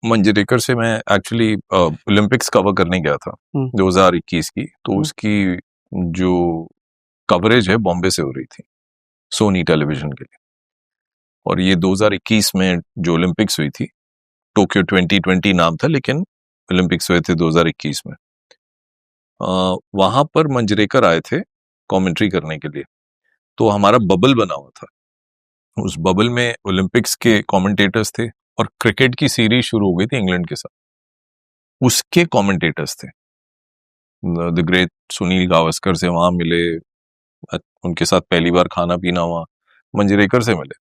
मंजरेकर से मैं एक्चुअली ओलंपिक्स कवर करने गया था 2021 की, तो उसकी जो कवरेज है बॉम्बे से हो रही थी सोनी टेलीविजन के लिए, और ये 2021 में जो ओलंपिक्स हुई थी, टोक्यो 2020 नाम था, लेकिन ओलंपिक्स हुए थे 2021 में। वहां पर मंजरेकर आए थे कमेंट्री करने के लिए, तो हमारा बबल बना हुआ था, उस बबल में ओलंपिक्स के कमेंटेटर्स थे और क्रिकेट की सीरीज शुरू हो गई थी इंग्लैंड के साथ, उसके कमेंटेटर्स थे। द ग्रेट सुनील गावस्कर से वहां मिले, उनके साथ पहली बार खाना पीना हुआ, मंजरेकर से मिले।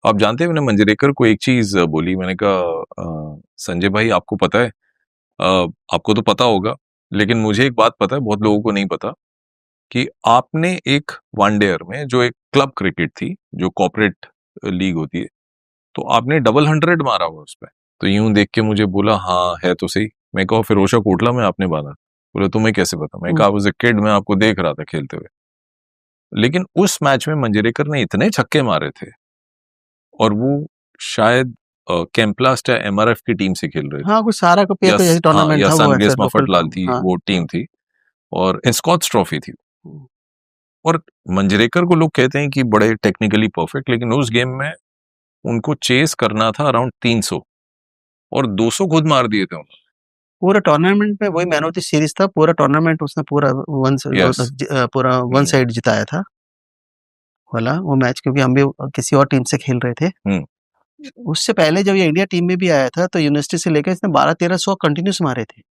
आप जानते हैं, मैंने मंजरेकर को एक चीज बोली, मैंने कहा संजय भाई आपको पता है, आपको तो पता होगा, लेकिन मुझे एक बात पता है, बहुत लोगों को नहीं पता, कि आपने एक वनडेयर में, जो एक क्लब क्रिकेट थी, जो कॉर्पोरेट लीग होती है, तो आपने डबल 100 मारा हुआ उस पर। तो यूं देख के मुझे बोला हाँ है तो सही। मैं कहा फिरोजा कोटला में आपने बांधा? बोले तुम्हें कैसे पता? मैं कहा वाज अ किड, मैं आपको देख रहा था खेलते हुए। लेकिन उस मैच में मंजरेकर ने इतने छक्के मारे थे, और वो शायद कैंपलास्ट या एमआरएफ की टीम से खेल रहे थे, हाँ, कुछ सारा का पे कोई टूर्नामेंट या था, वो सनग्लेस ऐसे लोकल मफतलाल थी, हाँ। वो टीम थी, और स्कॉच ट्रॉफी थी। और मंजरेकर को लोग कहते हैं कि बड़े टेक्निकली परफेक्ट, लेकिन उस गेम में उनको चेस करना था अराउंड 300, और 200 खुद मार दिए थे उन्होंने। पूरा टूर्नामेंट में वही मैन ऑफ द सीरीज था, पूरा टूर्नामेंट उसने पूरा वन साइड जिताया था वाला वो मैच, क्योंकि हम भी किसी और टीम से खेल रहे थे। उससे पहले जब ये इंडिया टीम में भी आया था, तो यूनिवर्सिटी से लेकर इसने 12-13 कंटिन्यूस मारे थे।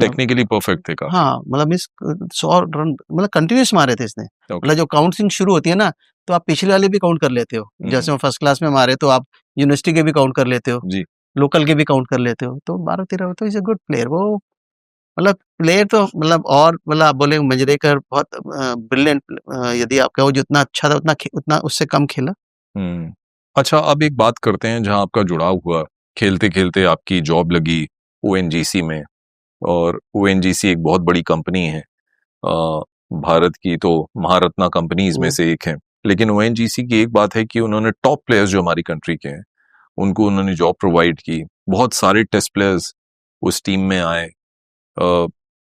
टेक्निकली परफेक्ट थे काफी। हाँ, मतलब इस 100 रन मतलब कंटिन्यूस मारे थे इसने। मतलब जो काउंटिंग शुरू होती है ना, तो आप पिछले वाले भी काउंट कर लेते हो, जैसे वो फर्स्ट क्लास में मारे तो आप यूनिवर्सिटी के भी काउंट कर लेते हो, लोकल के भी काउंट कर लेते हो, तो 12-13 तो इज अ गुड प्लेयर वो। मतलब प्लेयर तो मतलब, और मतलब आप बोले मंजरेकर बहुत ब्रिलियंट, यदि आप कहो जितना अच्छा था उतना उससे कम खेला। अच्छा, अब एक बात करते हैं जहां आपका जुड़ाव हुआ, खेलते खेलते आपकी जॉब लगी ओएनजीसी में, और ओएनजीसी एक बहुत बड़ी कंपनी है, भारत की तो महारत्ना कंपनीज में से एक है। लेकिन ओएनजीसी की एक बात है कि उन्होंने टॉप प्लेयर्स जो हमारी कंट्री के हैं उनको उन्होंने जॉब प्रोवाइड की, बहुत सारे टेस्ट प्लेयर्स उस टीम में आए।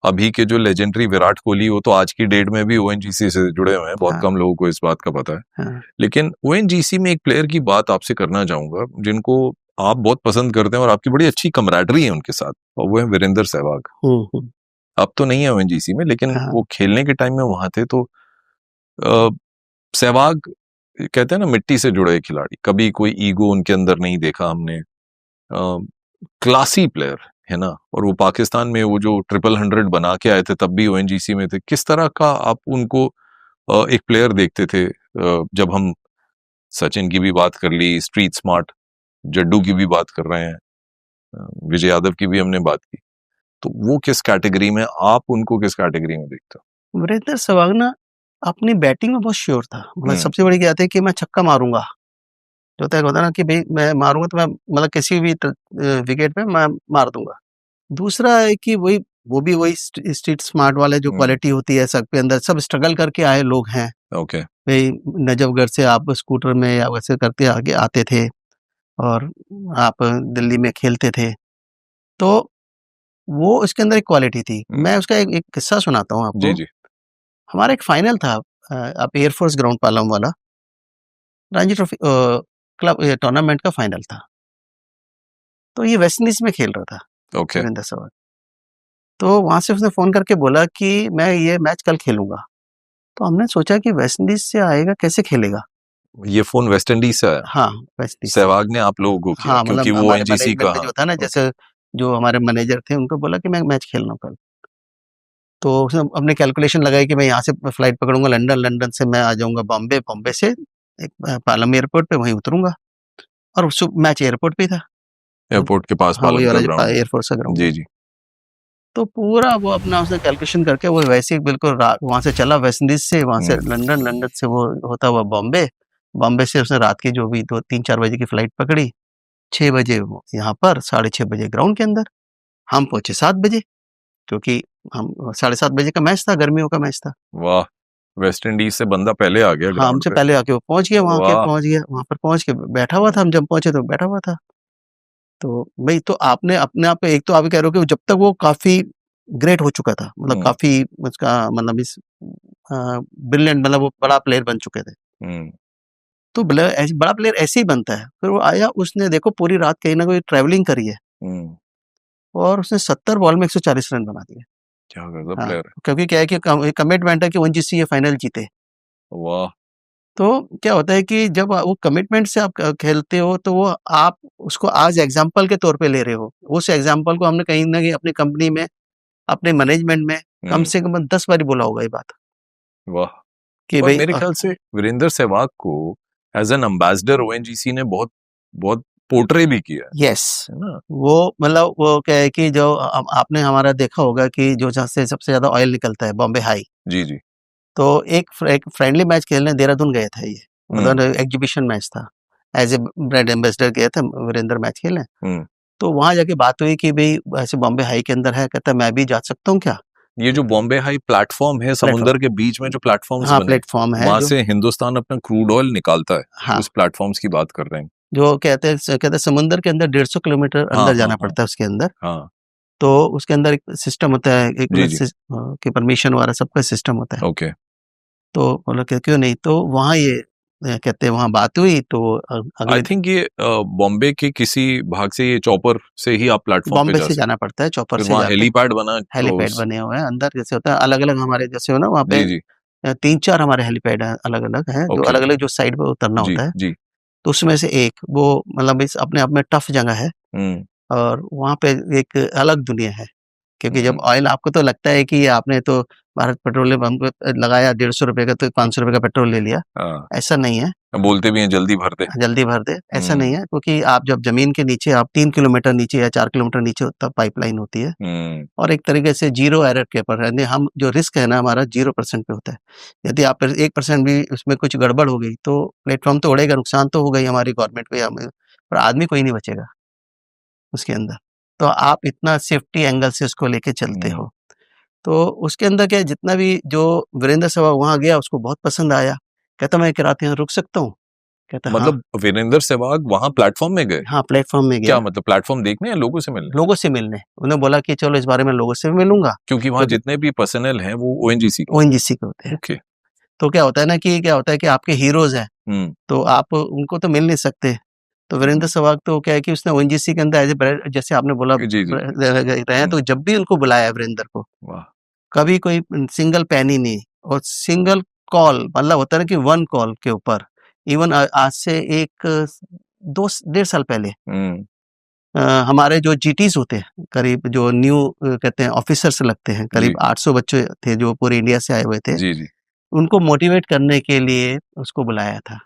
अभी के जो लेजेंडरी विराट कोहली, वो तो आज की डेट में भी ओएनजीसी से जुड़े हुए हैं, बहुत कम लोगों को इस बात का पता है। लेकिन ओएनजीसी में एक प्लेयर की बात आपसे करना चाहूंगा जिनको आप बहुत पसंद करते हैं और आपकी बड़ी अच्छी कमराडरी है उनके साथ, और वो है वीरेंद्र सहवाग। अब तो नहीं है ओएनजीसी में, लेकिन वो खेलने के टाइम में वहां थे। तो सहवाग कहते हैं ना मिट्टी से जुड़े खिलाड़ी, कभी कोई ईगो उनके अंदर नहीं देखा हमने, क्लासी प्लेयर है ना। और वो पाकिस्तान में वो जो 100 बना के आए थे, तब भी ओएनजीसी में थे। किस तरह का आप उनको एक प्लेयर देखते थे? जब हम सचिन की भी बात कर ली, स्ट्रीट स्मार्ट जड्डू की भी बात कर रहे हैं, विजय यादव की भी हमने बात की, तो वो किस कैटेगरी में, आप उनको किस कैटेगरी में देखते हो? वीरेंद्र सहवाग ना अपनी बैटिंग में बहुत श्योर था, मतलब सबसे बड़ी क्या है कि मैं छक्का मारूंगा, जो तय होता ना कि भाई मैं मारूंगा तो मैं मतलब किसी भी विकेट पे मैं मार दूंगा। दूसरा है कि वो भी वही स्ट्रीट स्मार्ट वाले जो क्वालिटी होती है, सबके अंदर सब स्ट्रगल करके आए लोग हैं। ओके। भाई नजफगढ़ से आप स्कूटर में या वैसे करते आगे आते थे और आप दिल्ली में खेलते थे, तो वो इसके अंदर एक क्वालिटी थी। मैं उसका एक किस्सा सुनाता हूँ आपको। जी। हमारा एक फाइनल था, आप एयरफोर्स ग्राउंड पालम वाला, रणजी ट्रॉफी क्लब टूर्नामेंट का फाइनल था। तो ये वेस्ट इंडीज में खेल रहा था ओके। वीरेंद्र सहवाग। तो वहाँ से उसने फ़ोन करके बोला कि मैं ये मैच कल खेलूँगा। तो हमने सोचा कि वेस्ट इंडीज़ से आएगा, कैसे खेलेगा? ये फ़ोन वेस्ट इंडीज़ से आया? हाँ, वेस्ट इंडीज़ से। सहवाग ने आप लोगों को किया हाँ, क्योंकि मतलब वो हमारे ओएनजीसी का मैनेजमेंट में जो था ना, ओके। जैसे जो हमारे मैनेजर थे, उनको बोला कि मैं मैच खेल रहा हूँ कल। तो उसने अपने कैलकुलेशन लगाई कि मैं यहाँ से फ्लाइट पकड़ूँगा लंदन, लंदन से मैं आ जाऊँगा बॉम्बे, बॉम्बे से एक पालम एयरपोर्ट पे वहीं उतरूँगा और उस मैच एयरपोर्ट पे ही था। एयरपोर्ट के पास हाँ, वही पालम का वाला जो ग्राउंड है। एयरफोर्स का ग्राउंड है। जी, जी। तो पूरा वो अपना उसने कैलकुलेशन करके वो वैसे ही बिल्कुल वहाँ से चला वेस्ट इंडीज़ से, वहाँ से लंदन, लंदन से वो होता हुआ बॉम्बे, बॉम्बे से उसने रात की जो भी 2 3-4 बजे की फ्लाइट पकड़ी, 6 बजे वो यहाँ पर, साढ़े 6 बजे ग्राउंड के अंदर। हम पहुँचे 7 बजे, क्योंकि हम साढ़े 7 बजे का मैच था, गर्मियों का मैच था। वाह! वेस्ट इंडीज़ से बंदा पहले आ गया हाँ, ग्राउंड हमसे पे। पहले आके वो पहुँच गया, वाह! वहाँ पर पहुँच के बैठा हुआ था, हम जब पहुँचे तो बैठा हुआ था। तो भई तो आपने अपने आप को, एक तो आप कह रहे हो कि जब तक वो काफ़ी ग्रेट हो चुका था, मतलब हुँ, काफ़ी उसका मतलब ब्रिलियंट, मतलब वो बड़ा प्लेयर बन चुके थे। हुँ, तो बड़ा प्लेयर ऐसे ही बनता है। फिर वो आया, उसने देखो पूरी रात कहीं न कहीं ट्रैवलिंग करी है हुँ। और उसने 70 बॉल में 140 रन बना दिए। क्या गज़ब हाँ, प्लेयर है। क्योंकि क्या है कि कमिटमेंट है कि ओएनजीसी ये फाइनल जीते। वाह! तो क्या होता है कि जब वो कमिटमेंट से आप खेलते हो, तो वो आप उसको आज एग्जाम्पल के तौर पे ले रहे हो। उस एग्जाम्पल को हमने कहीं न कहीं अपनी कंपनी में, अपने मैनेजमेंट में कम हुँ, से कम 10 बारी बोला होगा ये बात वाह! कि और भई मेरे ख्याल से वीरेंद्र सहवाग को एज़ एन एम्बेसडर ओएनजीसी ने बहुत बहुत पोर्ट्रे भी किया यस, है ना? वो मतलब वो क्या है कि जो आपने हमारा देखा होगा कि जो जहाँ से सबसे ज़्यादा ऑयल निकलता है, बॉम्बे हाई। जी, जी। तो एक फ्रेंडली मैच खेलने देहरादून गए थे ये, हुँ, मतलब एग्जीबिशन मैच था। एज़ ए ब्रांड एम्बेसडर गए थे वीरेंद्र मैच खेलने। हुँ। तो वहाँ जाके बात हुई कि भई ऐसे बॉम्बे हाई के अंदर है, कहता है मैं भी जा सकता हूँ क्या? ये जो बॉम्बे हाई प्लेटफ़ॉर्म है, प्लेटफ़ॉर्म, समुंदर के बीच में जो प्लेटफ़ॉर्म्स हाँ, बने हैं, प्लेटफ़ॉर्म है वहाँ जो, से हिंदुस्तान अपना क्रूड ऑयल निकालता है। हाँ, उस प्लेटफ़ॉर्म्स की बात कर रहे हैं। जो कहते हैं समुंदर के अंदर 150 किलोमीटर हाँ, अंदर हाँ, जाना हाँ। पड़ता है उसके अंदर। हाँ। तो उसके अंदर एक सिस्टम होता है, एक जी, मतलब जी। कि परमिशन वगैरह सबका सिस्टम होता है। ओके। तो बोला कि क्यों नहीं? तो वहाँ ये कहते हैं वहाँ बात हुई, तो आई अगले थिंक ये बॉम्बे के किसी भाग से ये चॉपर से ही आप प्लेटफ़ॉर्म पे बॉम्बे जा से सकते जाना हैं। पड़ता है, चॉपर फिर से वहाँ जाके। हेलीपैड बना तो हेलीपैड उस बने हुए हैं अंदर, जैसे होता है अलग-अलग हमारे जैसे हो ना वहाँ पे जी, जी। 3-4 हमारे हेलीपैड हैं, अलग-अलग हैं, जो ओके। अलग-अलग जो साइड पे उतरना जी, होता है। जी। तो उसमें से एक वो मतलब इस अपने आप में टफ जगह है हुँ, और वहाँ पे एक अलग दुनिया है। क्योंकि जब हुँ। ऑयल आपको तो लगता है कि आपने तो भारत पेट्रोलियम पंप पे लगाया ₹150 का, तो ₹500 का पेट्रोल ले लिया, हाँ, ऐसा नहीं है। बोलते भी हैं जल्दी भर दे। जल्दी भर दे, ऐसा नहीं हुँ, है, क्योंकि आप जब ज़मीन के नीचे, आप 3 किलोमीटर नीचे या 4 किलोमीटर नीचे तब पाइपलाइन होती है हुँ, और एक तरीके से ज़ीरो एरर के पर यानी हम जो रिस्क है ना हमारा 0% पे होता है। यदि आप 1% भी उसमें कुछ गड़बड़ हो गई, तो प्लेटफ़ॉर्म तो उड़ेगा, नुकसान तो होगा ही हमारी गवर्नमेंट को या हमें, पर आदमी कोई नहीं बचेगा उसके अंदर। तो आप इतना सेफ्टी एंगल से उसको लेके चलते हुँ। हो। तो उसके अंदर क्या है, जितना भी जो वीरेंद्र सहवाग वहाँ गया उसको बहुत पसंद आया। कहता मैं एक रात यहाँ रुक सकता हूँ? कहता हाँ। मतलब वीरेंद्र सहवाग वहाँ प्लेटफ़ॉर्म में गए? हाँ, प्लेटफ़ॉर्म में क्या गया, मतलब प्लेटफ़ॉर्म देखने या लोगों से मिलने? लोगों से मिलने। उन्होंने बोला कि चलो इस बारे में लोगों से भी मिलूँगा, क्योंकि वहाँ क्योंकि जितने भी पर्सनेल हैं वो ओएनजीसी के। ओएनजीसी के होते हैं। ओके। तो क्या होता है ना कि क्या होता है कि आपके हीरोज़ हैं, हुँ, तो आप उनको तो मिल नहीं सकते। तो वीरेंद्र हुँ। सहवाग तो क्या है कि उसने ओएनजीसी के अंदर एज़ ए ब्र जैसे आपने बोला जी, जी। रहे हैं, हुँ, तो जब भी उनको बुलाया वीरेंद्र को, वाह! कभी कोई सिंगल पेनी नहीं, और सिंगल कॉल मतलब होता है ना कि 1 कॉल के ऊपर, इवन आज से एक 2 डेढ़ साल पहले हुँ, हमारे जो जीटीज़ होते हैं, करीब जो न्यू कहते हैं ऑफ़िसर्स लगते हैं, जी, करीब 800 बच्चे थे जो पूरे इंडिया से आए हुए थे। जी, जी। उनको मोटिवेट करने के लिए उसको बुलाया था।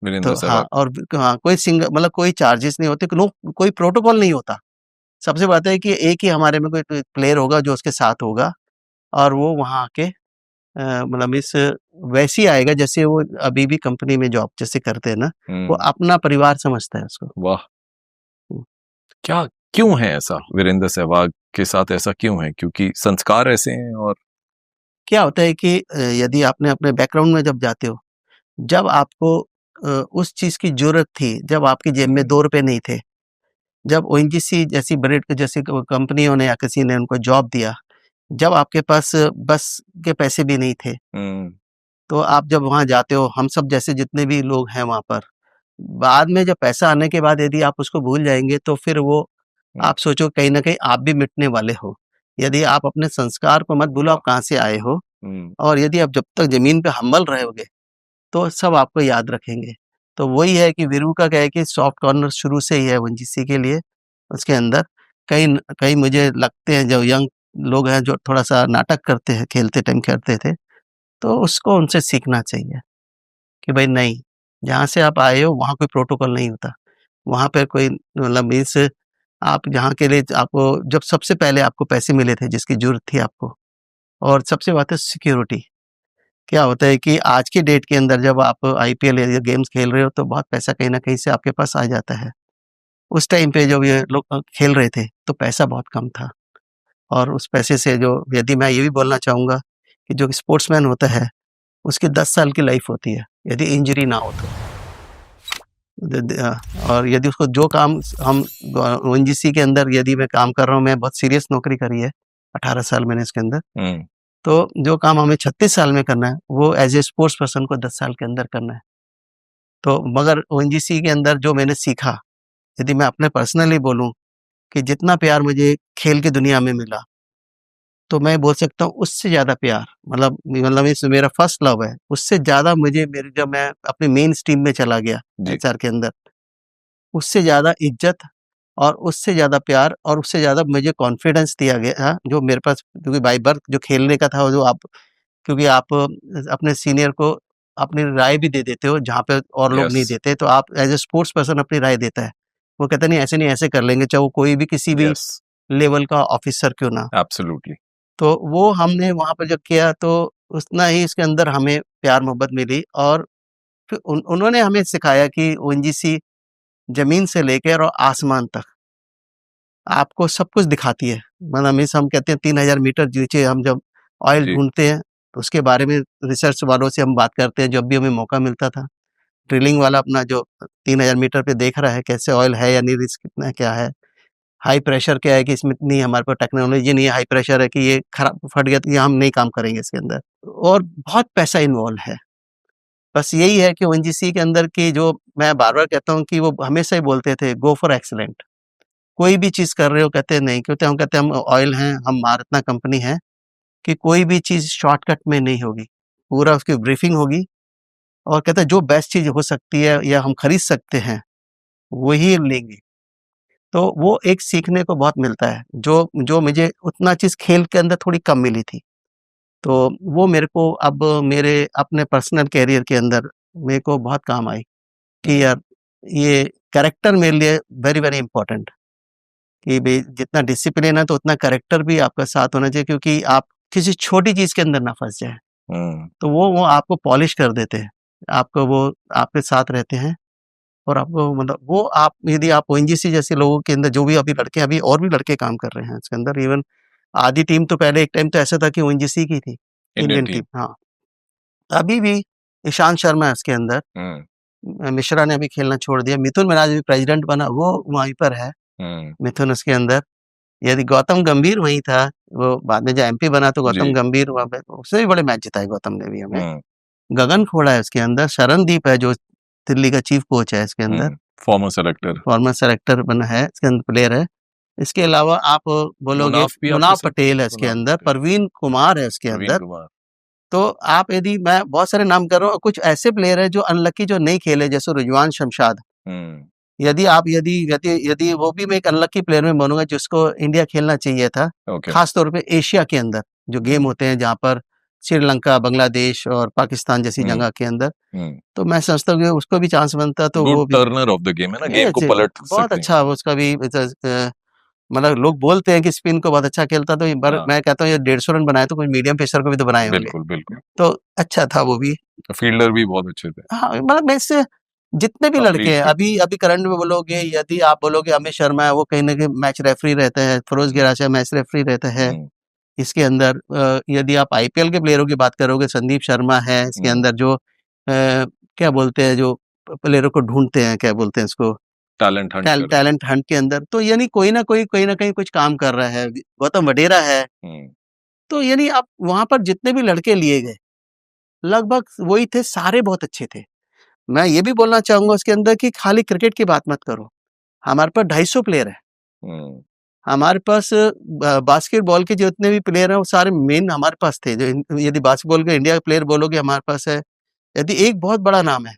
वीरेंद्र तो हाँ, सहवाग को। और हाँ, कोई मतलब कोई चार्जेस नहीं होते, कोई प्रोटोकॉल नहीं होता। सबसे बात है कि एक ही हमारे में कोई प्लेयर होगा जो उसके साथ होगा और वो वहाँ आके मतलब वैसे ही आएगा जैसे वो अभी भी कंपनी में जॉब जैसे करते हैं ना, वो हुँ, अपना परिवार समझता है उसको। वाह! हुँ। क्या क्यों है ऐसा? वीरेंद्र सहवाग के साथ ऐसा क्यों है? क्योंकि संस्कार ऐसे हैं और क्या होता है कि यदि आपने अपने बैकग्राउंड में जब जाते हो, जब आपको उस चीज़ की ज़रूरत थी, जब आपकी जेब में हुँ, ₹2 नहीं थे, जब ओएनजीसी जैसी बड़ी जैसी कंपनियों ने या किसी ने उनको जॉब दिया, जब आपके पास बस के पैसे भी नहीं थे, हुँ, तो आप जब वहाँ जाते हो, हम सब जैसे जितने भी लोग हैं वहाँ पर, बाद में जब पैसा आने के बाद यदि आप उसको भूल जाएँगे, तो फिर वो हुँ, आप सोचो कहीं न कहीं आप भी मिटने वाले हो। यदि आप अपने संस्कार को मत भूलो, आप कहाँ से आए हो, और यदि आप जब तक ज़मीन पे हम्बल रहोगे, तो सब आपको याद रखेंगे। तो वही है कि वीरू का क्या है कि सॉफ्ट कॉर्नर शुरू से ही है ओएनजीसी के लिए। उसके अंदर कई कई मुझे लगते हैं जो यंग लोग हैं जो थोड़ा-सा नाटक करते हैं, खेलते टाइम करते थे, तो उसको उनसे सीखना चाहिए कि भई नहीं, जहाँ से आप आए हो वहाँ कोई प्रोटोकॉल नहीं होता। वहाँ पे कोई मतलब मीन्स आप जहाँ के लिए आपको जब सबसे पहले आपको पैसे मिले थे जिसकी ज़रूरत थी आपको, और सबसे बात है सिक्योरिटी। क्या होता है कि आज की डेट के अंदर जब आप आईपीएल या गेम्स खेल रहे हो तो बहुत पैसा कहीं न कहीं से आपके पास आ जाता है। उस टाइम पे जब ये लोग खेल रहे थे तो पैसा बहुत कम था, और उस पैसे से जो यदि मैं ये भी बोलना चाहूँगा कि जो स्पोर्ट्समैन होता है उसकी 10 साल की लाइफ होती है, यदि इंजरी ना हो तो। और यदि उसको जो काम हम ओएनजीसी के अंदर यदि मैं काम कर रहा हूँ, मैं बहुत सीरियस नौकरी करी है, 18 साल मैंने इसके अंदर। तो जो काम हमें 36 साल में करना है, वो एज़ ए स्पोर्ट्स पर्सन को 10 साल के अंदर करना है। तो मगर ओएनजीसी के अंदर जो मैंने सीखा, यदि मैं अपने पर्सनली बोलूँ कि जितना प्यार मुझे खेल की दुनिया में मिला, तो मैं बोल सकता हूँ उससे ज़्यादा प्यार मतलब इस मेरा फर्स्ट लव है, उससे ज़्यादा मुझे मेरे जब मैं अपने मेन स्ट्रीम में चला गया एचआर के अंदर, उससे ज़्यादा इज़्ज़त और उससे ज़्यादा प्यार और उससे ज़्यादा मुझे कॉन्फिडेंस दिया गया जो मेरे पास, क्योंकि बाय बर्थ जो खेलने का था, जो आप क्योंकि आप अपने सीनियर को अपनी राय भी दे देते हो जहाँ पे और लोग नहीं देते, तो आप एज़ ए स्पोर्ट्स पर्सन अपनी राय देता है। वो कहता नहीं ऐसे नहीं ऐसे कर लेंगे, चाहे वो कोई भी किसी भी लेवल का ऑफिसर क्यों ना। एब्सोल्युटली। तो वो हमने वहाँ पर जब किया तो उतना ही इसके अंदर हमें प्यार मोहब्बत मिली, और फिर उन्होंने हमें सिखाया कि ओएनजीसी ज़मीन से लेकर और आसमान तक आपको सब कुछ दिखाती है। मतलब मीन्स हम कहते हैं 3000 मीटर नीचे हम जब ऑयल ढूँढते हैं, तो उसके बारे में रिसर्च वालों से हम बात करते हैं, जब भी हमें मौका मिलता था। ड्रिलिंग वाला अपना जो 3000 मीटर पे देख रहा है कैसे ऑयल है या नहीं, रिस्क कितना क्या है, हाई प्रेशर क्या है कि इसमें इतनी हमारे पास टेक्नोलॉजी नहीं है, हाई प्रेशर है कि ये खराब फट गया तो ये हम नहीं काम करेंगे इसके अंदर, और बहुत पैसा इन्वॉल्व है। बस यही है कि ओएनजीसी के अंदर की जो मैं बार-बार कहता हूँ कि वो हमेशा ही बोलते थे गो फॉर एक्सीलेंट। कोई भी चीज़ कर रहे हो, कहते हैं नहीं, क्योंकि हम कहते हैं हम ऑयल हैं, हम महारत्ना कंपनी है, कि कोई भी चीज़ शॉर्टकट में नहीं होगी। पूरा उसकी ब्रीफिंग होगी, और कहते हैं जो बेस्ट चीज़ हो सकती है या हम खरीद सकते हैं, वही लेंगे। तो वो एक सीखने को बहुत मिलता है, जो जो मुझे उतना चीज़ खेल के अंदर थोड़ी कम मिली थी। तो वो मेरे को अब मेरे अपने पर्सनल करियर के अंदर मेरे को बहुत काम आई कि यार ये कैरेक्टर मेरे लिए वेरी, वेरी इम्पोर्टेंट, कि भई जितना डिसिप्लिन है तो उतना कैरेक्टर भी आपका साथ होना चाहिए, क्योंकि आप किसी छोटी चीज़ के अंदर ना फँस जाएँ। तो वो आपको पॉलिश कर देते हैं। आपको वो आपके साथ रहते हैं, और आपको मतलब वो आप यदि आप ओएनजीसी जैसे लोगों के अंदर जो भी अभी लड़के, अभी और भी लड़के काम कर रहे हैं इसके अंदर, इवन आधी टीम तो पहले एक टाइम तो ऐसा था कि ओएनजीसी की थी, इंडियन टीम। हाँ, अभी भी ईशांत शर्मा है उसके अंदर, मिश्रा ने अभी खेलना छोड़ दिया, मिथुन मिराज अभी प्रेसिडेंट बना, वो वहीं पर है, मिथुन उसके अंदर। यदि गौतम गंभीर वहीं था, वो बाद में जो एमपी बना तो गौतम गंभीर वहाँ पे, उससे भी बड़े मैच जिताए गौतम ने भी हमें। गगन खोड़ा है उसके अंदर, शरणदीप है जो दिल्ली का चीफ कोच है इसके अंदर, फॉर्मर सेलेक्टर बना है इसके अंदर, प्लेयर है। इसके अलावा आप बोलोगे मुनाफ पटेल है इसके अंदर, परवीन कुमार है इसके अंदर। तो आप यदि मैं बहुत सारे नाम कर रहा हूँ, कुछ ऐसे प्लेयर है जो अनलकी जो नहीं खेले, जैसे रुजवान शमशाद। यदि आप यदि वो भी मैं एक अनलकी प्लेयर में मानूंगा जिसको इंडिया खेलना चाहिए था, खास तौर पे एशिया के अंदर जो गेम होते हैं जहाँ पर श्रीलंका, बांग्लादेश और पाकिस्तान जैसी जगह के अंदर, तो मैं समझता हूँ कि उसको भी चांस बनता, तो वो भी टर्नर ऑफ द गेम है ना, गेम को पलट बहुत अच्छा उसका भी, मतलब लोग बोलते हैं कि स्पिन को बहुत अच्छा खेलता, तो मैं कहता हूँ ये 150 रन बनाए तो कुछ मीडियम पेसर को भी तो बनाए होंगे। बिल्कुल। तो अच्छा था वो भी, फील्डर भी बहुत अच्छे थे। हाँ, मतलब मैं इससे जितने भी लड़के हैं अभी करंट में बोलोगे, यदि आप बोलोगे अमित शर्मा है, वो कहीं ना कहीं मैच रेफरी रहता है, फिरोज गिराशा मैच रेफरी रहता है इसके अंदर। यदि आप आईपीएल के प्लेयरों की बात करोगे, संदीप शर्मा है इसके अंदर, जो क्या बोलते हैं, जो प्लेयरों को ढूंढते हैं, क्या बोलते हैं इसको, टैलेंट हंट के अंदर। तो यानी कोई ना कहीं कुछ काम कर रहा है। गौतम वडेरा है, तो यानी आप वहां पर जितने भी लड़के लिए गए लगभग वही थे, सारे बहुत अच्छे थे। मैं ये भी बोलना चाहूंगा उसके अंदर कि खाली क्रिकेट की बात मत करो, हमारे पास 250 प्लेयर है, हमारे पास बास्केटबॉल के जितने भी प्लेयर हैं वो सारे मेन हमारे पास थे। जो यदि बास्केटबॉल के इंडिया के प्लेयर बोलोगे हमारे पास है। यदि एक बहुत बड़ा नाम है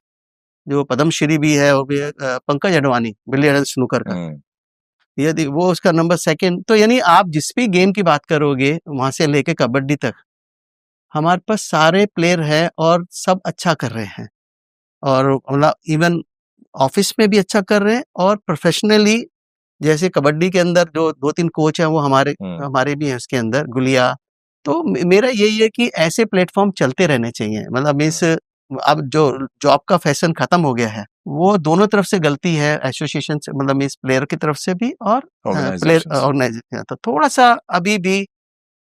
जो पद्मश्री भी है, वो भी पंकज अडवाणी, बिलियर्ड स्नूकर का। यदि वो उसका नंबर 2, तो यानी आप जिस भी गेम की बात करोगे वहां से लेके कबड्डी तक हमारे पास सारे प्लेयर हैं और सब अच्छा कर रहे हैं। और मतलब इवन ऑफिस में भी अच्छा कर रहे हैं और प्रोफेशनली, जैसे कबड्डी के अंदर जो 2-3 कोच हैं वो हमारे भी हैं उसके अंदर, गुलिया। तो मेरा यही है कि ऐसे प्लेटफॉर्म चलते रहने चाहिए। मतलब इस अब जो जॉब का फैशन खत्म हो गया है, वो दोनों तरफ से गलती है, एसोसिएशन से, मतलब इस प्लेयर की तरफ से भी और प्लेयर ऑर्गेनाइजेशन। तो थोड़ा सा अभी भी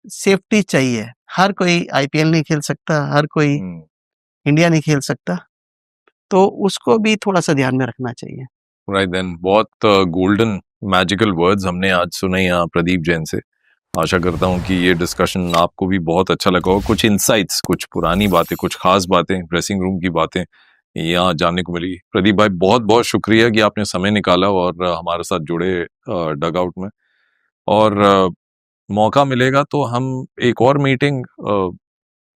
सेफ्टी चाहिए। हर कोई आईपीएल नहीं खेल सकता, हर कोई इंडिया नहीं खेल सकता, तो उसको भी थोड़ा सा ध्यान में रखना चाहिए। राइट देन, बहुत गोल्डन मैजिकल वर्ड्स हमने आज सुने यहाँ प्रदीप जैन से। आशा करता हूँ कि ये डिस्कशन आपको भी बहुत अच्छा लगा हो। कुछ इंसाइट्स, कुछ पुरानी बातें, कुछ खास बातें, ड्रेसिंग रूम की बातें यहाँ जानने को मिली। प्रदीप भाई, बहुत बहुत शुक्रिया कि आपने समय निकाला और हमारे साथ जुड़े डग आउट में। और मौका मिलेगा तो हम एक और मीटिंग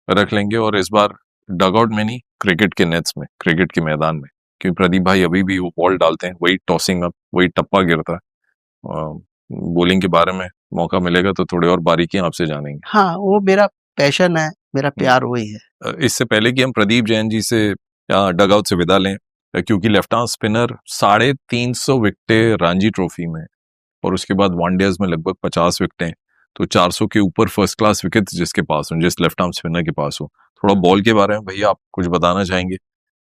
रख लेंगे, और इस बार डग आउट में नहीं, क्रिकेट के नेट्स में, क्रिकेट के मैदान में। क्योंकि प्रदीप भाई अभी भी वो बॉल डालते हैं, वही टॉसिंग अप, वही टप्पा गिरता है। बॉलिंग के बारे में मौका मिलेगा तो थोड़े और बारीकियां आपसे जानेंगे। हाँ, वो मेरा पैशन है, मेरा प्यार वही है। इससे पहले कि हम प्रदीप जैन जी से डग आउट से विदा लें, क्योंकि लेफ्ट आर्म स्पिनर 350 विकेटें रणजी ट्रॉफी में, और उसके बाद वनडेज में लगभग 50 विकेटें, तो 400 के ऊपर फर्स्ट क्लास विकेट जिसके पास हो, जिस लेफ्ट आर्म स्पिनर के पास हो। थोड़ा बॉल के बारे में भैया आप कुछ बताना चाहेंगे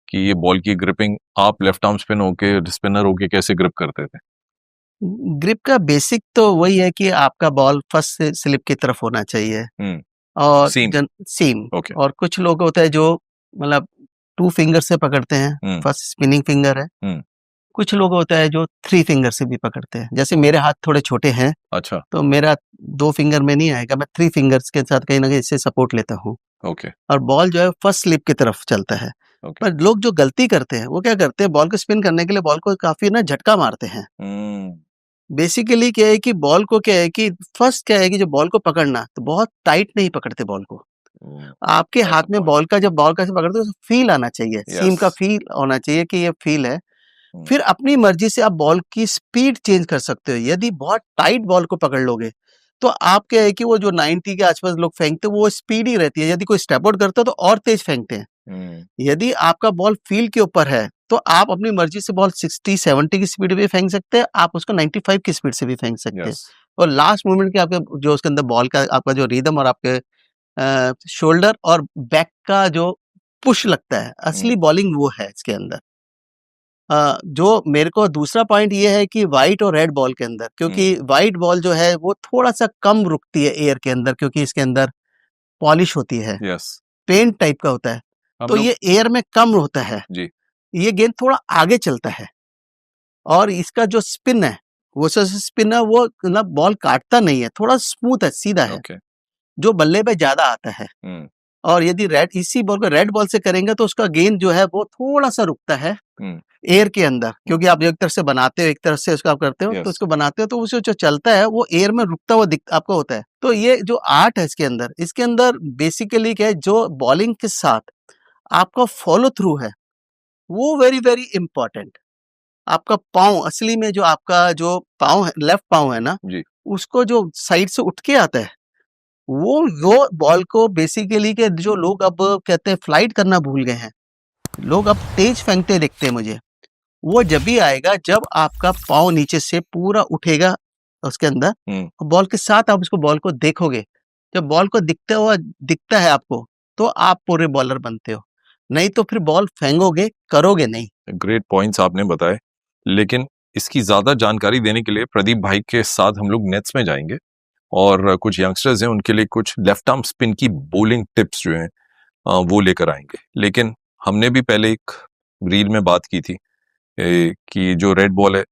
कि ये बॉल की ग्रिपिंग आप लेफ्ट आर्म स्पिनर होके कैसे ग्रिप करते थे? ग्रिप का बेसिक तो वही है कि आपका बॉल फर्स्ट स्लिप की तरफ होना चाहिए और सीम। Okay. और कुछ लोग होते हैं जो मतलब 2 फिंगर से पकड़ते हैं, फर्स्ट स्पिनिंग फिंगर है। कुछ लोग होता है जो 3 फिंगर से भी पकड़ते हैं। जैसे मेरे हाथ थोड़े छोटे हैं, अच्छा, तो मेरा 2 फिंगर में नहीं आएगा, मैं 3 फिंगर्स के साथ कहीं ना कहीं इससे सपोर्ट लेता हूँ। और बॉल जो है फर्स्ट स्लिप की तरफ चलता है। पर लोग जो गलती करते हैं वो क्या करते हैं, बॉल को स्पिन करने के लिए बॉल को काफी ना झटका मारते हैं। बेसिकली क्या है कि बॉल को क्या है कि फर्स्ट क्या है कि जो बॉल को पकड़ना, तो बहुत टाइट नहीं पकड़ते बॉल को। आपके हाथ में बॉल का जब बॉल का पकड़ते हो तो फील आना चाहिए, सीम का फील होना चाहिए कि ये फील है। फिर अपनी मर्जी से आप बॉल की स्पीड चेंज कर सकते हो। यदि बहुत टाइट बॉल को पकड़ लोगे तो आप क्या है कि वो जो 90 के आसपास लोग फेंकते हैं वो स्पीड ही रहती है। यदि कोई स्टेप आउट करता है तो और तेज फेंकते हैं। यदि आपका बॉल फील के ऊपर है तो आप अपनी मर्जी से बॉल 60-70 की स्पीड भी फेंक सकते हैं, आप उसको 95 की स्पीड से भी फेंक सकते हैं। और लास्ट मोमेंट के आपके जो उसके अंदर बॉल का आपका जो रिदम और आपके शोल्डर और बैक का जो पुश लगता है, असली बॉलिंग वो है इसके अंदर। जो मेरे को दूसरा पॉइंट ये है कि व्हाइट और रेड बॉल के अंदर, क्योंकि व्हाइट बॉल जो है वो थोड़ा सा कम रुकती है एयर के अंदर, क्योंकि इसके अंदर पॉलिश होती है, पेंट टाइप का होता है, तो ये एयर में कम होता है जी। ये गेंद थोड़ा आगे चलता है और इसका जो स्पिन है वो स्पिन है वो मतलब बॉल काटता नहीं है, थोड़ा स्मूथ है, सीधा है, जो बल्ले पे ज्यादा आता है। और यदि इसी बॉल को रेड बॉल से करेंगे तो उसका गेंद जो है वो थोड़ा सा रुकता है एयर के अंदर, क्योंकि आप एक तरफ से बनाते हो, एक तरफ से उसको आप करते हो, तो उसको बनाते हो तो उसे जो चलता है वो एयर में रुकता हुआ आपको होता है। तो ये जो आर्ट है इसके अंदर बेसिकली क्या है, जो बॉलिंग के साथ आपका फॉलो थ्रू है वो वेरी वेरी इंपॉर्टेंट। आपका पाँव, असली में जो आपका जो पाँव है, लेफ्ट पाँव है ना जी, उसको जो साइड से उठ के आता है वो बॉल को बेसिकली के जो लोग अब कहते हैं फ्लाइट करना भूल गए हैं, लोग अब तेज फेंकते दिखते हैं मुझे, वो जब भी आएगा जब आपका पाँव नीचे से पूरा उठेगा उसके अंदर, बॉल के साथ आप उसको बॉल को देखोगे, जब बॉल को दिखता है आपको तो आप पूरे बॉलर बनते हो, नहीं तो फिर बॉल फेंकोगे, करोगे नहीं। ग्रेट पॉइंट्स आपने बताए, लेकिन इसकी ज्यादा जानकारी देने के लिए प्रदीप भाई के साथ हम लोग नेट्स में जाएंगे और कुछ यंगस्टर्स हैं उनके लिए कुछ लेफ्ट आर्म स्पिन की बॉलिंग टिप्स जो हैं वो लेकर आएंगे। लेकिन हमने भी पहले एक रील में बात की थी कि जो रेड बॉल है,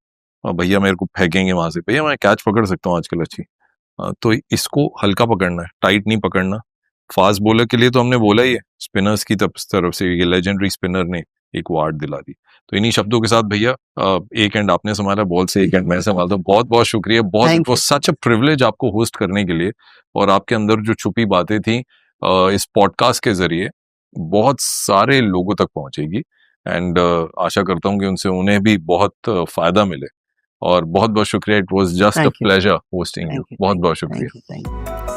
भैया मेरे को फेंकेंगे वहां से, भैया मैं कैच पकड़ सकता हूँ आजकल अच्छी, तो इसको हल्का पकड़ना है, टाइट नहीं पकड़ना। फास्ट बॉलर के लिए तो हमने बोला ही है, स्पिनर्स की तरफ से, ये लेजेंडरी स्पिनर ने एक वार्ड दिला दी। तो इन्हीं शब्दों के साथ भैया एक एंड आपने संभाला, बॉल से एक एंड मैं संभालता हूँ। बहुत बहुत शुक्रिया, बहुत Thank it was such a privilege आपको होस्ट करने के लिए, और आपके अंदर जो छुपी बातें थी इस पॉडकास्ट के जरिए बहुत सारे लोगों तक पहुंचेगी, एंड आशा करता हूँ कि उनसे उन्हें भी बहुत फायदा मिले। और बहुत बहुत शुक्रिया, it was just a Thank you. Pleasure hosting you. Thank you. बहुत Thank बहुत you. शुक्रिया। Thank you. Thank you.